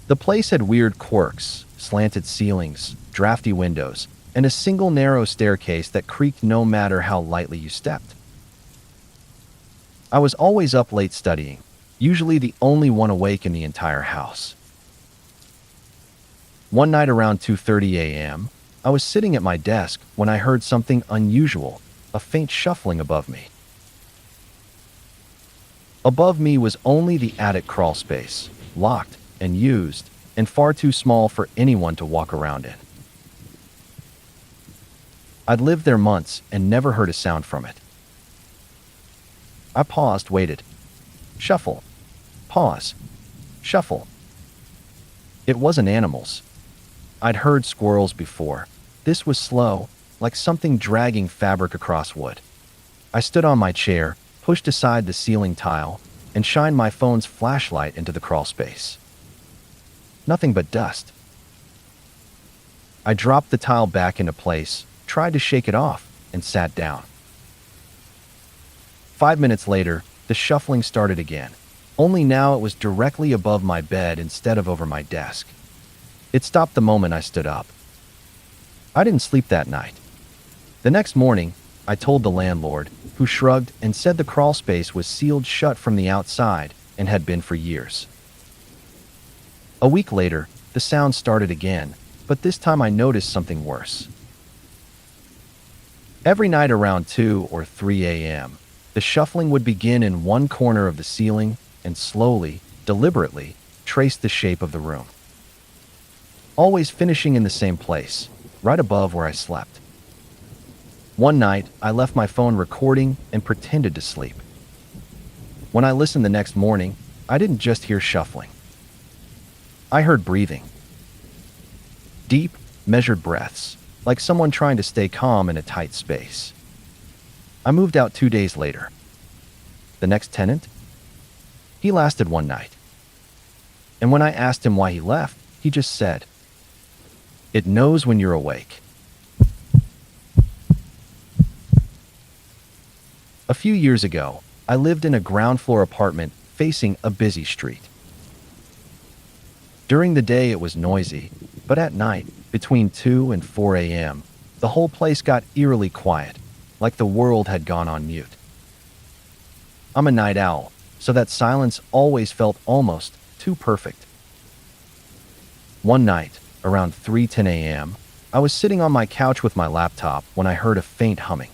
The place had weird quirks, slanted ceilings, drafty windows, and a single narrow staircase that creaked no matter how lightly you stepped. I was always up late studying, usually the only one awake in the entire house. One night around 2:30 a.m., I was sitting at my desk when I heard something unusual, a faint shuffling above me. Above me was only the attic crawl space, locked and used, and far too small for anyone to walk around in. I'd lived there months and never heard a sound from it. I paused, waited. Shuffle. Pause. Shuffle. It wasn't animals. I'd heard squirrels before. This was slow, like something dragging fabric across wood. I stood on my chair, pushed aside the ceiling tile, and shined my phone's flashlight into the crawl space. Nothing but dust. I dropped the tile back into place, tried to shake it off, and sat down. 5 minutes later, the shuffling started again, only now it was directly above my bed instead of over my desk. It stopped the moment I stood up. I didn't sleep that night. The next morning, I told the landlord, who shrugged and said the crawl space was sealed shut from the outside and had been for years. A week later, the sound started again, but this time I noticed something worse. Every night around 2 or 3 a.m., the shuffling would begin in one corner of the ceiling and slowly, deliberately, trace the shape of the room. Always finishing in the same place, right above where I slept. One night, I left my phone recording and pretended to sleep. When I listened the next morning, I didn't just hear shuffling. I heard breathing. Deep, measured breaths, like someone trying to stay calm in a tight space. I moved out 2 days later. The next tenant? He lasted one night. And when I asked him why he left, He just said, "It knows when you're awake." A few years ago, I lived in a ground-floor apartment facing a busy street. During the day it was noisy, but at night, between 2 and 4 a.m., the whole place got eerily quiet, like the world had gone on mute. I'm a night owl, so that silence always felt almost too perfect. One night, around 3:10 a.m., I was sitting on my couch with my laptop when I heard a faint humming.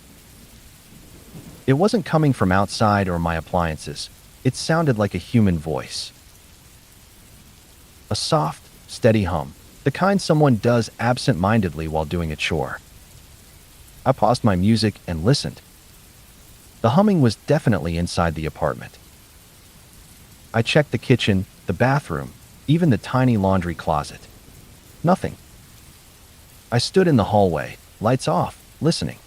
It wasn't coming from outside or my appliances. It sounded like a human voice. A soft, steady hum, the kind someone does absent-mindedly while doing a chore. I paused my music and listened. The humming was definitely inside the apartment. I checked the kitchen, the bathroom, even the tiny laundry closet. Nothing. I stood in the hallway, lights off, listening.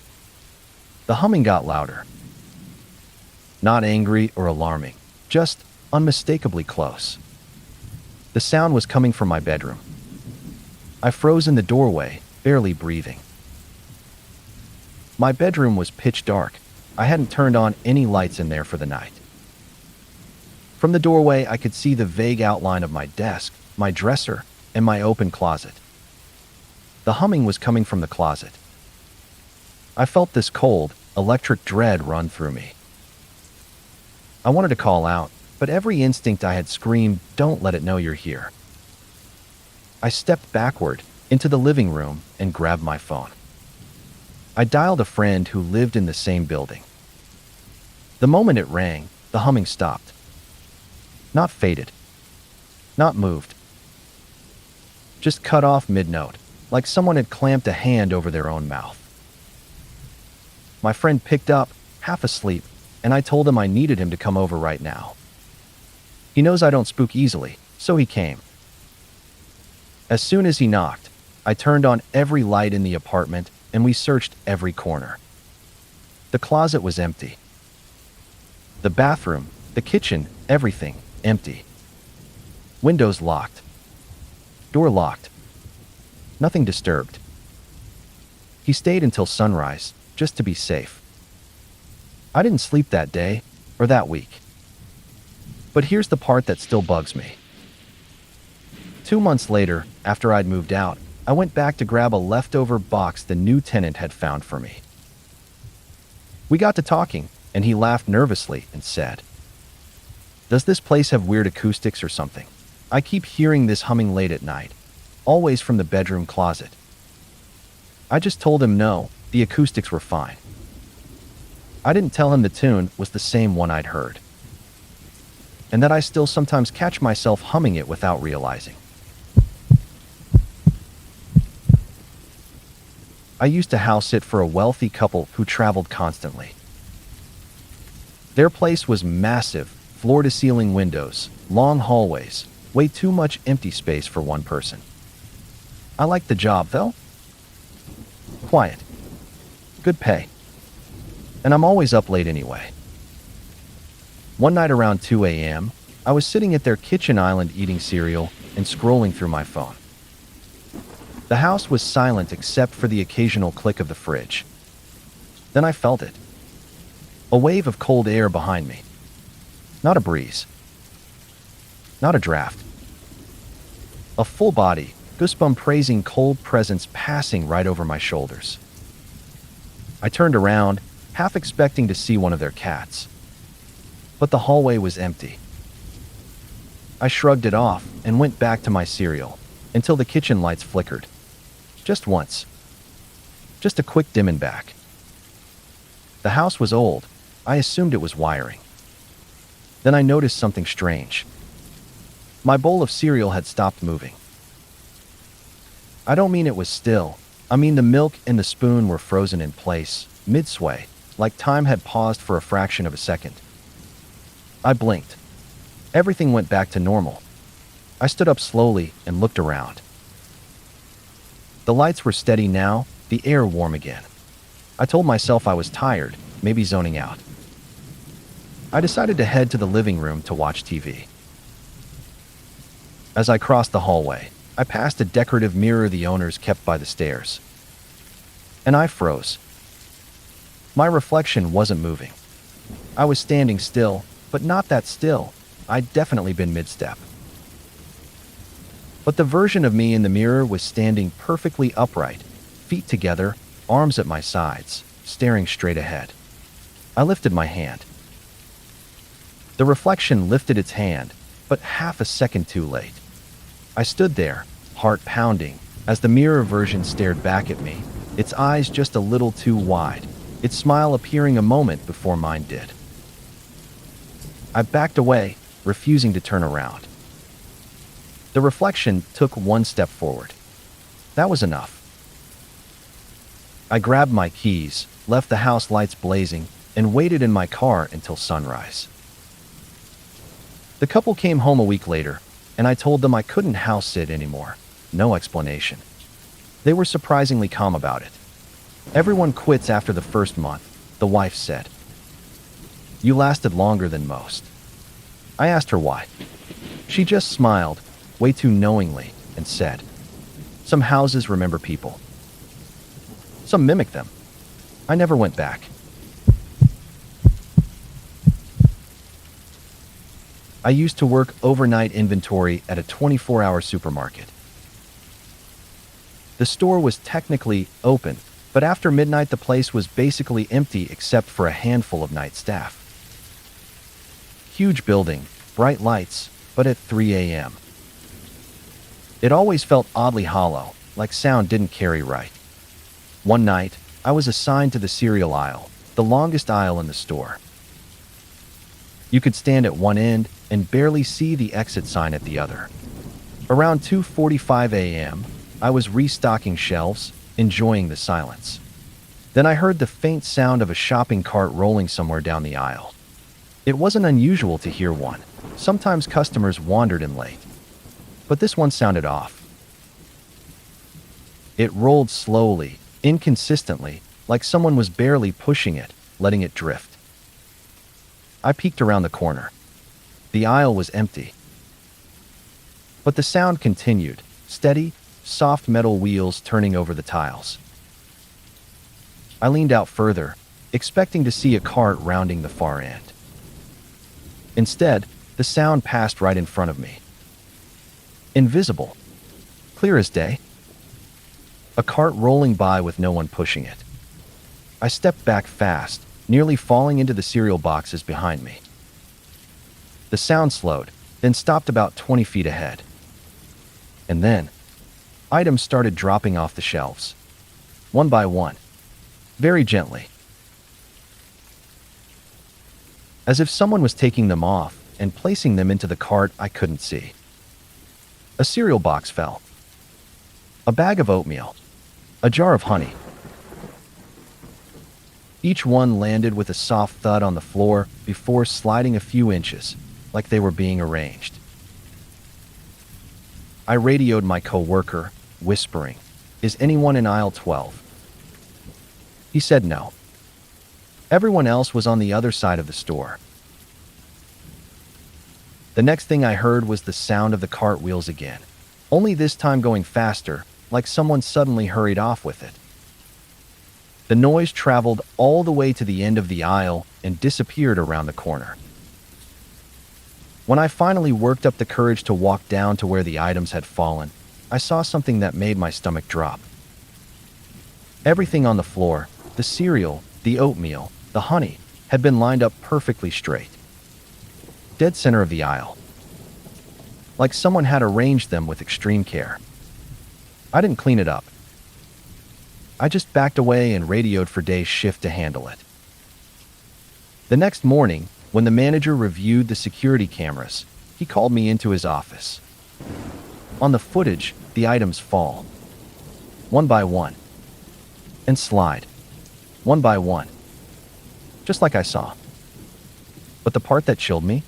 The humming got louder. Not angry or alarming, just unmistakably close. The sound was coming from my bedroom. I froze in the doorway, barely breathing. My bedroom was pitch dark. I hadn't turned on any lights in there for the night. From the doorway, I could see the vague outline of my desk, my dresser, and my open closet. The humming was coming from the closet. I felt this cold, electric dread run through me. I wanted to call out, but every instinct I had screamed, "Don't let it know you're here." I stepped backward into the living room and grabbed my phone. I dialed a friend who lived in the same building. The moment it rang, the humming stopped. Not faded. Not moved. Just cut off mid-note, like someone had clamped a hand over their own mouth. My friend picked up, half asleep, and I told him I needed him to come over right now. He knows I don't spook easily, so he came. As soon as he knocked, I turned on every light in the apartment and we searched every corner. The closet was empty. The bathroom, the kitchen, everything empty. Windows locked. Door locked. Nothing disturbed. He stayed until sunrise, just to be safe. I didn't sleep that day, or that week. But here's the part that still bugs me. 2 months later, after I'd moved out, I went back to grab a leftover box the new tenant had found for me. We got to talking, and he laughed nervously and said, "Does this place have weird acoustics or something? I keep hearing this humming late at night, always from the bedroom closet." I just told him no, the acoustics were fine. I didn't tell him the tune was the same one I'd heard, and that I still sometimes catch myself humming it without realizing. I used to house sit for a wealthy couple who traveled constantly. Their place was massive, floor-to-ceiling windows, long hallways, way too much empty space for one person. I liked the job, though. Quiet. Good pay. And I'm always up late anyway. One night around 2 a.m., I was sitting at their kitchen island eating cereal and scrolling through my phone. The house was silent except for the occasional click of the fridge. Then I felt it. A wave of cold air behind me. Not a breeze. Not a draft. A full body, goosebump-praising cold presence passing right over my shoulders. I turned around, half expecting to see one of their cats. But the hallway was empty. I shrugged it off and went back to my cereal until the kitchen lights flickered. Just once. Just a quick dim and back. The house was old. I assumed it was wiring. Then I noticed something strange. My bowl of cereal had stopped moving. I don't mean it was still. I mean the milk and the spoon were frozen in place, mid-sway, like time had paused for a fraction of a second. I blinked. Everything went back to normal. I stood up slowly and looked around. The lights were steady now, the air warm again. I told myself I was tired, maybe zoning out. I decided to head to the living room to watch TV. As I crossed the hallway, I passed a decorative mirror the owners kept by the stairs. And I froze. My reflection wasn't moving. I was standing still, but not that still. I'd definitely been mid-step. But the version of me in the mirror was standing perfectly upright, feet together, arms at my sides, staring straight ahead. I lifted my hand. The reflection lifted its hand, but half a second too late. I stood there, heart pounding, as the mirror version stared back at me, its eyes just a little too wide, its smile appearing a moment before mine did. I backed away, refusing to turn around. The reflection took one step forward. That was enough. I grabbed my keys, left the house lights blazing, and waited in my car until sunrise. The couple came home a week later, and I told them I couldn't house sit anymore. No explanation. They were surprisingly calm about it. Everyone quits after the first month, the wife said. You lasted longer than most. I asked her why. She just smiled, way too knowingly, and said, some houses remember people. Some mimic them. I never went back. I used to work overnight inventory at a 24-hour supermarket. The store was technically open, but after midnight the place was basically empty except for a handful of night staff. Huge building, bright lights, but at 3 a.m. It always felt oddly hollow, like sound didn't carry right. One night, I was assigned to the cereal aisle, the longest aisle in the store. You could stand at one end and barely see the exit sign at the other. Around 2:45 a.m., I was restocking shelves, enjoying the silence. Then I heard the faint sound of a shopping cart rolling somewhere down the aisle. It wasn't unusual to hear one. Sometimes customers wandered in late. But this one sounded off. It rolled slowly, inconsistently, like someone was barely pushing it, letting it drift. I peeked around the corner. The aisle was empty. But the sound continued, steady, soft metal wheels turning over the tiles. I leaned out further, expecting to see a cart rounding the far end. Instead, the sound passed right in front of me. Invisible. Clear as day. A cart rolling by with no one pushing it. I stepped back fast, nearly falling into the cereal boxes behind me. The sound slowed, then stopped about 20 feet ahead. And then, items started dropping off the shelves. One by one. Very gently. As if someone was taking them off and placing them into the cart I couldn't see. A cereal box fell. A bag of oatmeal. A jar of honey. Each one landed with a soft thud on the floor before sliding a few inches, like they were being arranged. I radioed my coworker, whispering, "Is anyone in aisle 12?" He said no. Everyone else was on the other side of the store. The next thing I heard was the sound of the cart wheels again, only this time going faster, like someone suddenly hurried off with it. The noise traveled all the way to the end of the aisle and disappeared around the corner. When I finally worked up the courage to walk down to where the items had fallen, I saw something that made my stomach drop. Everything on the floor, the cereal, the oatmeal, the honey, had been lined up perfectly straight. Dead center of the aisle. Like someone had arranged them with extreme care. I didn't clean it up. I just backed away and radioed for Day's shift to handle it. The next morning, when the manager reviewed the security cameras, he called me into his office. On the footage, the items fall. One by one. And slide. One by one. Just like I saw. But the part that chilled me?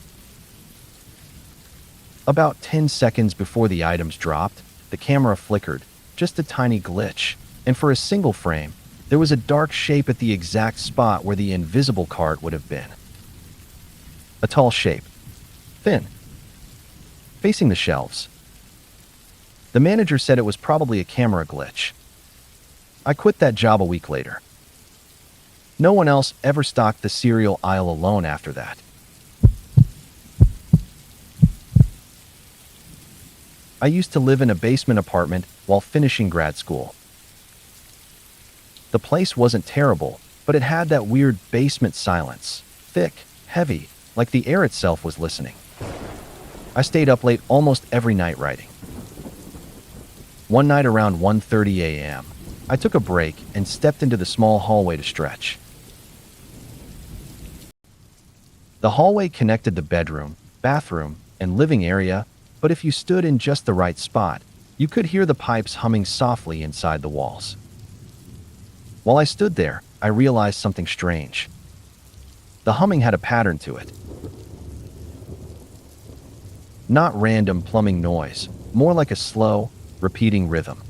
About 10 seconds before the items dropped, the camera flickered, just a tiny glitch, and for a single frame, there was a dark shape at the exact spot where the invisible cart would have been. A tall shape. Thin. Facing the shelves. The manager said it was probably a camera glitch. I quit that job a week later. No one else ever stocked the cereal aisle alone after that. I used to live in a basement apartment while finishing grad school. The place wasn't terrible, but it had that weird basement silence. Thick, heavy, like the air itself was listening. I stayed up late almost every night writing. One night around 1:30 a.m., I took a break and stepped into the small hallway to stretch. The hallway connected the bedroom, bathroom, and living area, but if you stood in just the right spot, you could hear the pipes humming softly inside the walls. While I stood there, I realized something strange. The humming had a pattern to it. Not random plumbing noise, more like a slow, repeating rhythm.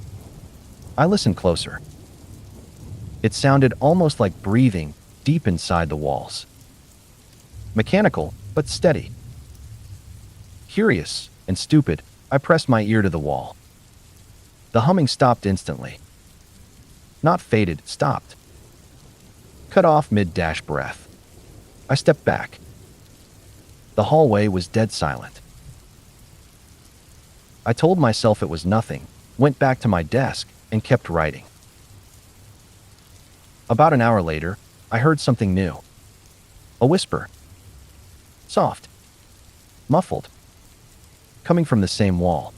I listened closer. It sounded almost like breathing deep inside the walls. Mechanical, but steady. Curious and stupid, I pressed my ear to the wall. The humming stopped instantly. Not faded, stopped. Cut off mid-breath. I stepped back. The hallway was dead silent. I told myself it was nothing, went back to my desk, and kept writing. About an hour later, I heard something new. A whisper. Soft. Muffled. Coming from the same wall.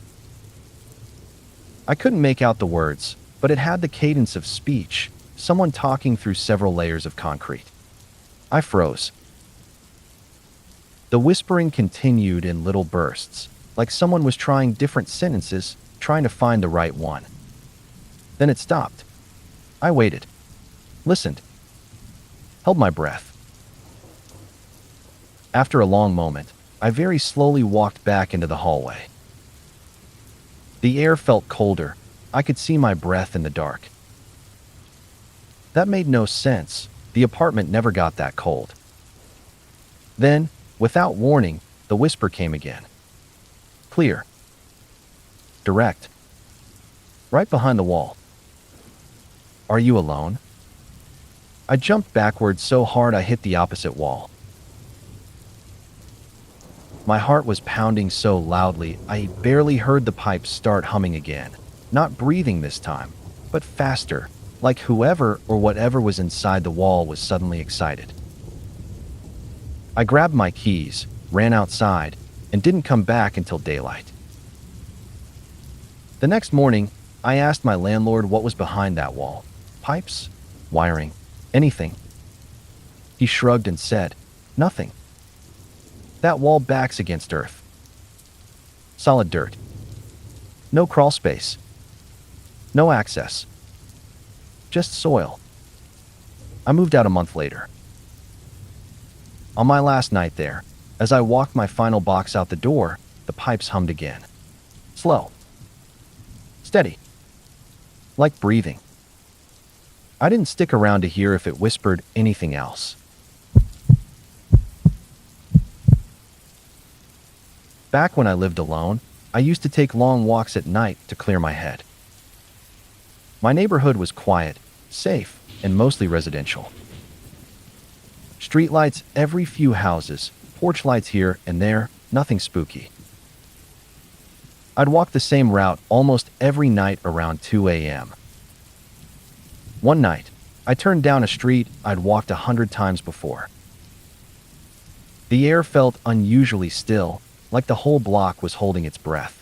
I couldn't make out the words, but it had the cadence of speech, someone talking through several layers of concrete. I froze. The whispering continued in little bursts, like someone was trying different sentences, trying to find the right one. Then it stopped. I waited. Listened. Held my breath. After a long moment, I very slowly walked back into the hallway. The air felt colder. I could see my breath in the dark. That made no sense. The apartment never got that cold. Then, without warning, the whisper came again. Clear. Direct. Right behind the wall. Are you alone? I jumped backwards so hard I hit the opposite wall. My heart was pounding so loudly I barely heard the pipes start humming again. Not breathing this time, but faster, like whoever or whatever was inside the wall was suddenly excited. I grabbed my keys, ran outside, and didn't come back until daylight. The next morning, I asked my landlord what was behind that wall. Pipes? Wiring? Anything? He shrugged and said, nothing. That wall backs against earth. Solid dirt. No crawl space. No access. Just soil. I moved out a month later. On my last night there, as I walked my final box out the door, the pipes hummed again. Slow. Steady. Like breathing. I didn't stick around to hear if it whispered anything else. Back when I lived alone, I used to take long walks at night to clear my head. My neighborhood was quiet, safe, and mostly residential. Streetlights every few houses, porch lights here and there, nothing spooky. I'd walk the same route almost every night around 2 a.m. One night, I turned down a street I'd walked 100 times before. The air felt unusually still, like the whole block was holding its breath.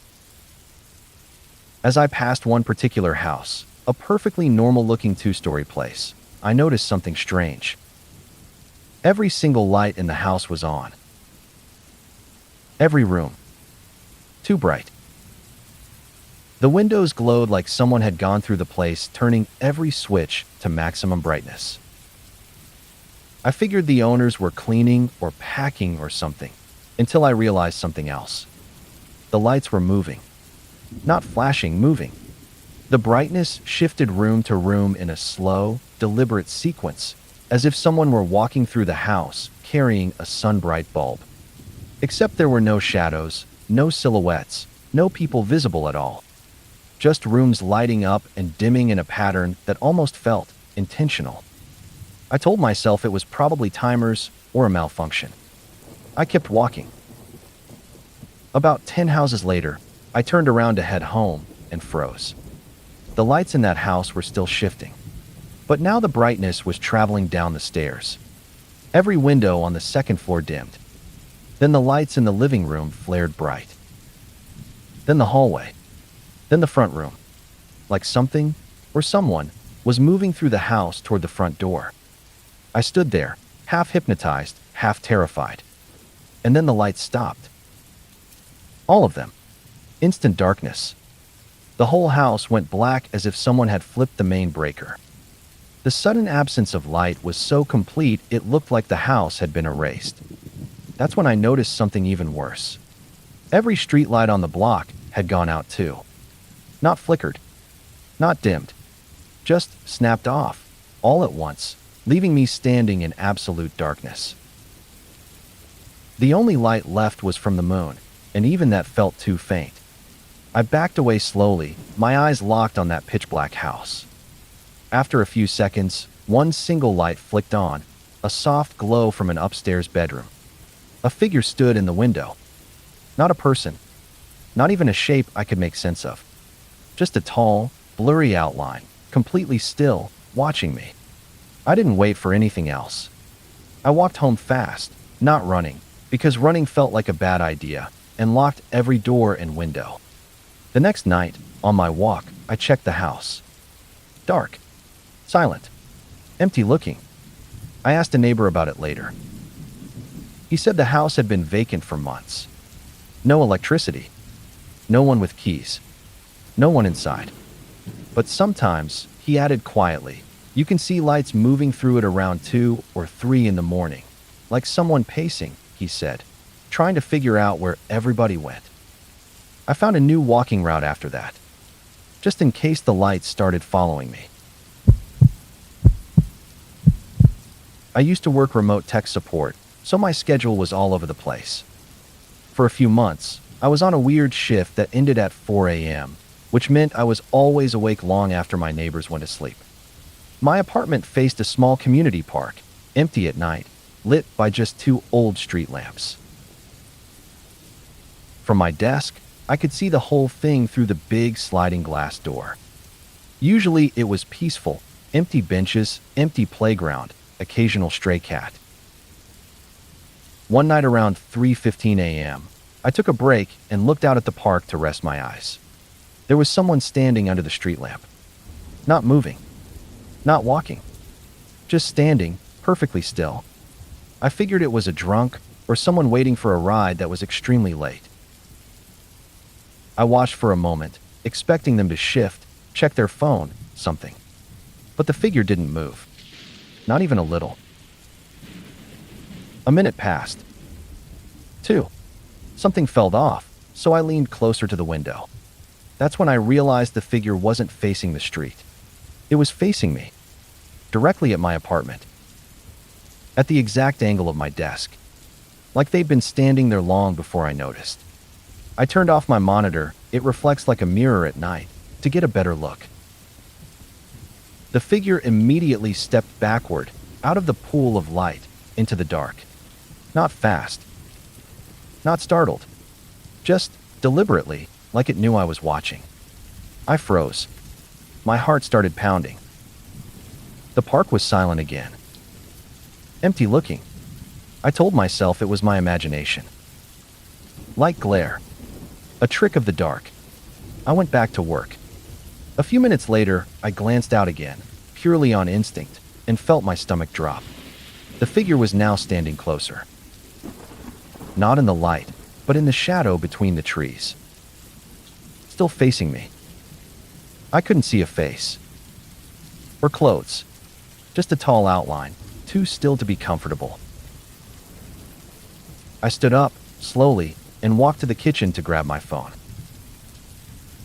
As I passed one particular house, a perfectly normal-looking two-story place, I noticed something strange. Every single light in the house was on. Every room. Too bright. The windows glowed like someone had gone through the place, turning every switch to maximum brightness. I figured the owners were cleaning or packing or something, until I realized something else. The lights were moving. Not flashing, moving. The brightness shifted room to room in a slow, deliberate sequence, as if someone were walking through the house carrying a sun-bright bulb. Except there were no shadows, no silhouettes, no people visible at all. just rooms lighting up and dimming in a pattern that almost felt intentional. I told myself it was probably timers or a malfunction. I kept walking. About 10 houses later, I turned around to head home and froze. The lights in that house were still shifting, but now the brightness was traveling down the stairs. Every window on the second floor dimmed. Then the lights in the living room flared bright. Then the hallway. Then the front room. Like something or someone was moving through the house toward the front door. I stood there, half hypnotized, half terrified. And then the lights stopped. All of them. Instant darkness. The whole house went black as if someone had flipped the main breaker. The sudden absence of light was so complete it looked like the house had been erased. That's when I noticed something even worse. Every streetlight on the block had gone out too. Not flickered. Not dimmed. Just snapped off, all at once, leaving me standing in absolute darkness. The only light left was from the moon, and even that felt too faint. I backed away slowly, my eyes locked on that pitch-black house. After a few seconds, one single light flicked on, a soft glow from an upstairs bedroom. A figure stood in the window. Not a person. Not even a shape I could make sense of. Just a tall, blurry outline, completely still, watching me. I didn't wait for anything else. I walked home fast, not running, because running felt like a bad idea, and locked every door and window. The next night, on my walk, I checked the house. Dark. Silent. Empty looking. I asked a neighbor about it later. He said the house had been vacant for months. No electricity. No one with keys. No one inside. But sometimes, he added quietly, you can see lights moving through it around 2 or 3 in the morning. Like someone pacing, he said, trying to figure out where everybody went. I found a new walking route after that, just in case the lights started following me. I used to work remote tech support, so my schedule was all over the place. For a few months, I was on a weird shift that ended at 4 a.m., which meant I was always awake long after my neighbors went to sleep. My apartment faced a small community park, empty at night, lit by just 2 old street lamps. From my desk, I could see the whole thing through the big sliding glass door. Usually it was peaceful, empty benches, empty playground, occasional stray cat. One night around 3:15 a.m., I took a break and looked out at the park to rest my eyes. There was someone standing under the street lamp. Not moving. Not walking. Just standing, perfectly still. I figured it was a drunk or someone waiting for a ride that was extremely late. I watched for a moment, expecting them to shift, check their phone, something. But the figure didn't move. Not even a little. A minute passed. 2. Something fell off, so I leaned closer to the window. That's when I realized the figure wasn't facing the street. It was facing me, directly at my apartment. At the exact angle of my desk. Like they'd been standing there long before I noticed. I turned off my monitor, it reflects like a mirror at night, to get a better look. The figure immediately stepped backward, out of the pool of light, into the dark. Not fast. Not startled. Just deliberately, like it knew I was watching. I froze. My heart started pounding. The park was silent again. Empty looking. I told myself it was my imagination. Light glare. A trick of the dark. I went back to work. A few minutes later, I glanced out again, purely on instinct, and felt my stomach drop. The figure was now standing closer. Not in the light, but in the shadow between the trees. Still facing me. I couldn't see a face. Or clothes. Just a tall outline, too still to be comfortable. I stood up, slowly, and walked to the kitchen to grab my phone.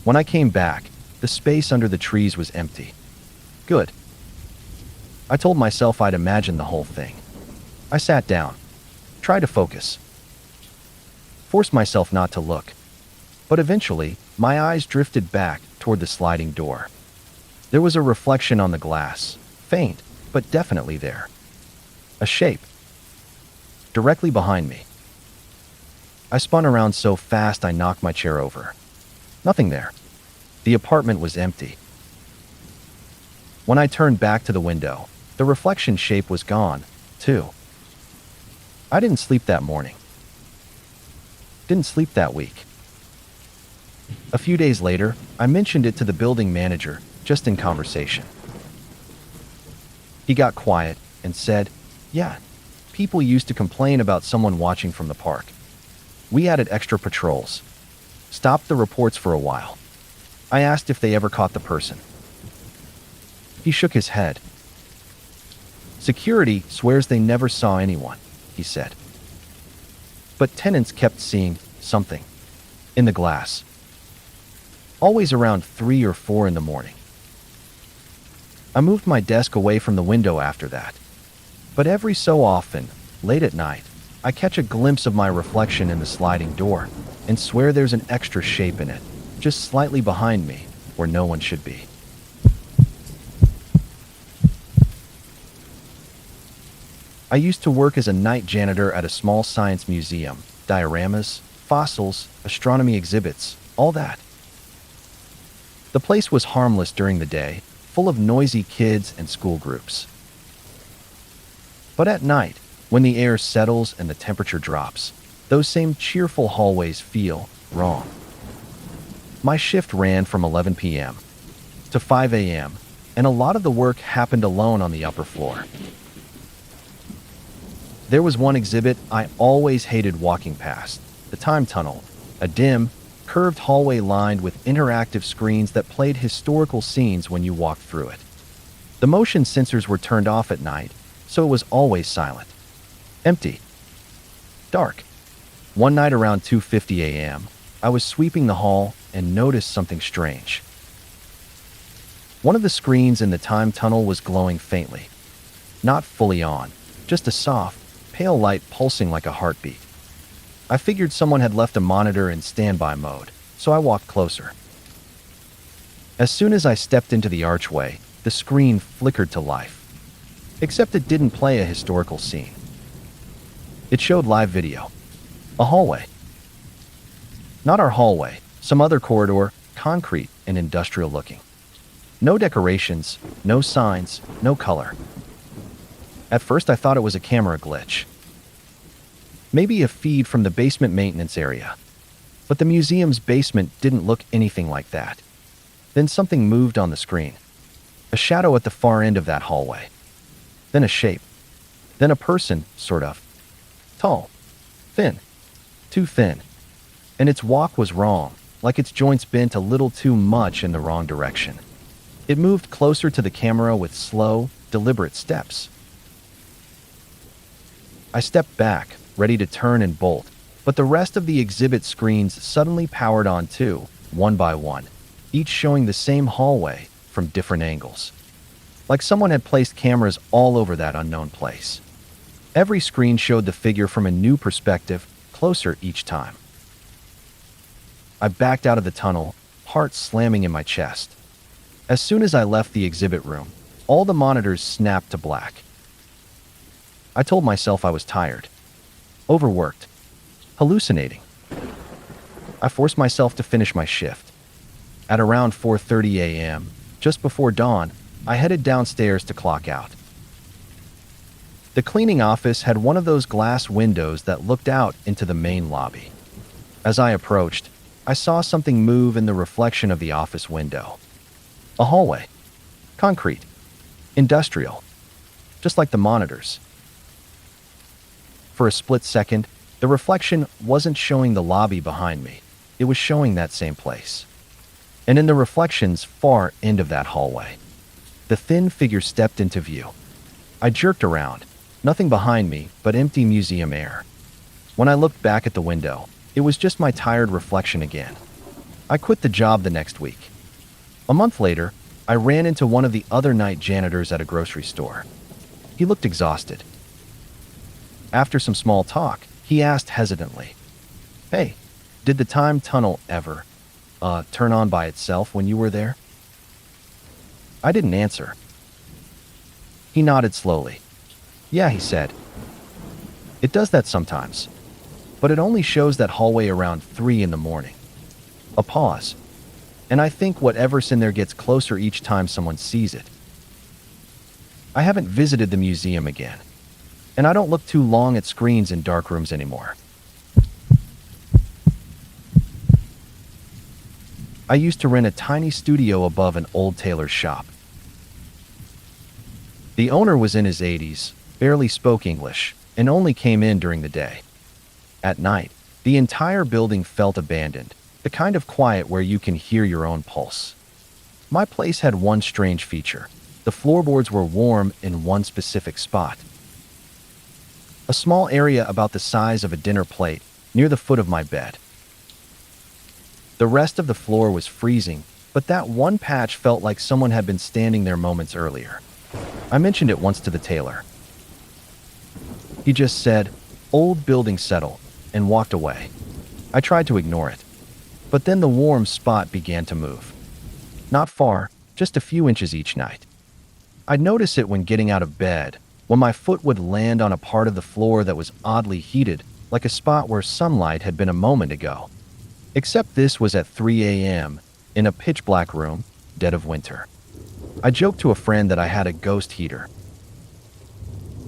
When I came back, the space under the trees was empty. Good. I told myself I'd imagined the whole thing. I sat down, tried to focus. Forced myself not to look. But eventually, my eyes drifted back toward the sliding door. There was a reflection on the glass, faint, but definitely there. A shape. Directly behind me. I spun around so fast I knocked my chair over. Nothing there. The apartment was empty. When I turned back to the window, the reflection shape was gone, too. I didn't sleep that morning. Didn't sleep that week. A few days later, I mentioned it to the building manager, just in conversation. He got quiet and said, "Yeah, people used to complain about someone watching from the park. We added extra patrols. Stopped the reports for a while. I asked if they ever caught the person." He shook his head. "Security swears they never saw anyone," he said. "But tenants kept seeing something in the glass. Always around 3 or 4 in the morning." I moved my desk away from the window after that. But every so often, late at night, I catch a glimpse of my reflection in the sliding door and swear there's an extra shape in it, just slightly behind me, where no one should be. I used to work as a night janitor at a small science museum. Dioramas, fossils, astronomy exhibits, all that. The place was harmless during the day, full of noisy kids and school groups. But at night, when the air settles and the temperature drops, those same cheerful hallways feel wrong. My shift ran from 11 p.m. to 5 a.m., and a lot of the work happened alone on the upper floor. There was one exhibit I always hated walking past, the time tunnel, a dim, curved hallway lined with interactive screens that played historical scenes when you walked through it. The motion sensors were turned off at night, so it was always silent. Empty. Dark. One night around 2:50 a.m., I was sweeping the hall and noticed something strange. One of the screens in the time tunnel was glowing faintly. Not fully on, just a soft, pale light pulsing like a heartbeat. I figured someone had left a monitor in standby mode, so I walked closer. As soon as I stepped into the archway, the screen flickered to life. Except it didn't play a historical scene. It showed live video. A hallway. Not our hallway, some other corridor, concrete and industrial looking. No decorations, no signs, no color. At first I thought it was a camera glitch. Maybe a feed from the basement maintenance area. But the museum's basement didn't look anything like that. Then something moved on the screen. A shadow at the far end of that hallway. Then a shape. Then a person, sort of. Tall. Thin. Too thin. And its walk was wrong, like its joints bent a little too much in the wrong direction. It moved closer to the camera with slow, deliberate steps. I stepped back, ready to turn and bolt, but the rest of the exhibit screens suddenly powered on too, one by one, each showing the same hallway from different angles. Like someone had placed cameras all over that unknown place. Every screen showed the figure from a new perspective, closer each time. I backed out of the tunnel, heart slamming in my chest. As soon as I left the exhibit room, all the monitors snapped to black. I told myself I was tired, overworked, hallucinating. I forced myself to finish my shift. At around 4:30 a.m., just before dawn, I headed downstairs to clock out. The cleaning office had one of those glass windows that looked out into the main lobby. As I approached, I saw something move in the reflection of the office window. A hallway. Concrete. Industrial. Just like the monitors. For a split second, the reflection wasn't showing the lobby behind me. It was showing that same place. And in the reflection's far end of that hallway, the thin figure stepped into view. I jerked around. Nothing behind me but empty museum air. When I looked back at the window, it was just my tired reflection again. I quit the job the next week. A month later, I ran into one of the other night janitors at a grocery store. He looked exhausted. After some small talk, he asked hesitantly, "Hey, did the time tunnel ever?" turn on by itself when you were there? I didn't answer. He nodded slowly. Yeah, he said. It does that sometimes, but it only shows that hallway around 3 in the morning. A pause. And I think whatever's in there gets closer each time someone sees it. I haven't visited the museum again, and I don't look too long at screens in dark rooms anymore. I used to rent a tiny studio above an old tailor's shop. The owner was in his 80s, barely spoke English, and only came in during the day. At night, the entire building felt abandoned, the kind of quiet where you can hear your own pulse. My place had one strange feature. The floorboards were warm in one specific spot. A small area about the size of a dinner plate, near the foot of my bed. The rest of the floor was freezing, but that one patch felt like someone had been standing there moments earlier. I mentioned it once to the tailor. He just said, "Old building settle," and walked away. I tried to ignore it. But then the warm spot began to move. Not far, just a few inches each night. I'd notice it when getting out of bed, when my foot would land on a part of the floor that was oddly heated, like a spot where sunlight had been a moment ago. Except this was at 3 a.m., in a pitch-black room, dead of winter. I joked to a friend that I had a ghost heater.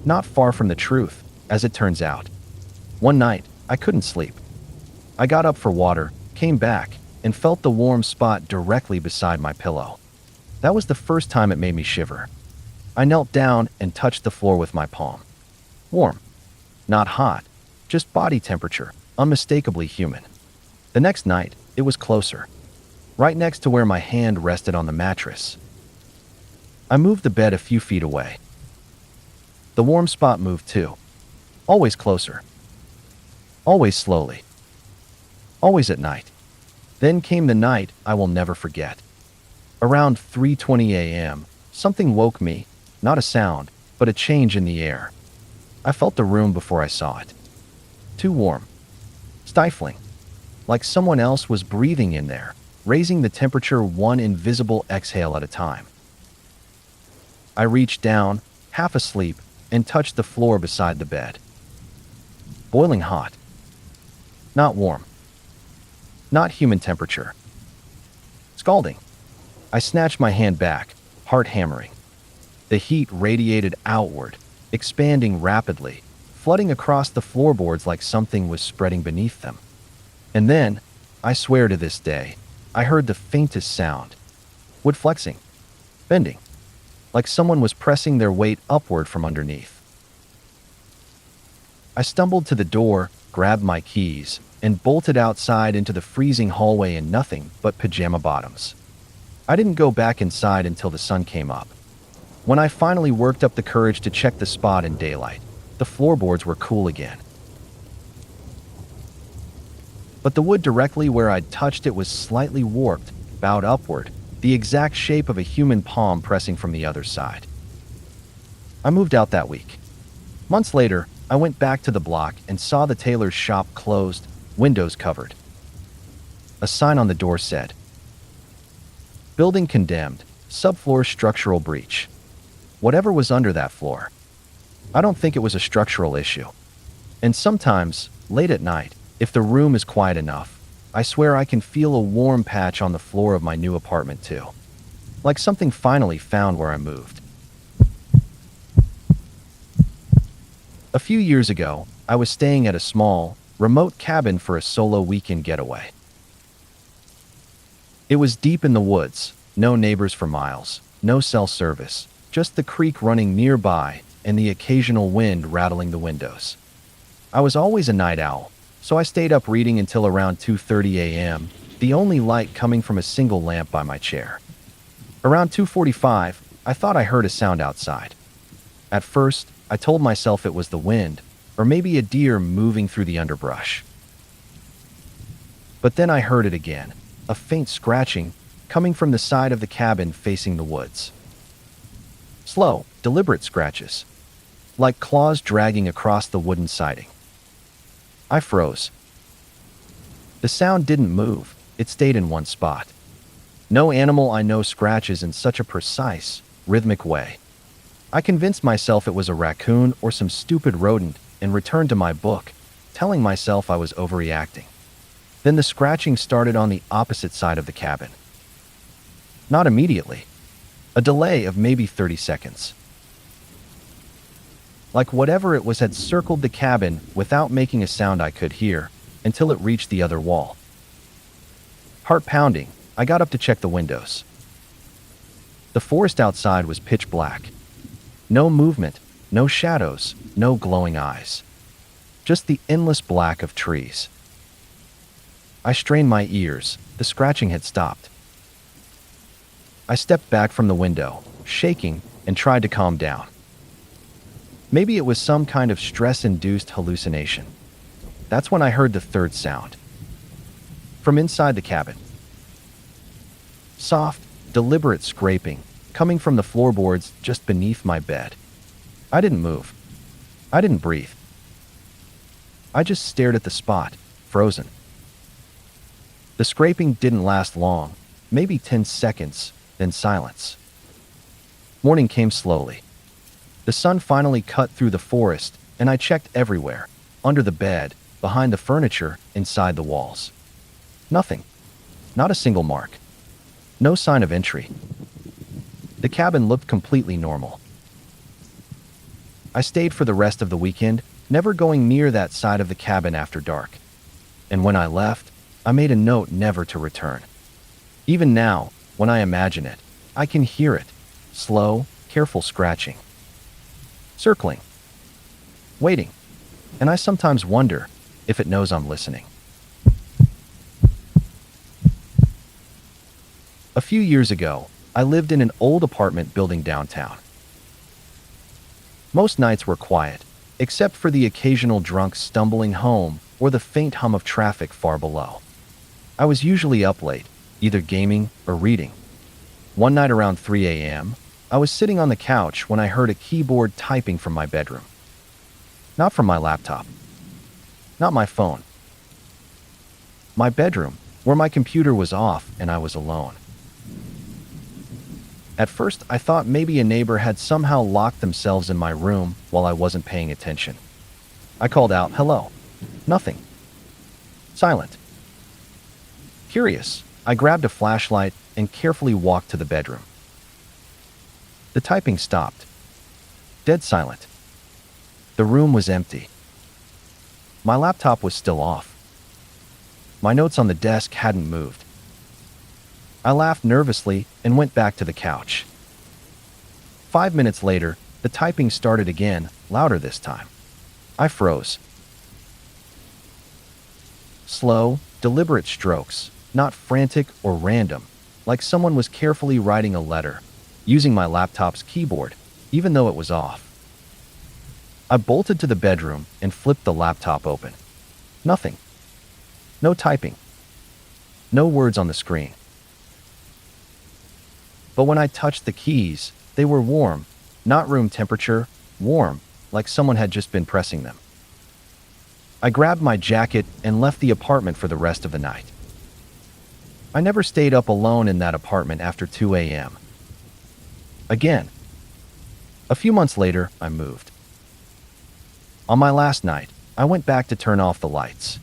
Not far from the truth, as it turns out. One night, I couldn't sleep. I got up for water, came back, and felt the warm spot directly beside my pillow. That was the first time it made me shiver. I knelt down and touched the floor with my palm. Warm. Not hot. Just body temperature, unmistakably human. The next night, it was closer. Right next to where my hand rested on the mattress. I moved the bed a few feet away. The warm spot moved too. Always closer. Always slowly. Always at night. Then came the night I will never forget. Around 3:20 a.m., something woke me, not a sound, but a change in the air. I felt the room before I saw it. Too warm. Stifling. Like someone else was breathing in there, raising the temperature one invisible exhale at a time. I reached down, half asleep, and touched the floor beside the bed. Boiling hot. Not warm. Not human temperature. Scalding. I snatched my hand back, heart hammering. The heat radiated outward, expanding rapidly, flooding across the floorboards like something was spreading beneath them. And then, I swear to this day, I heard the faintest sound. Wood flexing. Bending. Like someone was pressing their weight upward from underneath. I stumbled to the door, grabbed my keys, and bolted outside into the freezing hallway in nothing but pajama bottoms. I didn't go back inside until the sun came up. When I finally worked up the courage to check the spot in daylight, the floorboards were cool again. But the wood directly where I'd touched it was slightly warped, bowed upward, the exact shape of a human palm pressing from the other side. I moved out that week. Months later, I went back to the block and saw the tailor's shop closed, windows covered. A sign on the door said, "Building condemned, subfloor structural breach." Whatever was under that floor. I don't think it was a structural issue. And sometimes, late at night, if the room is quiet enough, I swear I can feel a warm patch on the floor of my new apartment too. Like something finally found where I moved. A few years ago, I was staying at a small, remote cabin for a solo weekend getaway. It was deep in the woods, no neighbors for miles, no cell service, just the creek running nearby and the occasional wind rattling the windows. I was always a night owl, so I stayed up reading until around 2:30 a.m., the only light coming from a single lamp by my chair. Around 2:45, I thought I heard a sound outside. At first, I told myself it was the wind, or maybe a deer moving through the underbrush. But then I heard it again, a faint scratching, coming from the side of the cabin facing the woods. Slow, deliberate scratches, like claws dragging across the wooden siding. I froze. The sound didn't move, it stayed in one spot. No animal I know scratches in such a precise, rhythmic way. I convinced myself it was a raccoon or some stupid rodent and returned to my book, telling myself I was overreacting. Then the scratching started on the opposite side of the cabin. Not immediately. A delay of maybe 30 seconds. Like whatever it was had circled the cabin without making a sound I could hear, until it reached the other wall. Heart pounding, I got up to check the windows. The forest outside was pitch black. No movement, no shadows, no glowing eyes. Just the endless black of trees. I strained my ears. The scratching had stopped. I stepped back from the window, shaking, and tried to calm down. Maybe it was some kind of stress-induced hallucination. That's when I heard the third sound. From inside the cabin. Soft, deliberate scraping, coming from the floorboards just beneath my bed. I didn't move. I didn't breathe. I just stared at the spot, frozen. The scraping didn't last long, maybe 10 seconds, then silence. Morning came slowly. The sun finally cut through the forest, and I checked everywhere, under the bed, behind the furniture, inside the walls. Nothing. Not a single mark. No sign of entry. The cabin looked completely normal. I stayed for the rest of the weekend, never going near that side of the cabin after dark. And when I left, I made a note never to return. Even now, when I imagine it, I can hear it. Slow, careful scratching. Circling. Waiting. And I sometimes wonder if it knows I'm listening. A few years ago, I lived in an old apartment building downtown. Most nights were quiet, except for the occasional drunk stumbling home or the faint hum of traffic far below. I was usually up late, either gaming or reading. One night around 3 a.m., I was sitting on the couch when I heard a keyboard typing from my bedroom. Not from my laptop. Not my phone. My bedroom, where my computer was off and I was alone. At first, I thought maybe a neighbor had somehow locked themselves in my room while I wasn't paying attention. I called out, "Hello." Nothing. Silent. Curious, I grabbed a flashlight and carefully walked to the bedroom. The typing stopped. Dead silent. The room was empty. My laptop was still off. My notes on the desk hadn't moved. I laughed nervously and went back to the couch. 5 minutes later, the typing started again, louder this time. I froze. Slow, deliberate strokes, not frantic or random, like someone was carefully writing a letter, using my laptop's keyboard, even though it was off. I bolted to the bedroom and flipped the laptop open. Nothing. No typing. No words on the screen. But when I touched the keys, they were warm, not room temperature, warm, like someone had just been pressing them. I grabbed my jacket and left the apartment for the rest of the night. I never stayed up alone in that apartment after 2 a.m. Again. A few months later, I moved. On my last night, I went back to turn off the lights.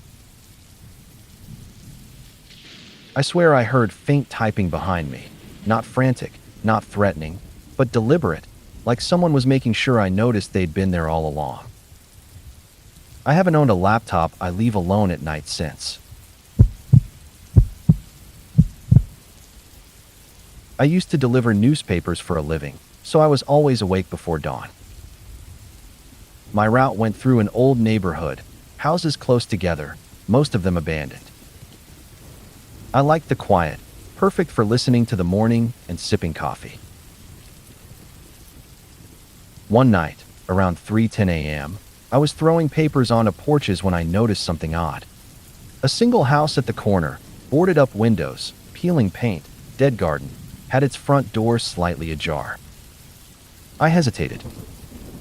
I swear I heard faint typing behind me. Not frantic, not threatening, but deliberate, like someone was making sure I noticed they'd been there all along. I haven't owned a laptop I leave alone at night since. I used to deliver newspapers for a living, so I was always awake before dawn. My route went through an old neighborhood, houses close together, most of them abandoned. I liked the quiet, perfect for listening to the morning and sipping coffee. One night, around 3:10 a.m., I was throwing papers onto porches when I noticed something odd. A single house at the corner, boarded up windows, peeling paint, dead garden, had its front door slightly ajar. I hesitated.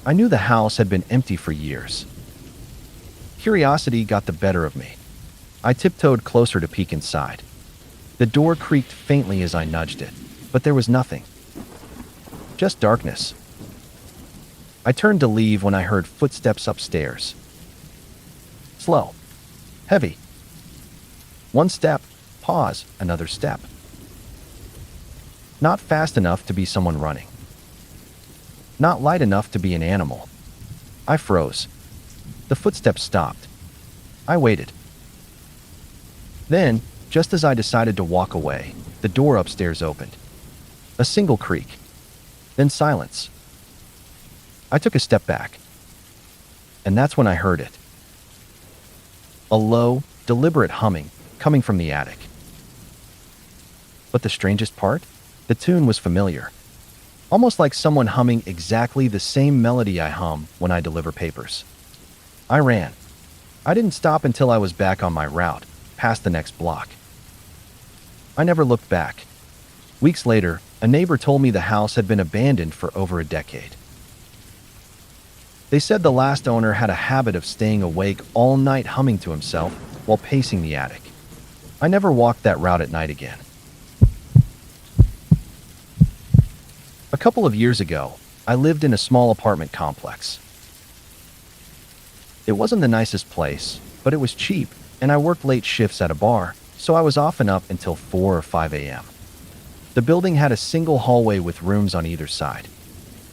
I knew the house had been empty for years. Curiosity got the better of me. I tiptoed closer to peek inside. The door creaked faintly as I nudged it, but there was nothing. Just darkness. I turned to leave when I heard footsteps upstairs. Slow. Heavy. One step, pause, another step. Not fast enough to be someone running. Not light enough to be an animal. I froze. The footsteps stopped. I waited. Then, just as I decided to walk away, the door upstairs opened. A single creak. Then silence. I took a step back. And that's when I heard it. A low, deliberate humming coming from the attic. But the strangest part? The tune was familiar. Almost like someone humming exactly the same melody I hum when I deliver papers. I ran. I didn't stop until I was back on my route, past the next block. I never looked back. Weeks later, a neighbor told me the house had been abandoned for over a decade. They said the last owner had a habit of staying awake all night humming to himself while pacing the attic. I never walked that route at night again. A couple of years ago, I lived in a small apartment complex. It wasn't the nicest place, but it was cheap, and I worked late shifts at a bar, so I was often up until 4 or 5 a.m. The building had a single hallway with rooms on either side.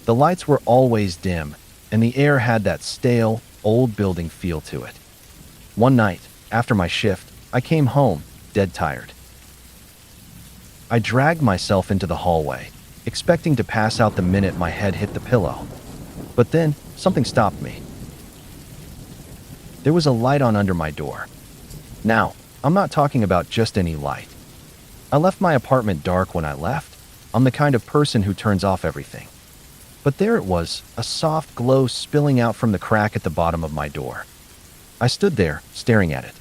The lights were always dim, and the air had that stale, old building feel to it. One night, after my shift, I came home, dead tired. I dragged myself into the hallway, expecting to pass out the minute my head hit the pillow. But then, something stopped me. There was a light on under my door. Now, I'm not talking about just any light. I left my apartment dark when I left. I'm the kind of person who turns off everything. But there it was, a soft glow spilling out from the crack at the bottom of my door. I stood there, staring at it.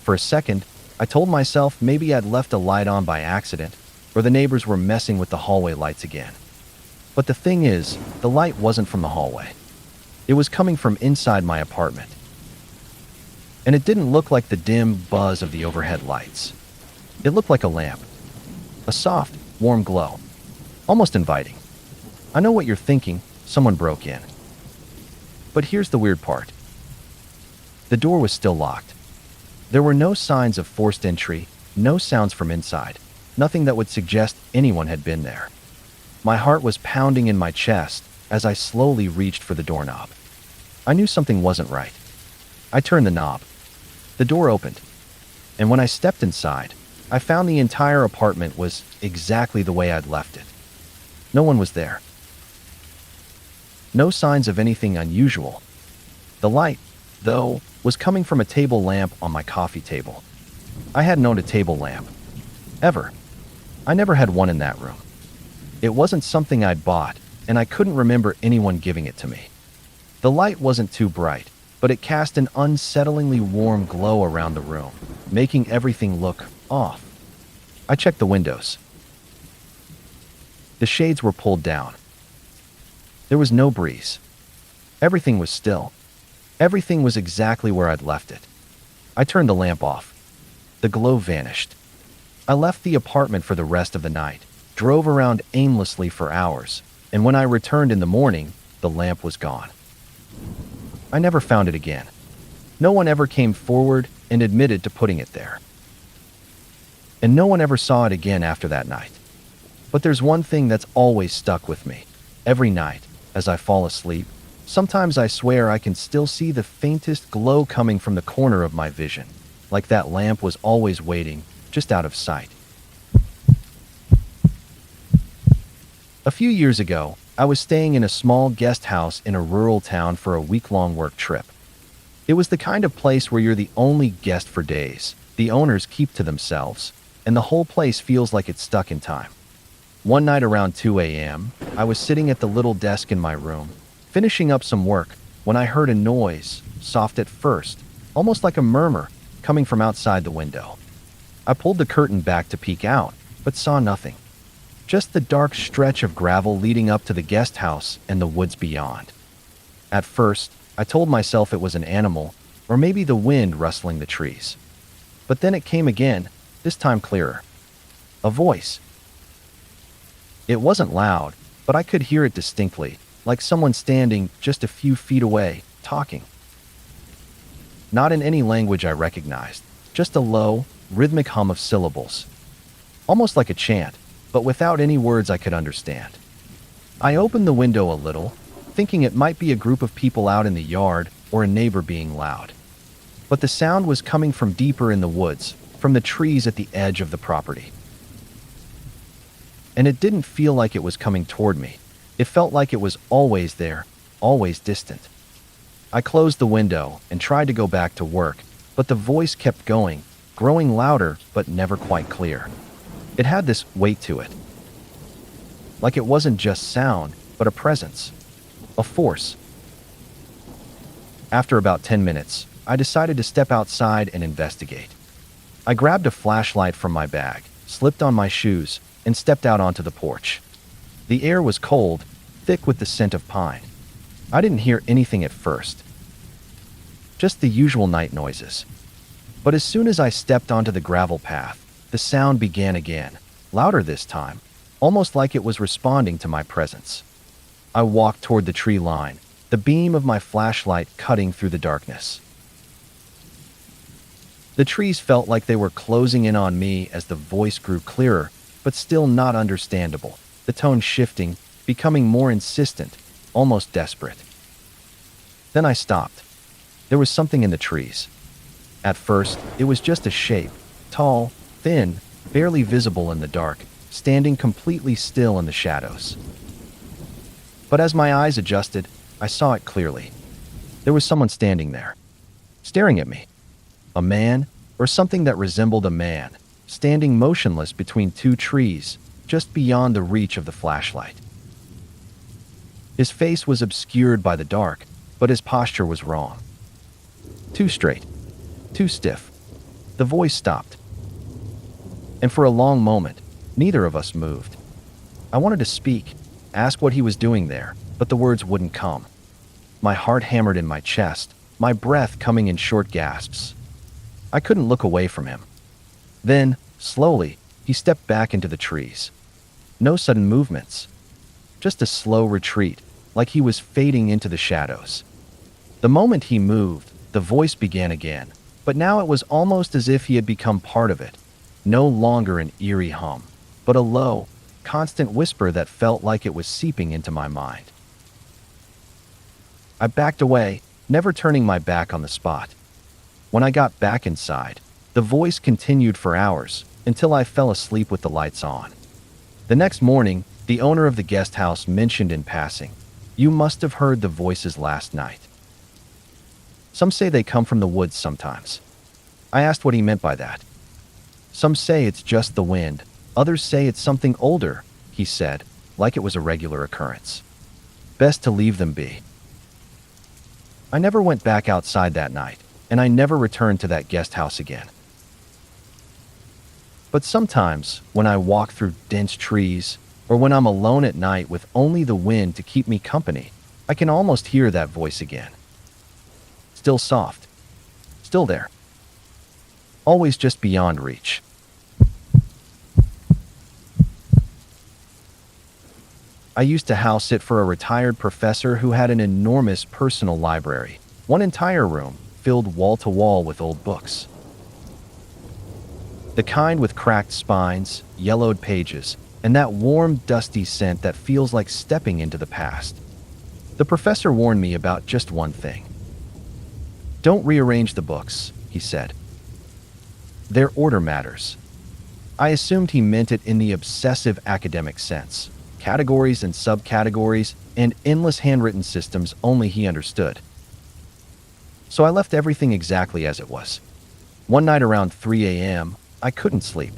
For a second, I told myself maybe I'd left a light on by accident, or the neighbors were messing with the hallway lights again. But the thing is, the light wasn't from the hallway. It was coming from inside my apartment. And it didn't look like the dim buzz of the overhead lights. It looked like a lamp. A soft, warm glow. Almost inviting. I know what you're thinking, someone broke in. But here's the weird part. The door was still locked. There were no signs of forced entry, no sounds from inside, nothing that would suggest anyone had been there. My heart was pounding in my chest as I slowly reached for the doorknob. I knew something wasn't right. I turned the knob. The door opened, and when I stepped inside, I found the entire apartment was exactly the way I'd left it. No one was there. No signs of anything unusual. The light, though, was coming from a table lamp on my coffee table. I hadn't owned a table lamp. Ever. I never had one in that room. It wasn't something I'd bought, and I couldn't remember anyone giving it to me. The light wasn't too bright, but it cast an unsettlingly warm glow around the room, making everything look off. I checked the windows. The shades were pulled down. There was no breeze. Everything was still. Everything was exactly where I'd left it. I turned the lamp off. The glow vanished. I left the apartment for the rest of the night, drove around aimlessly for hours, and when I returned in the morning, the lamp was gone. I never found it again. No one ever came forward and admitted to putting it there. And no one ever saw it again after that night. But there's one thing that's always stuck with me. Every night, as I fall asleep, sometimes I swear I can still see the faintest glow coming from the corner of my vision, like that lamp was always waiting, just out of sight. A few years ago, I was staying in a small guest house in a rural town for a week-long work trip. It was the kind of place where you're the only guest for days. The owners keep to themselves, and the whole place feels like it's stuck in time. One night around 2 a.m., I was sitting at the little desk in my room, finishing up some work, when I heard a noise, soft at first, almost like a murmur, coming from outside the window. I pulled the curtain back to peek out, but saw nothing. Just the dark stretch of gravel leading up to the guest house and the woods beyond. At first, I told myself it was an animal, or maybe the wind rustling the trees. But then it came again, this time clearer. A voice. It wasn't loud, but I could hear it distinctly, like someone standing just a few feet away, talking. Not in any language I recognized, just a low, rhythmic hum of syllables. Almost like a chant, but without any words I could understand. I opened the window a little, thinking it might be a group of people out in the yard or a neighbor being loud. But the sound was coming from deeper in the woods, from the trees at the edge of the property. And it didn't feel like it was coming toward me. It felt like it was always there, always distant. I closed the window and tried to go back to work, but the voice kept going, growing louder but never quite clear. It had this weight to it. Like it wasn't just sound, but a presence. A force. After about 10 minutes, I decided to step outside and investigate. I grabbed a flashlight from my bag, slipped on my shoes, and stepped out onto the porch. The air was cold, thick with the scent of pine. I didn't hear anything at first. Just the usual night noises. But as soon as I stepped onto the gravel path, the sound began again, louder this time, almost like it was responding to my presence. I walked toward the tree line, the beam of my flashlight cutting through the darkness. The trees felt like they were closing in on me as the voice grew clearer, but still not understandable, the tone shifting, becoming more insistent, almost desperate. Then I stopped. There was something in the trees. At first, it was just a shape, tall, thin, barely visible in the dark, standing completely still in the shadows. But as my eyes adjusted, I saw it clearly. There was someone standing there, staring at me. A man, or something that resembled a man, standing motionless between two trees, just beyond the reach of the flashlight. His face was obscured by the dark, but his posture was wrong. Too straight, too stiff. The voice stopped. And for a long moment, neither of us moved. I wanted to speak, ask what he was doing there, but the words wouldn't come. My heart hammered in my chest, my breath coming in short gasps. I couldn't look away from him. Then, slowly, he stepped back into the trees. No sudden movements. Just a slow retreat, like he was fading into the shadows. The moment he moved, the voice began again, but now it was almost as if he had become part of it. No longer an eerie hum, but a low, constant whisper that felt like it was seeping into my mind. I backed away, never turning my back on the spot. When I got back inside, the voice continued for hours, until I fell asleep with the lights on. The next morning, the owner of the guest house mentioned in passing, "You must have heard the voices last night. Some say they come from the woods sometimes." I asked what he meant by that. "Some say it's just the wind, others say it's something older," he said, like it was a regular occurrence. "Best to leave them be." I never went back outside that night, and I never returned to that guest house again. But sometimes, when I walk through dense trees, or when I'm alone at night with only the wind to keep me company, I can almost hear that voice again. Still soft. Still there. Always just beyond reach. I used to house sit for a retired professor who had an enormous personal library, one entire room filled wall to wall with old books. The kind with cracked spines, yellowed pages, and that warm, dusty scent that feels like stepping into the past. The professor warned me about just one thing. "Don't rearrange the books," he said. "Their order matters." I assumed he meant it in the obsessive academic sense. Categories and subcategories, and endless handwritten systems only he understood. So I left everything exactly as it was. One night around 3 a.m., I couldn't sleep.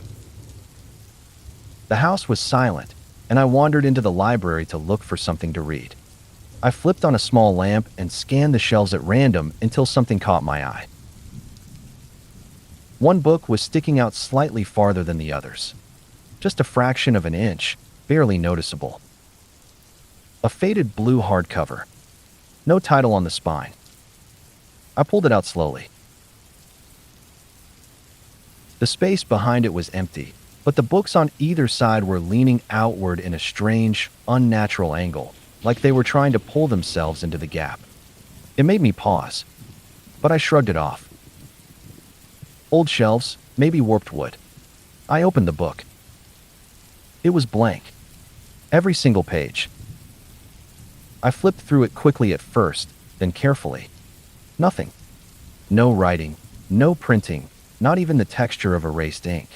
The house was silent, and I wandered into the library to look for something to read. I flipped on a small lamp and scanned the shelves at random until something caught my eye. One book was sticking out slightly farther than the others. Just a fraction of an inch, barely noticeable. A faded blue hardcover. No title on the spine. I pulled it out slowly. The space behind it was empty, but the books on either side were leaning outward in a strange, unnatural angle, like they were trying to pull themselves into the gap. It made me pause, but I shrugged it off. Old shelves, maybe warped wood. I opened the book. It was blank. Every single page. I flipped through it quickly at first, then carefully. Nothing. No writing, no printing, not even the texture of erased ink.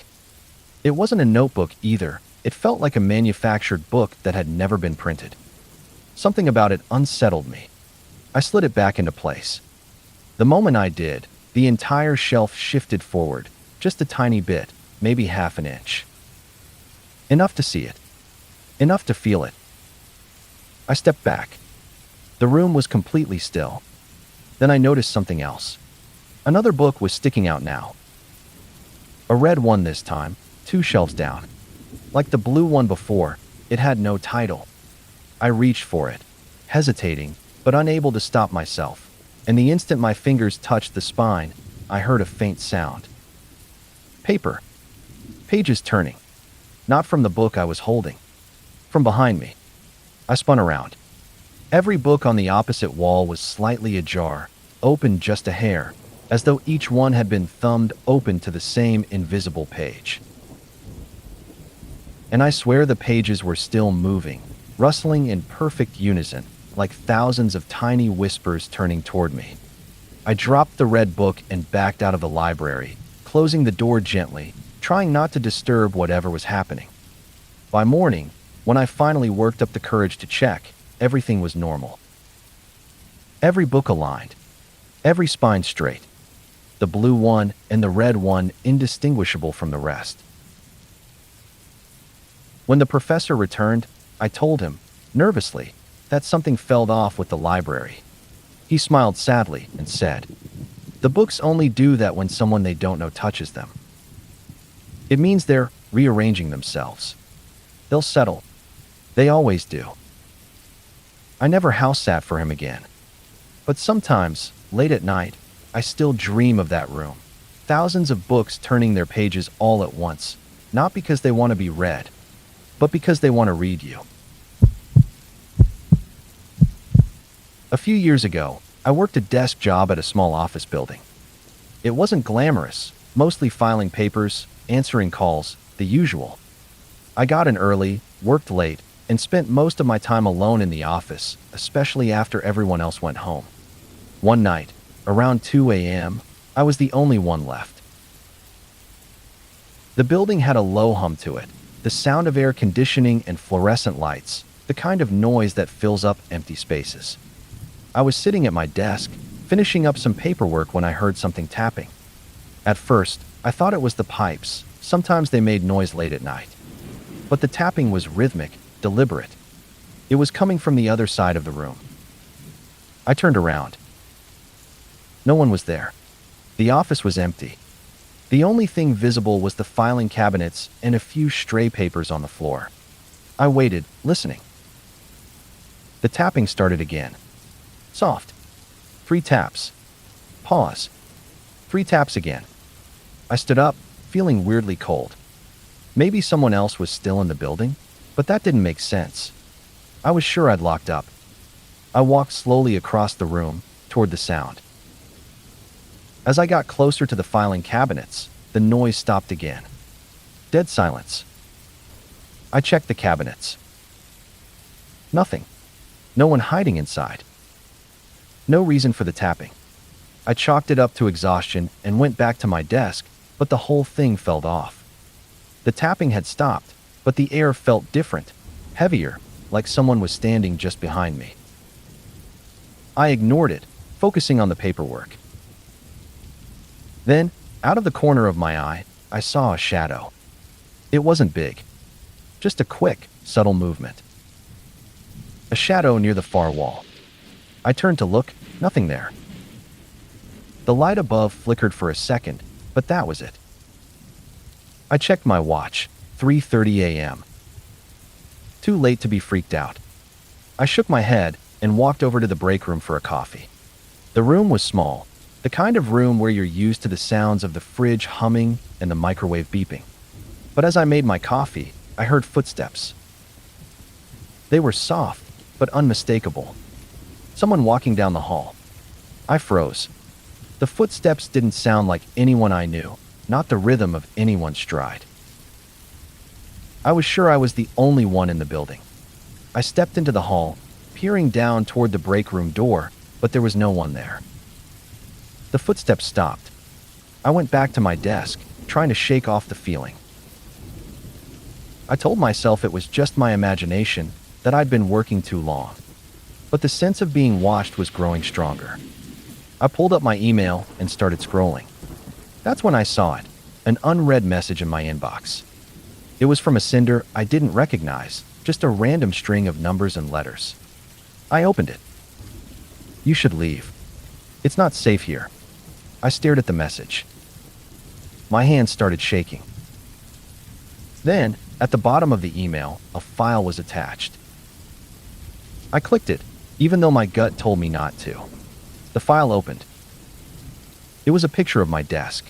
It wasn't a notebook either. It felt like a manufactured book that had never been printed. Something about it unsettled me. I slid it back into place. The moment I did, the entire shelf shifted forward, just a tiny bit, maybe half an inch. Enough to see it. Enough to feel it. I stepped back. The room was completely still. Then I noticed something else. Another book was sticking out now. A red one this time, 2 shelves down. Like the blue one before, it had no title. I reached for it, hesitating, but unable to stop myself, and the instant my fingers touched the spine, I heard a faint sound. Paper. Pages turning. Not from the book I was holding. From behind me. I spun around. Every book on the opposite wall was slightly ajar, open just a hair, as though each one had been thumbed open to the same invisible page. And I swear the pages were still moving, rustling in perfect unison, like thousands of tiny whispers turning toward me. I dropped the red book and backed out of the library, closing the door gently, trying not to disturb whatever was happening. By morning, when I finally worked up the courage to check, everything was normal. Every book aligned, every spine straight, the blue one and the red one indistinguishable from the rest. When the professor returned, I told him, nervously, that something fell off with the library. He smiled sadly and said, "The books only do that when someone they don't know touches them. It means they're rearranging themselves. They'll settle. They always do." I never house sat for him again. But sometimes, late at night, I still dream of that room. Thousands of books turning their pages all at once, not because they want to be read, but because they want to read you. A few years ago, I worked a desk job at a small office building. It wasn't glamorous, mostly filing papers, answering calls, the usual. I got in early, worked late, and spent most of my time alone in the office, especially after everyone else went home. One night, around 2 a.m., I was the only one left. The building had a low hum to it, the sound of air conditioning and fluorescent lights, the kind of noise that fills up empty spaces. I was sitting at my desk, finishing up some paperwork when I heard something tapping. At first, I thought it was the pipes. Sometimes they made noise late at night. But the tapping was rhythmic, deliberate. It was coming from the other side of the room. I turned around. No one was there. The office was empty. The only thing visible was the filing cabinets and a few stray papers on the floor. I waited, listening. The tapping started again. Soft. 3 taps. Pause. 3 taps again. I stood up, feeling weirdly cold. Maybe someone else was still in the building, but that didn't make sense. I was sure I'd locked up. I walked slowly across the room, toward the sound. As I got closer to the filing cabinets, the noise stopped again. Dead silence. I checked the cabinets. Nothing. No one hiding inside. No reason for the tapping. I chalked it up to exhaustion and went back to my desk, but the whole thing felt off. The tapping had stopped, but the air felt different, heavier, like someone was standing just behind me. I ignored it, focusing on the paperwork. Then, out of the corner of my eye, I saw a shadow. It wasn't big. Just a quick, subtle movement. A shadow near the far wall. I turned to look, nothing there. The light above flickered for a second, but that was it. I checked my watch, 3:30 a.m. Too late to be freaked out. I shook my head and walked over to the break room for a coffee. The room was small, The kind of room where you're used to the sounds of the fridge humming and the microwave beeping. But as I made my coffee, I heard footsteps. They were soft, but unmistakable. Someone walking down the hall. I froze. The footsteps didn't sound like anyone I knew, not the rhythm of anyone's stride. I was sure I was the only one in the building. I stepped into the hall, peering down toward the break room door, but there was no one there. The footsteps stopped. I went back to my desk, trying to shake off the feeling. I told myself it was just my imagination, that I'd been working too long. But the sense of being watched was growing stronger. I pulled up my email and started scrolling. That's when I saw it, an unread message in my inbox. It was from a sender I didn't recognize, just a random string of numbers and letters. I opened it. "You should leave. It's not safe here." I stared at the message. My hands started shaking. Then, at the bottom of the email, a file was attached. I clicked it, even though my gut told me not to. The file opened. It was a picture of my desk,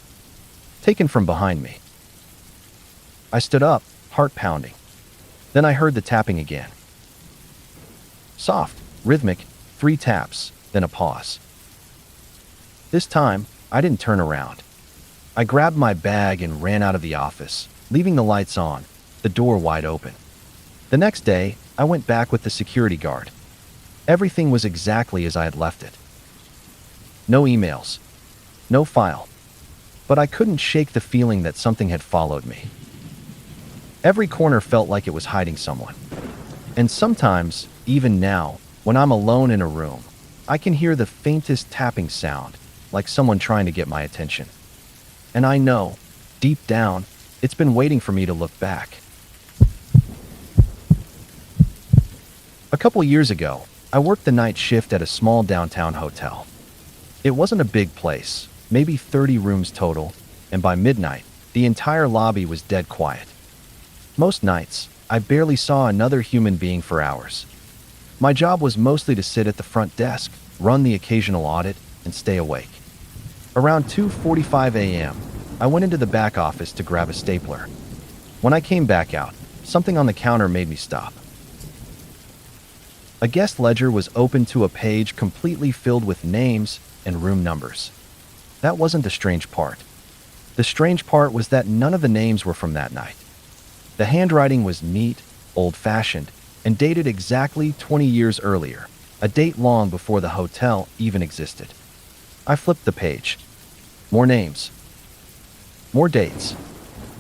taken from behind me. I stood up, heart pounding. Then I heard the tapping again. Soft, rhythmic, 3 taps, then a pause. This time, I didn't turn around. I grabbed my bag and ran out of the office, leaving the lights on, the door wide open. The next day, I went back with the security guard. Everything was exactly as I had left it. No emails. No file. But I couldn't shake the feeling that something had followed me. Every corner felt like it was hiding someone. And sometimes, even now, when I'm alone in a room, I can hear the faintest tapping sound, like someone trying to get my attention. And I know, deep down, it's been waiting for me to look back. A couple years ago, I worked the night shift at a small downtown hotel. It wasn't a big place, maybe 30 rooms total, and by midnight, the entire lobby was dead quiet. Most nights, I barely saw another human being for hours. My job was mostly to sit at the front desk, run the occasional audit, and stay awake. Around 2:45 a.m., I went into the back office to grab a stapler. When I came back out, something on the counter made me stop. A guest ledger was open to a page completely filled with names and room numbers. That wasn't the strange part. The strange part was that none of the names were from that night. The handwriting was neat, old-fashioned, and dated exactly 20 years earlier, a date long before the hotel even existed. I flipped the page. More names. More dates.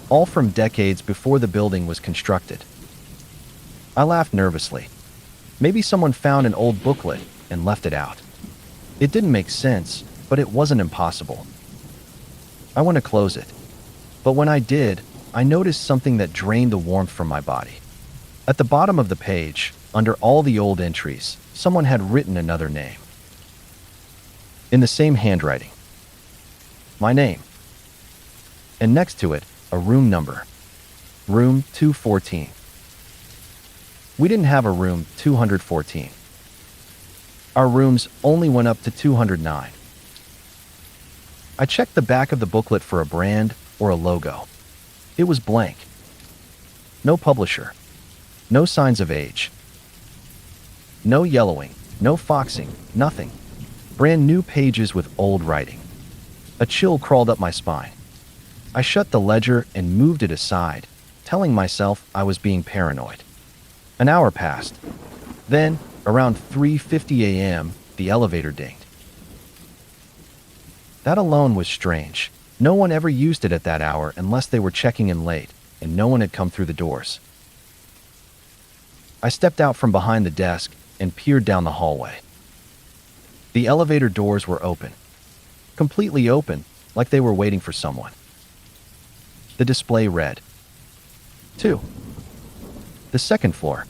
All from decades before the building was constructed. I laughed nervously. Maybe someone found an old booklet and left it out. It didn't make sense, but it wasn't impossible. I went to close it. But when I did, I noticed something that drained the warmth from my body. At the bottom of the page, under all the old entries, someone had written another name. In the same handwriting. My name. And next to it, a room number. Room 214. We didn't have a room 214. Our rooms only went up to 209. I checked the back of the booklet for a brand or a logo. It was blank. No publisher. No signs of age. No yellowing, no foxing, nothing. Brand new pages with old writing. A chill crawled up my spine. I shut the ledger and moved it aside, telling myself I was being paranoid. An hour passed. Then, around 3:50 a.m., the elevator dinged. That alone was strange. No one ever used it at that hour unless they were checking in late, and no one had come through the doors. I stepped out from behind the desk and peered down the hallway. The elevator doors were open. Completely open, like they were waiting for someone. The display read, 2. The second floor.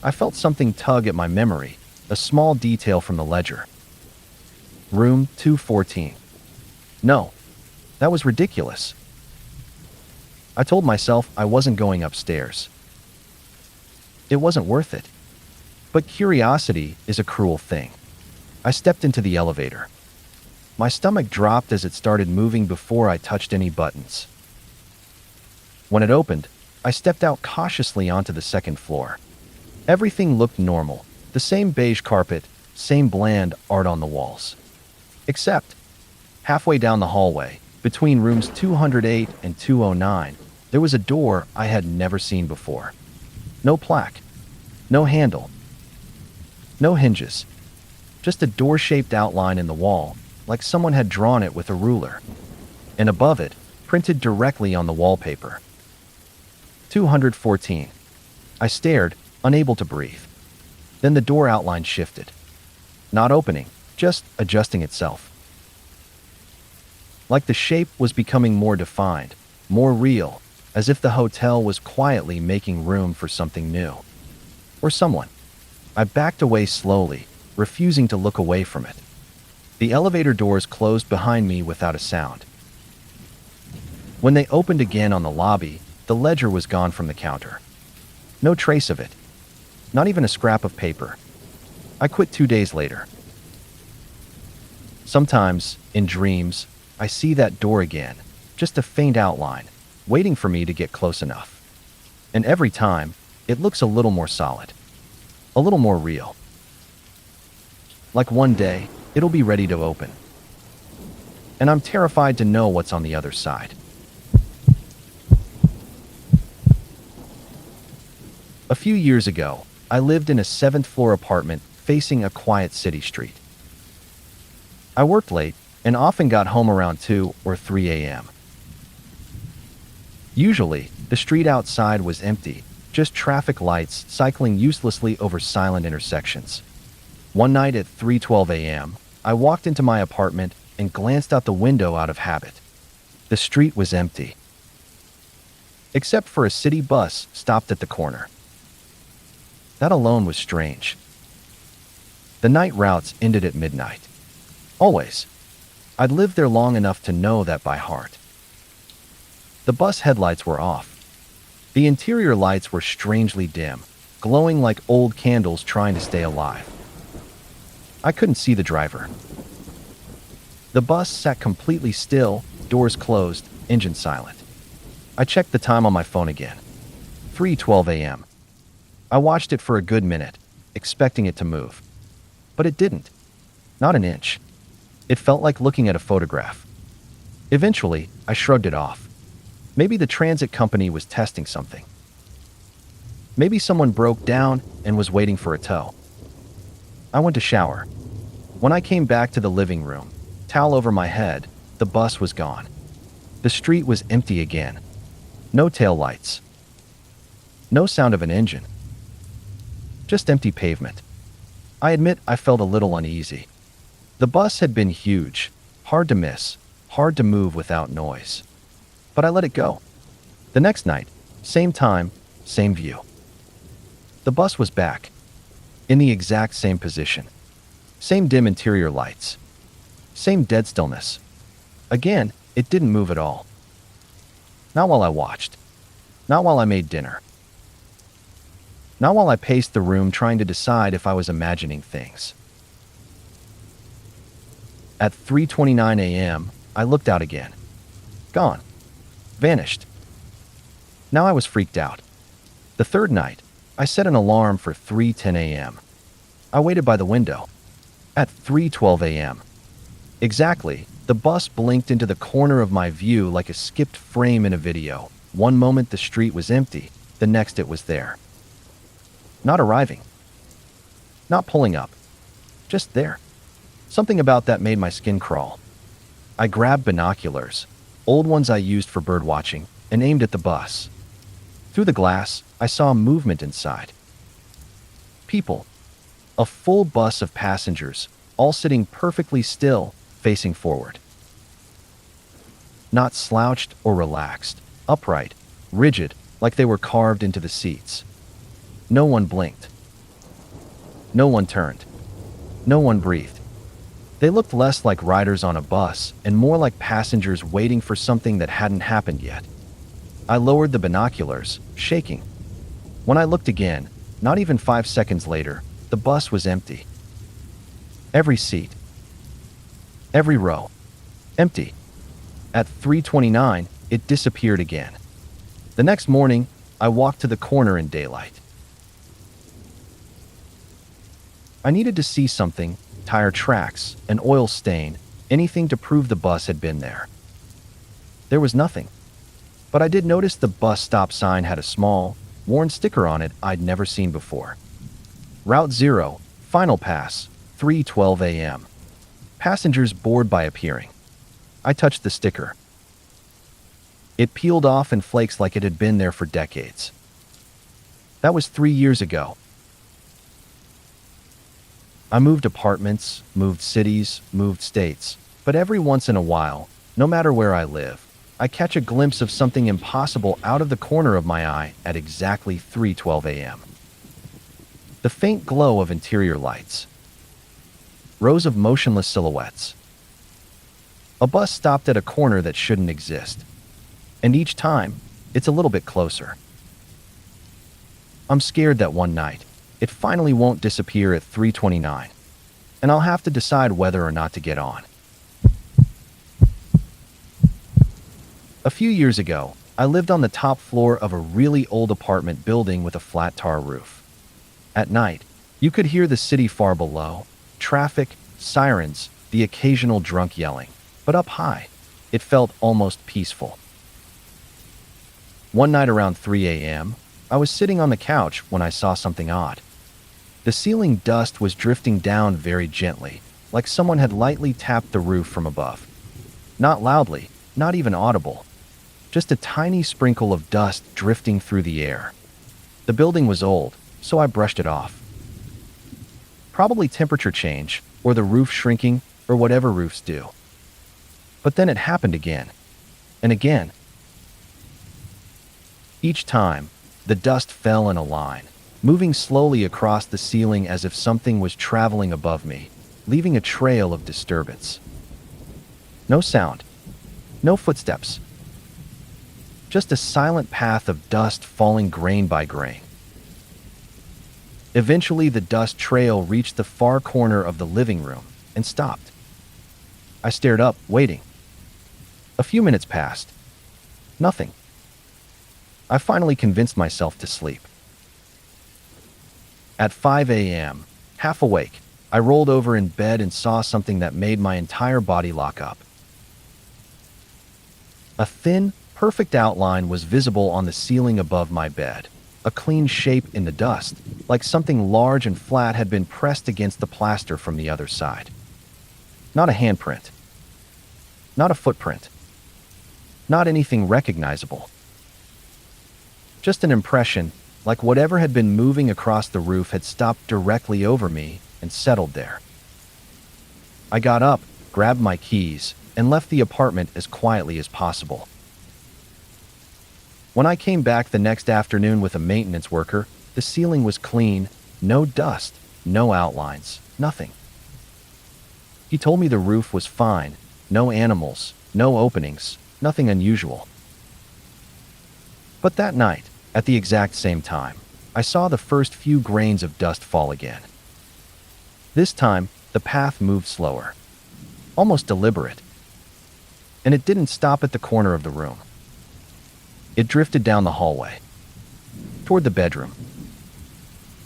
I felt something tug at my memory, a small detail from the ledger. Room 214. No, that was ridiculous. I told myself I wasn't going upstairs. It wasn't worth it. But curiosity is a cruel thing. I stepped into the elevator. My stomach dropped as it started moving before I touched any buttons. When it opened, I stepped out cautiously onto the second floor. Everything looked normal, the same beige carpet, same bland art on the walls. Except, halfway down the hallway, between rooms 208 and 209, there was a door I had never seen before. No plaque, no handle, no hinges, just a door-shaped outline in the wall, like someone had drawn it with a ruler. And above it, printed directly on the wallpaper, 214. I stared, unable to breathe. Then the door outline shifted. Not opening, just adjusting itself. Like the shape was becoming more defined, more real, as if the hotel was quietly making room for something new. Or someone. I backed away slowly, refusing to look away from it. The elevator doors closed behind me without a sound. When they opened again on the lobby, the ledger was gone from the counter. No trace of it. Not even a scrap of paper. I quit 2 days later. Sometimes, in dreams, I see that door again, just a faint outline, waiting for me to get close enough. And every time, it looks a little more solid. A little more real. Like one day, it'll be ready to open. And I'm terrified to know what's on the other side. A few years ago, I lived in a 7th-floor apartment facing a quiet city street. I worked late and often got home around 2 or 3 a.m. Usually, the street outside was empty, just traffic lights cycling uselessly over silent intersections. One night at 3:12 a.m., I walked into my apartment and glanced out the window out of habit. The street was empty, except for a city bus stopped at the corner. That alone was strange. The night routes ended at midnight. Always. I'd lived there long enough to know that by heart. The bus headlights were off. The interior lights were strangely dim, glowing like old candles trying to stay alive. I couldn't see the driver. The bus sat completely still, doors closed, engine silent. I checked the time on my phone again. 3:12 a.m. I watched it for a good minute, expecting it to move. But it didn't. Not an inch. It felt like looking at a photograph. Eventually, I shrugged it off. Maybe the transit company was testing something. Maybe someone broke down and was waiting for a tow. I went to shower. When I came back to the living room, towel over my head, the bus was gone. The street was empty again. No taillights. No sound of an engine. Just empty pavement. I admit I felt a little uneasy. The bus had been huge, hard to miss, hard to move without noise. But I let it go. The next night, same time, same view. The bus was back, in the exact same position. Same dim interior lights. Same dead stillness. Again, it didn't move at all. Not while I watched. Not while I made dinner. Not while I paced the room trying to decide if I was imagining things. At 3:29 a.m., I looked out again. Gone. Vanished. Now I was freaked out. The third night, I set an alarm for 3:10 a.m. I waited by the window. At 3:12 a.m. Exactly, the bus blinked into the corner of my view like a skipped frame in a video. One moment the street was empty, the next it was there. Not arriving. Not pulling up. Just there. Something about that made my skin crawl. I grabbed binoculars, old ones I used for bird watching, and aimed at the bus. Through the glass, I saw movement inside. People. A full bus of passengers, all sitting perfectly still, facing forward. Not slouched or relaxed, upright, rigid, like they were carved into the seats. No one blinked. No one turned. No one breathed. They looked less like riders on a bus and more like passengers waiting for something that hadn't happened yet. I lowered the binoculars, shaking. When I looked again, not even 5 seconds later, the bus was empty. Every seat. Every row. Empty. At 3:29, it disappeared again. The next morning, I walked to the corner in daylight. I needed to see something, tire tracks, an oil stain, anything to prove the bus had been there. There was nothing. But I did notice the bus stop sign had a small, worn sticker on it I'd never seen before. Route 0, final pass, 3:12 a.m. Passengers board by appearing. I touched the sticker. It peeled off in flakes like it had been there for decades. That was 3 years ago. I moved apartments, moved cities, moved states, but every once in a while, no matter where I live, I catch a glimpse of something impossible out of the corner of my eye at exactly 3:12 a.m. The faint glow of interior lights. Rows of motionless silhouettes. A bus stopped at a corner that shouldn't exist. And each time, it's a little bit closer. I'm scared that one night, it finally won't disappear at 3:29, and I'll have to decide whether or not to get on. A few years ago, I lived on the top floor of a really old apartment building with a flat tar roof. At night, you could hear the city far below, traffic, sirens, the occasional drunk yelling. But up high, it felt almost peaceful. One night around 3 a.m., I was sitting on the couch when I saw something odd. The ceiling dust was drifting down very gently, like someone had lightly tapped the roof from above. Not loudly, not even audible. Just a tiny sprinkle of dust drifting through the air. The building was old, so I brushed it off. Probably temperature change, or the roof shrinking, or whatever roofs do. But then it happened again, and again. Each time, the dust fell in a line, moving slowly across the ceiling as if something was traveling above me, leaving a trail of disturbance. No sound, no footsteps. Just a silent path of dust falling grain by grain. Eventually, the dust trail reached the far corner of the living room and stopped. I stared up, waiting. A few minutes passed. Nothing. I finally convinced myself to sleep. At 5 a.m., half awake, I rolled over in bed and saw something that made my entire body lock up. A thin, perfect outline was visible on the ceiling above my bed, a clean shape in the dust, like something large and flat had been pressed against the plaster from the other side. Not a handprint. Not a footprint. Not anything recognizable. Just an impression, like whatever had been moving across the roof had stopped directly over me and settled there. I got up, grabbed my keys, and left the apartment as quietly as possible. When I came back the next afternoon with a maintenance worker, the ceiling was clean, no dust, no outlines, nothing. He told me the roof was fine, no animals, no openings, nothing unusual. But that night, at the exact same time, I saw the first few grains of dust fall again. This time, the path moved slower, almost deliberate. And it didn't stop at the corner of the room. It drifted down the hallway, toward the bedroom.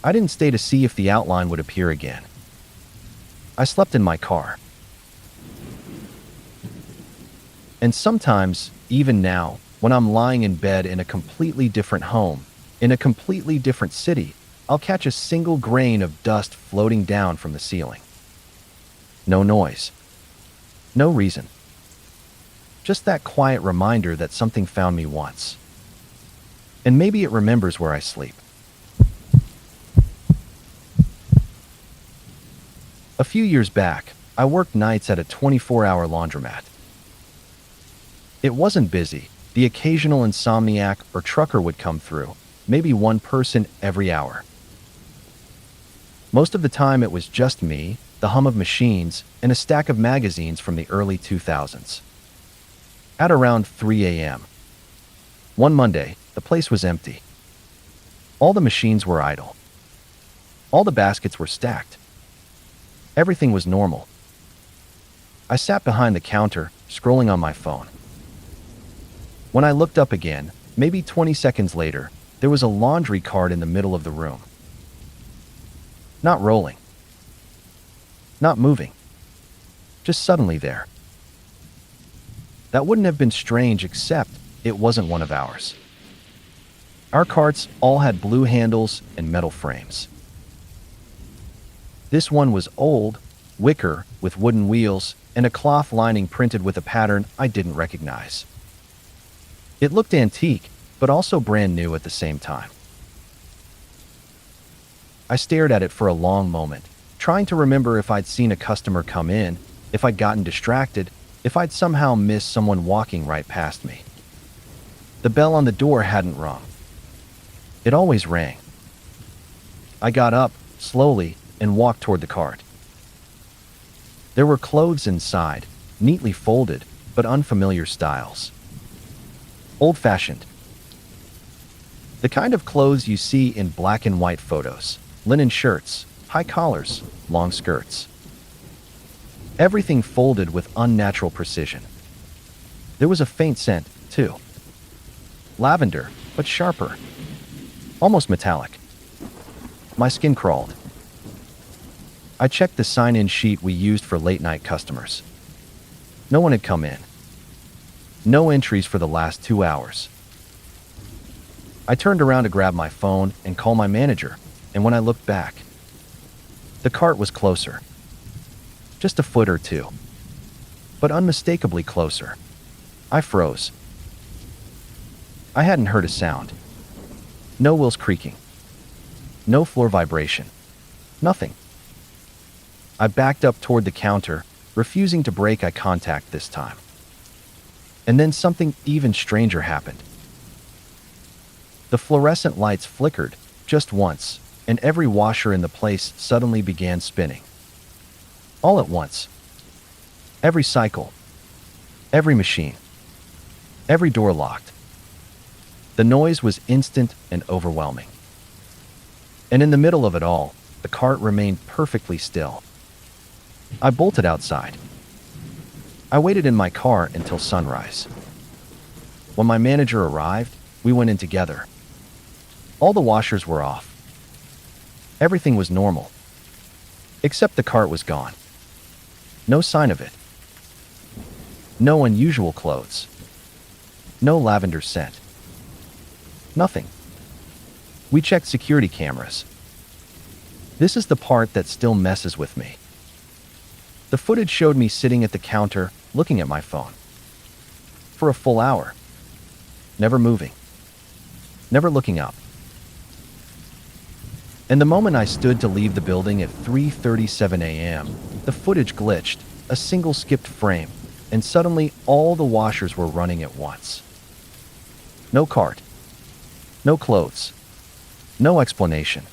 I didn't stay to see if the outline would appear again. I slept in my car. And sometimes, even now, when I'm lying in bed in a completely different home, in a completely different city, I'll catch a single grain of dust floating down from the ceiling. No noise. No reason. Just that quiet reminder that something found me once. And maybe it remembers where I sleep. A few years back, I worked nights at a 24-hour laundromat. It wasn't busy. The occasional insomniac or trucker would come through, maybe one person every hour. Most of the time it was just me, the hum of machines, and a stack of magazines from the early 2000s. At around 3 a.m. one Monday, the place was empty. All the machines were idle. All the baskets were stacked. Everything was normal. I sat behind the counter, scrolling on my phone. When I looked up again, maybe 20 seconds later, there was a laundry cart in the middle of the room. Not rolling. Not moving. Just suddenly there. That wouldn't have been strange except it wasn't one of ours. Our carts all had blue handles and metal frames. This one was old, wicker, with wooden wheels, and a cloth lining printed with a pattern I didn't recognize. It looked antique, but also brand new at the same time. I stared at it for a long moment, trying to remember if I'd seen a customer come in, if I'd gotten distracted, if I'd somehow missed someone walking right past me. The bell on the door hadn't rung. It always rang. I got up, slowly, and walked toward the cart. There were clothes inside, neatly folded, but unfamiliar styles. Old-fashioned. The kind of clothes you see in black and white photos. Linen shirts, high collars, long skirts. Everything folded with unnatural precision. There was a faint scent, too. Lavender, but sharper. Almost metallic. My skin crawled. I checked the sign-in sheet we used for late-night customers. No one had come in. No entries for the last 2 hours. I turned around to grab my phone and call my manager, and when I looked back, the cart was closer. Just a foot or two. But unmistakably closer. I froze. I hadn't heard a sound. No wheels creaking. No floor vibration. Nothing. I backed up toward the counter, refusing to break eye contact this time. And then something even stranger happened. The fluorescent lights flickered, just once, and every washer in the place suddenly began spinning. All at once. Every cycle. Every machine. Every door locked. The noise was instant and overwhelming. And in the middle of it all, the cart remained perfectly still. I bolted outside. I waited in my car until sunrise. When my manager arrived, we went in together. All the washers were off. Everything was normal. Except the cart was gone. No sign of it. No unusual clothes. No lavender scent. Nothing. We checked security cameras. This is the part that still messes with me. The footage showed me sitting at the counter, looking at my phone. For a full hour. Never moving. Never looking up. And the moment I stood to leave the building at 3:37 a.m., the footage glitched, a single skipped frame, and suddenly all the washers were running at once. No cart. No clothes. No explanation.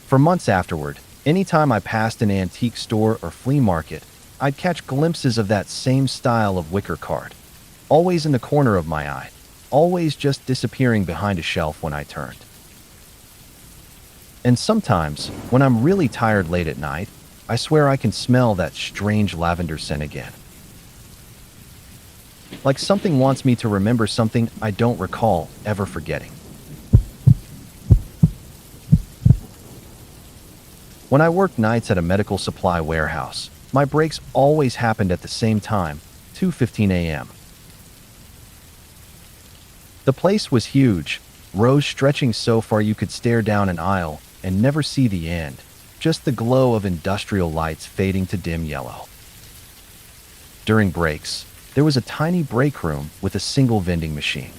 For months afterward, anytime I passed an antique store or flea market, I'd catch glimpses of that same style of wicker cart, always in the corner of my eye, always just disappearing behind a shelf when I turned. And sometimes, when I'm really tired late at night, I swear I can smell that strange lavender scent again. Like something wants me to remember something I don't recall ever forgetting. When I worked nights at a medical supply warehouse, my breaks always happened at the same time, 2:15 a.m. The place was huge, rows stretching so far you could stare down an aisle and never see the end, just the glow of industrial lights fading to dim yellow. During breaks, there was a tiny break room with a single vending machine.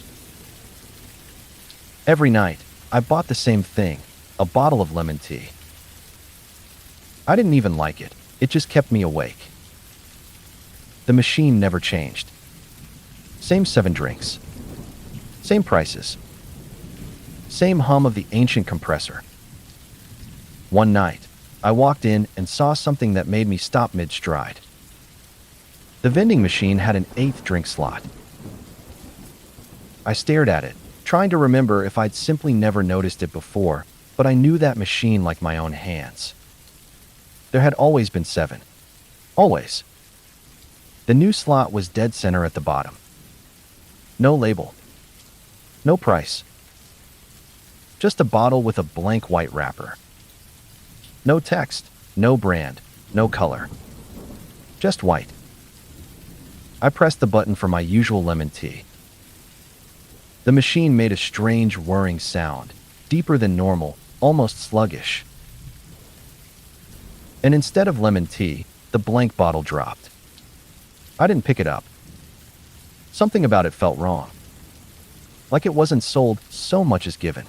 Every night, I bought the same thing, a bottle of lemon tea. I didn't even like it, it just kept me awake. The machine never changed. Same 7 drinks. Same prices. Same hum of the ancient compressor. One night, I walked in and saw something that made me stop mid-stride. The vending machine had an 8th drink slot. I stared at it, trying to remember if I'd simply never noticed it before, but I knew that machine like my own hands. There had always been 7. Always. The new slot was dead center at the bottom. No label. No price. Just a bottle with a blank white wrapper. No text, no brand, no color. Just white. I pressed the button for my usual lemon tea. The machine made a strange whirring sound, deeper than normal, almost sluggish. And instead of lemon tea, the blank bottle dropped. I didn't pick it up. Something about it felt wrong. Like it wasn't sold so much as given.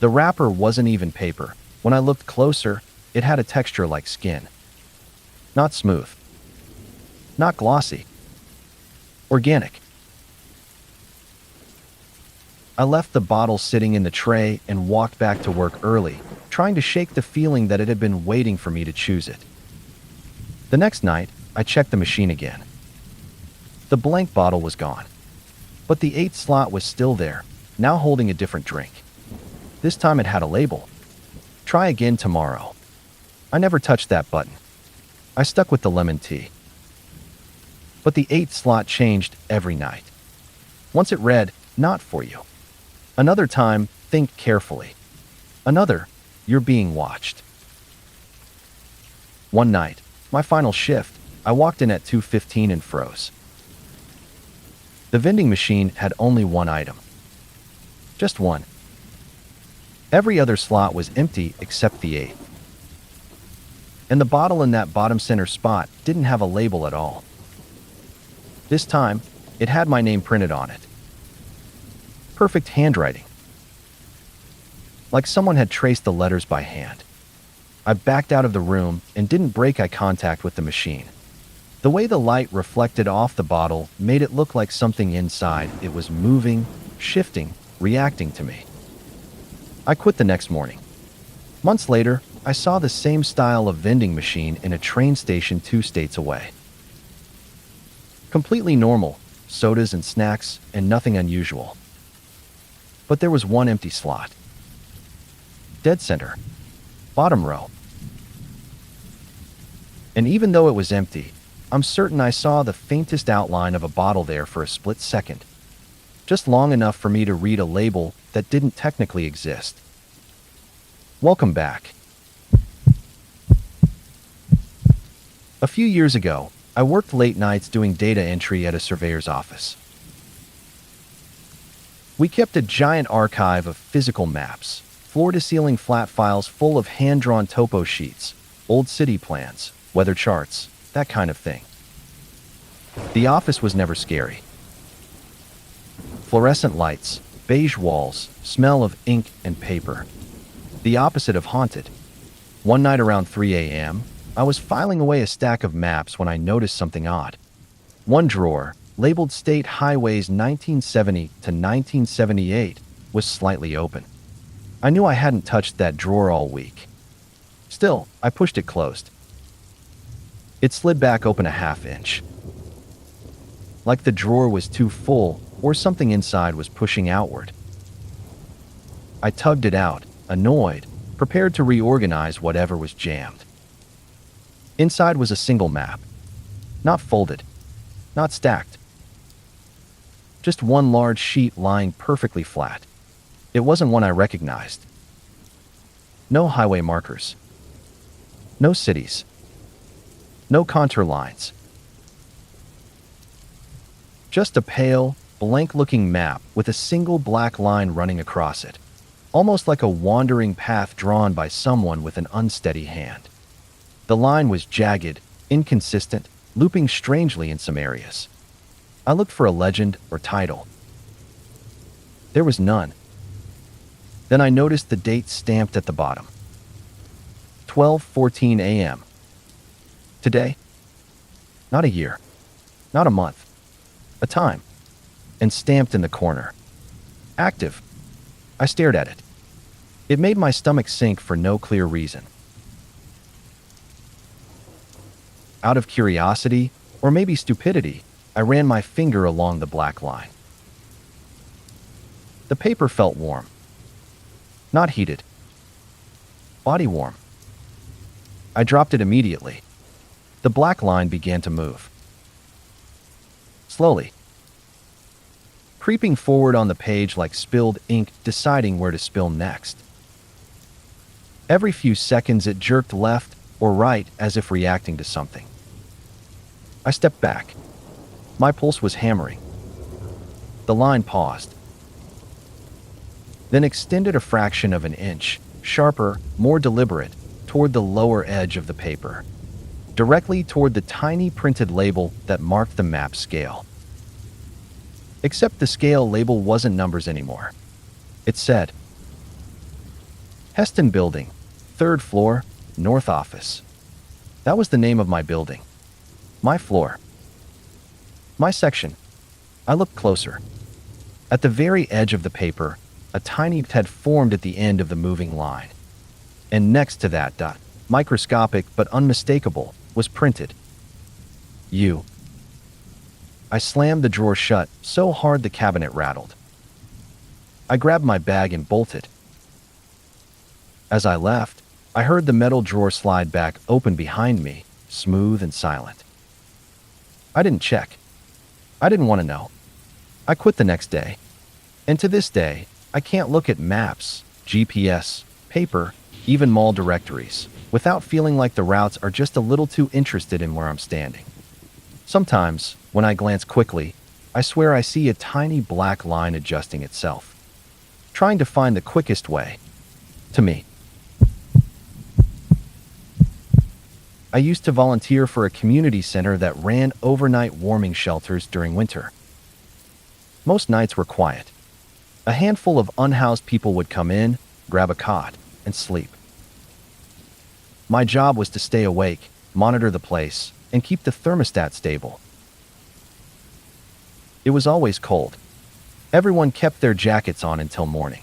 The wrapper wasn't even paper. When I looked closer, it had a texture like skin. Not smooth. Not glossy. Organic. I left the bottle sitting in the tray and walked back to work early, trying to shake the feeling that it had been waiting for me to choose it. The next night, I checked the machine again. The blank bottle was gone. But the 8th slot was still there, now holding a different drink. This time it had a label. Try again tomorrow. I never touched that button. I stuck with the lemon tea. But the 8th slot changed every night. Once it read, "Not for you." Another time, "Think carefully." Another, "You're being watched." One night, my final shift, I walked in at 2:15 and froze. The vending machine had only one item. Just one. Every other slot was empty except the 8th. And the bottle in that bottom center spot didn't have a label at all. This time, it had my name printed on it. Perfect handwriting. Like someone had traced the letters by hand. I backed out of the room and didn't break eye contact with the machine. The way the light reflected off the bottle made it look like something inside it was moving, shifting, reacting to me. I quit the next morning. Months later, I saw the same style of vending machine in a train station 2 states away. Completely normal, sodas and snacks, and nothing unusual. But there was one empty slot. Dead center. Bottom row. And even though it was empty, I'm certain I saw the faintest outline of a bottle there for a split second. Just long enough for me to read a label that didn't technically exist. Welcome back. A few years ago, I worked late nights doing data entry at a surveyor's office. We kept a giant archive of physical maps, floor-to-ceiling flat files full of hand-drawn topo sheets, old city plans, weather charts, that kind of thing. The office was never scary. Fluorescent lights, beige walls, smell of ink and paper. The opposite of haunted. One night around 3 a.m., I was filing away a stack of maps when I noticed something odd. One drawer, labeled State Highways 1970 to 1978, was slightly open. I knew I hadn't touched that drawer all week. Still, I pushed it closed. It slid back open a half-inch. Like the drawer was too full, or something inside was pushing outward. I tugged it out, annoyed, prepared to reorganize whatever was jammed. Inside was a single map. Not folded. Not stacked. Just one large sheet lying perfectly flat. It wasn't one I recognized. No highway markers. No cities. No contour lines. Just a pale, blank-looking map with a single black line running across it, almost like a wandering path drawn by someone with an unsteady hand. The line was jagged, inconsistent, looping strangely in some areas. I looked for a legend or title. There was none. Then I noticed the date stamped at the bottom. 12:14 a.m. Today? Not a year. Not a month. A time. And stamped in the corner. Active. I stared at it. It made my stomach sink for no clear reason. Out of curiosity, or maybe stupidity, I ran my finger along the black line. The paper felt warm. Not heated. Body warm. I dropped it immediately. The black line began to move. Slowly. Creeping forward on the page like spilled ink, deciding where to spill next. Every few seconds it jerked left or right as if reacting to something. I stepped back. My pulse was hammering. The line paused, then extended a fraction of an inch, sharper, more deliberate, toward the lower edge of the paper, directly toward the tiny printed label that marked the map scale. Except the scale label wasn't numbers anymore. It said, Heston Building, 3rd floor, North Office. That was the name of my building. My floor. My section. I looked closer. At the very edge of the paper, a tiny had formed at the end of the moving line. And next to that dot, microscopic but unmistakable, was printed. U. I slammed the drawer shut so hard the cabinet rattled. I grabbed my bag and bolted. As I left, I heard the metal drawer slide back open behind me, smooth and silent. I didn't check. I didn't want to know. I quit the next day. And to this day, I can't look at maps, GPS, paper, even mall directories, without feeling like the routes are just a little too interested in where I'm standing. Sometimes, when I glance quickly, I swear I see a tiny black line adjusting itself, trying to find the quickest way to me. I used to volunteer for a community center that ran overnight warming shelters during winter. Most nights were quiet. A handful of unhoused people would come in, grab a cot, and sleep. My job was to stay awake, monitor the place, and keep the thermostat stable. It was always cold. Everyone kept their jackets on until morning.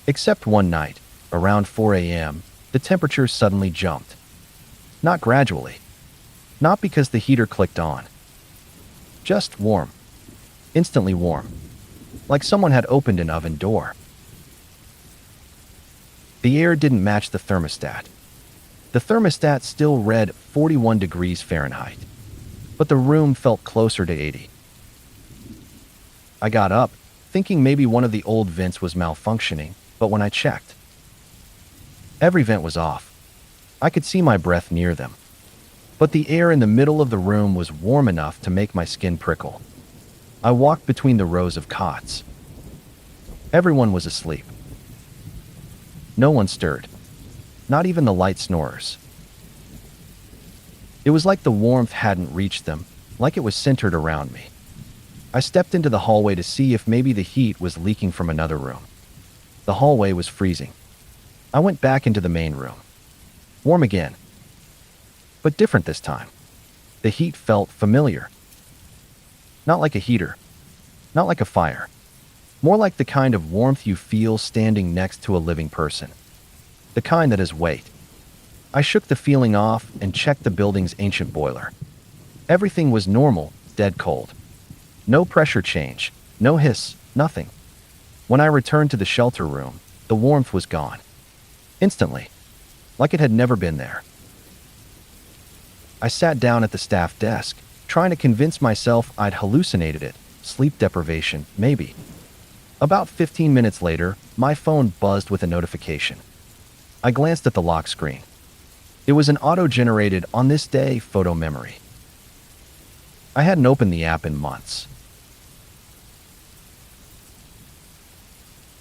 Except one night, around 4 a.m., the temperature suddenly jumped. Not gradually. Not because the heater clicked on. Just warm. Instantly warm. Like someone had opened an oven door. The air didn't match the thermostat. The thermostat still read 41 degrees Fahrenheit, but the room felt closer to 80. I got up, thinking maybe one of the old vents was malfunctioning, but when I checked, every vent was off. I could see my breath near them, but the air in the middle of the room was warm enough to make my skin prickle. I walked between the rows of cots. Everyone was asleep. No one stirred, not even the light snorers. It was like the warmth hadn't reached them, like it was centered around me. I stepped into the hallway to see if maybe the heat was leaking from another room. The hallway was freezing. I went back into the main room. Warm again. But different this time. The heat felt familiar. Not like a heater. Not like a fire. More like the kind of warmth you feel standing next to a living person. The kind that has weight. I shook the feeling off and checked the building's ancient boiler. Everything was normal, dead cold. No pressure change, no hiss, nothing. When I returned to the shelter room, the warmth was gone. Instantly. Like it had never been there. I sat down at the staff desk, trying to convince myself I'd hallucinated it. Sleep deprivation, maybe. About 15 minutes later, my phone buzzed with a notification. I glanced at the lock screen. It was an auto-generated on this day photo memory. I hadn't opened the app in months.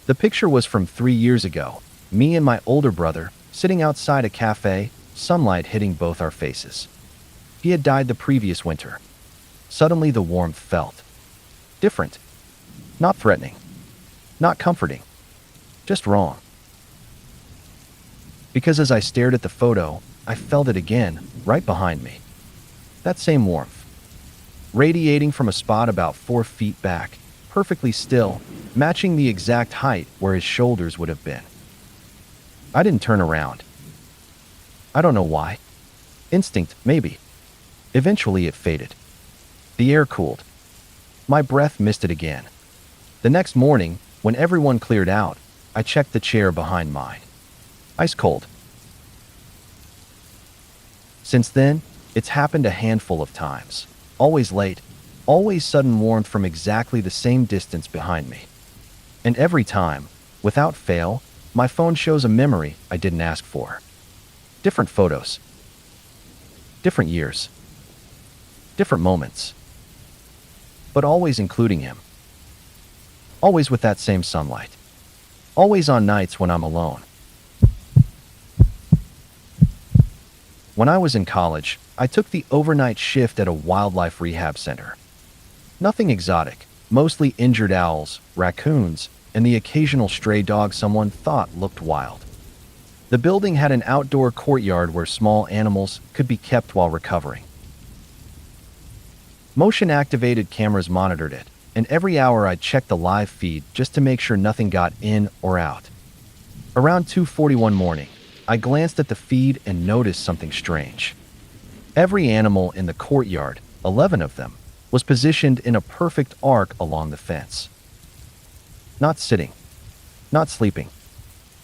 The picture was from 3 years ago, me and my older brother sitting outside a cafe, sunlight hitting both our faces. He had died the previous winter. Suddenly the warmth felt different. Not threatening. Not comforting. Just wrong. Because as I stared at the photo, I felt it again, right behind me. That same warmth. Radiating from a spot about 4 feet back, perfectly still, matching the exact height where his shoulders would have been. I didn't turn around. I don't know why. Instinct, maybe. Eventually it faded. The air cooled. My breath missed it again. The next morning, when everyone cleared out, I checked the chair behind mine. Ice cold. Since then, it's happened a handful of times. Always late, always sudden warmth from exactly the same distance behind me. And every time, without fail, my phone shows a memory I didn't ask for. Different photos. Different years. Different moments. But always including him. Always with that same sunlight. Always on nights when I'm alone. When I was in college, I took the overnight shift at a wildlife rehab center. Nothing exotic, mostly injured owls, raccoons, and the occasional stray dog someone thought looked wild. The building had an outdoor courtyard where small animals could be kept while recovering. Motion-activated cameras monitored it, and every hour I'd check the live feed just to make sure nothing got in or out. Around 2:41 morning, I glanced at the feed and noticed something strange. Every animal in the courtyard, 11 of them, was positioned in a perfect arc along the fence. Not sitting, not sleeping,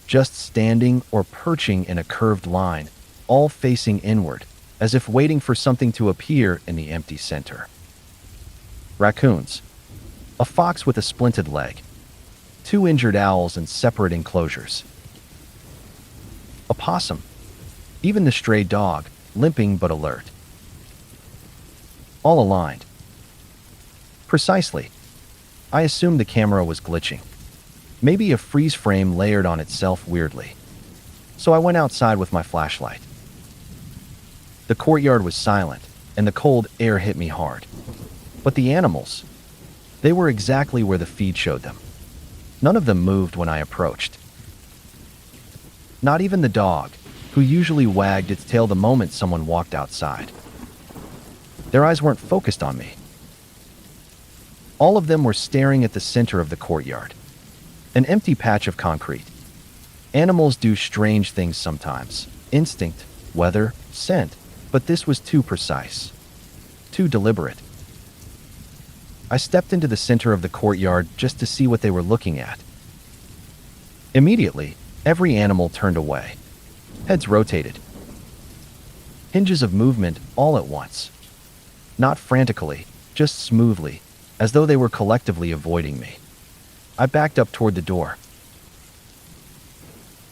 just standing or perching in a curved line, all facing inward, as if waiting for something to appear in the empty center. Raccoons, a fox with a splinted leg, 2 injured owls in separate enclosures. A possum, even the stray dog, limping but alert. All aligned. Precisely. I assumed the camera was glitching. Maybe a freeze frame layered on itself weirdly. So I went outside with my flashlight. The courtyard was silent, and the cold air hit me hard. But the animals, they were exactly where the feed showed them. None of them moved when I approached. Not even the dog, who usually wagged its tail the moment someone walked outside. Their eyes weren't focused on me. All of them were staring at the center of the courtyard. An empty patch of concrete. Animals do strange things sometimes. Instinct, weather, scent. But this was too precise. Too deliberate. I stepped into the center of the courtyard just to see what they were looking at. Immediately, every animal turned away. Heads rotated. Hinges of movement all at once. Not frantically, just smoothly, as though they were collectively avoiding me. I backed up toward the door.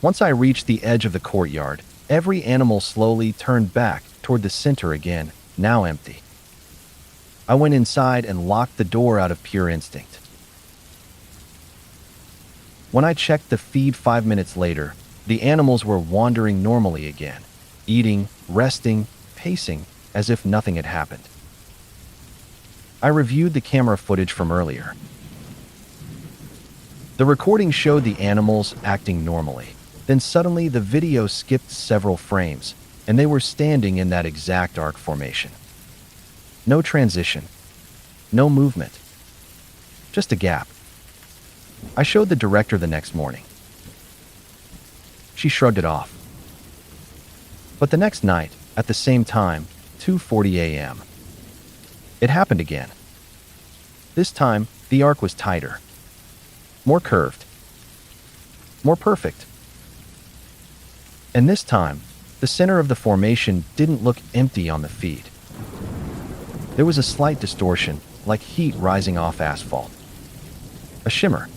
Once I reached the edge of the courtyard, every animal slowly turned back toward the center again, now empty. I went inside and locked the door out of pure instinct. When I checked the feed 5 minutes later, the animals were wandering normally again, eating, resting, pacing, as if nothing had happened. I reviewed the camera footage from earlier. The recording showed the animals acting normally. Then suddenly the video skipped several frames, and they were standing in that exact arc formation. No transition. No movement. Just a gap. I showed the director the next morning. She shrugged it off. But the next night, at the same time, 2:40 a.m., it happened again. This time, the arc was tighter. More curved. More perfect. And this time, the center of the formation didn't look empty on the feed. There was a slight distortion, like heat rising off asphalt. A shimmer.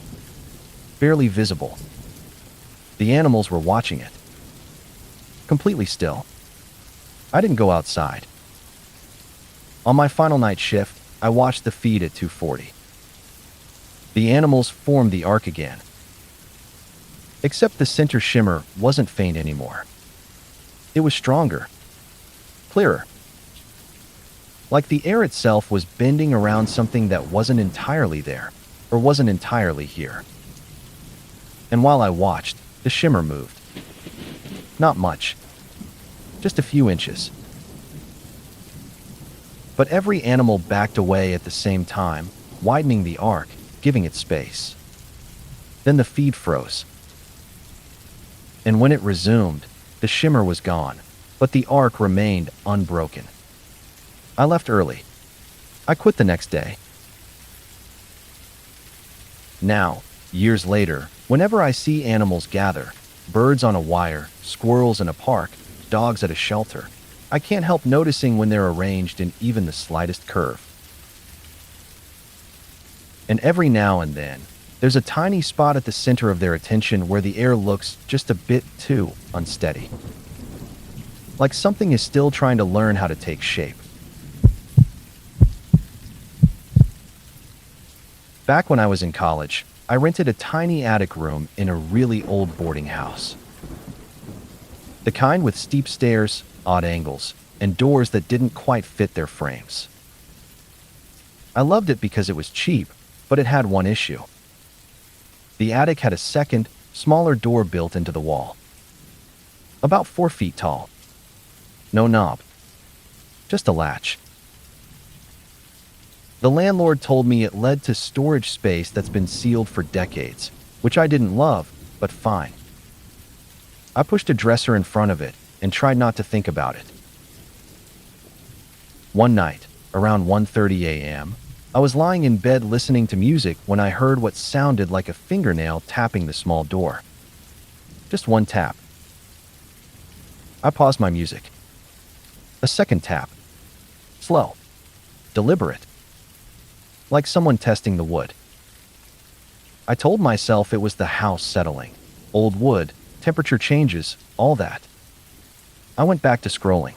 Barely visible. The animals were watching it. Completely still. I didn't go outside. On my final night shift, I watched the feed at 2:40. The animals formed the arc again. Except the center shimmer wasn't faint anymore. It was stronger. Clearer. Like the air itself was bending around something that wasn't entirely there, or wasn't entirely here. And while I watched, the shimmer moved. Not much. Just a few inches. But every animal backed away at the same time, widening the arc, giving it space. Then the feed froze. And when it resumed, the shimmer was gone, but the arc remained unbroken. I left early. I quit the next day. Now, years later, whenever I see animals gather, birds on a wire, squirrels in a park, dogs at a shelter, I can't help noticing when they're arranged in even the slightest curve. And every now and then, there's a tiny spot at the center of their attention where the air looks just a bit too unsteady. Like something is still trying to learn how to take shape. Back when I was in college, I rented a tiny attic room in a really old boarding house. The kind with steep stairs, odd angles, and doors that didn't quite fit their frames. I loved it because it was cheap, but it had one issue. The attic had a second, smaller door built into the wall. About 4 feet tall. No knob. Just a latch. The landlord told me it led to storage space that's been sealed for decades, which I didn't love, but fine. I pushed a dresser in front of it and tried not to think about it. One night, around 1:30 a.m., I was lying in bed listening to music when I heard what sounded like a fingernail tapping the small door. Just one tap. I paused my music. A second tap. Slow. Deliberate. Like someone testing the wood. I told myself it was the house settling. Old wood, temperature changes, all that. I went back to scrolling.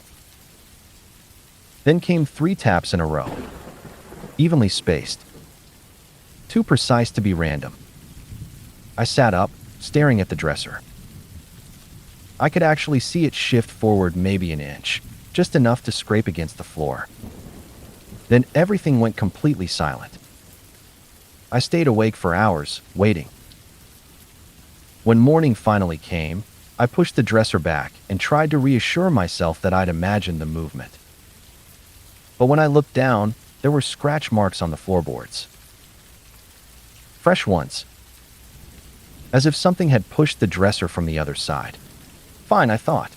Then came 3 taps in a row. Evenly spaced. Too precise to be random. I sat up, staring at the dresser. I could actually see it shift forward maybe an inch, just enough to scrape against the floor. Then everything went completely silent. I stayed awake for hours, waiting. When morning finally came, I pushed the dresser back and tried to reassure myself that I'd imagined the movement. But when I looked down, there were scratch marks on the floorboards. Fresh ones. As if something had pushed the dresser from the other side. Fine, I thought.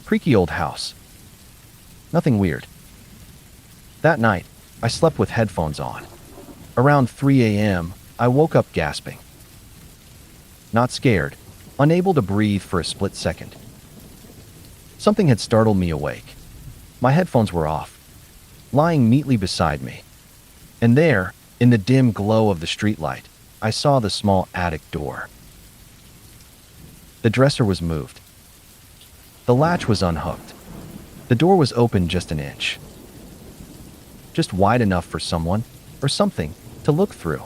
Creaky old house. Nothing weird. That night, I slept with headphones on. Around 3 a.m., I woke up gasping. Not scared, unable to breathe for a split second. Something had startled me awake. My headphones were off, lying neatly beside me. And there, in the dim glow of the streetlight, I saw the small attic door. The dresser was moved. The latch was unhooked. The door was open just an inch. Just wide enough for someone, or something, to look through.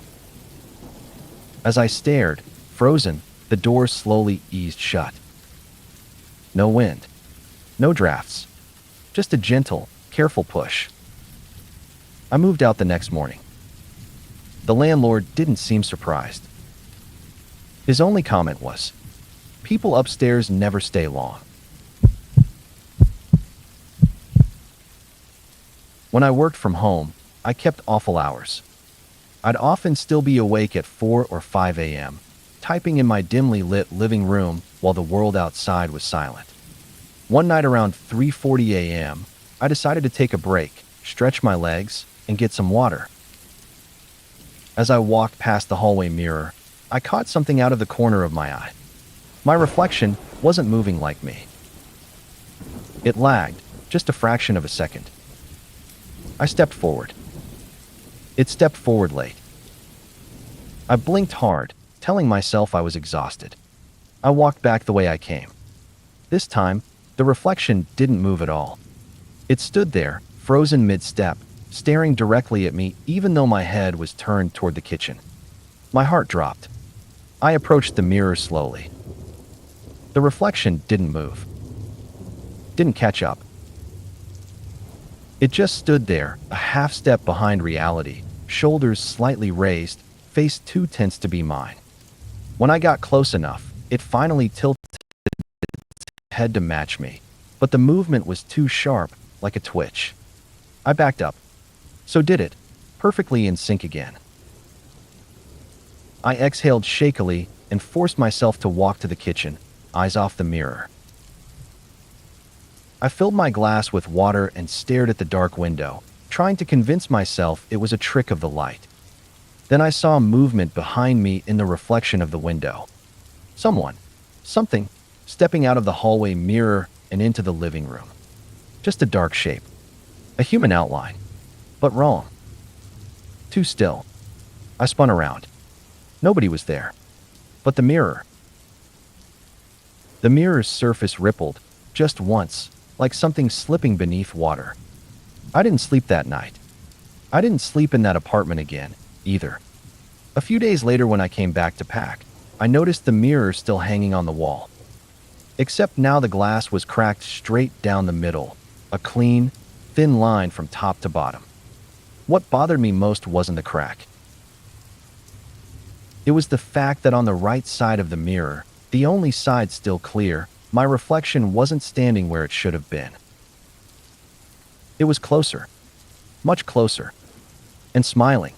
As I stared, frozen, the door slowly eased shut. No wind. No drafts. Just a gentle, careful push. I moved out the next morning. The landlord didn't seem surprised. His only comment was, "People upstairs never stay long." When I worked from home, I kept awful hours. I'd often still be awake at 4 or 5 a.m., typing in my dimly lit living room while the world outside was silent. One night around 3:40 a.m., I decided to take a break, stretch my legs, and get some water. As I walked past the hallway mirror, I caught something out of the corner of my eye. My reflection wasn't moving like me. It lagged, just a fraction of a second. I stepped forward. It stepped forward late. I blinked hard, telling myself I was exhausted. I walked back the way I came. This time, the reflection didn't move at all. It stood there, frozen mid-step, staring directly at me even though my head was turned toward the kitchen. My heart dropped. I approached the mirror slowly. The reflection didn't move. Didn't catch up. It just stood there, a half step behind reality, shoulders slightly raised, face too tense to be mine. When I got close enough, it finally tilted its head to match me, but the movement was too sharp, like a twitch. I backed up. So did it, perfectly in sync again. I exhaled shakily and forced myself to walk to the kitchen, eyes off the mirror. I filled my glass with water and stared at the dark window, trying to convince myself it was a trick of the light. Then I saw movement behind me in the reflection of the window. Someone, something, stepping out of the hallway mirror and into the living room. Just a dark shape. A human outline. But wrong. Too still. I spun around. Nobody was there. But the mirror. The mirror's surface rippled, just once, like something slipping beneath water. I didn't sleep that night. I didn't sleep in that apartment again, either. A few days later when I came back to pack, I noticed the mirror still hanging on the wall. Except now the glass was cracked straight down the middle, a clean, thin line from top to bottom. What bothered me most wasn't the crack. It was the fact that on the right side of the mirror, the only side still clear, my reflection wasn't standing where it should have been. It was closer. Much closer. And smiling.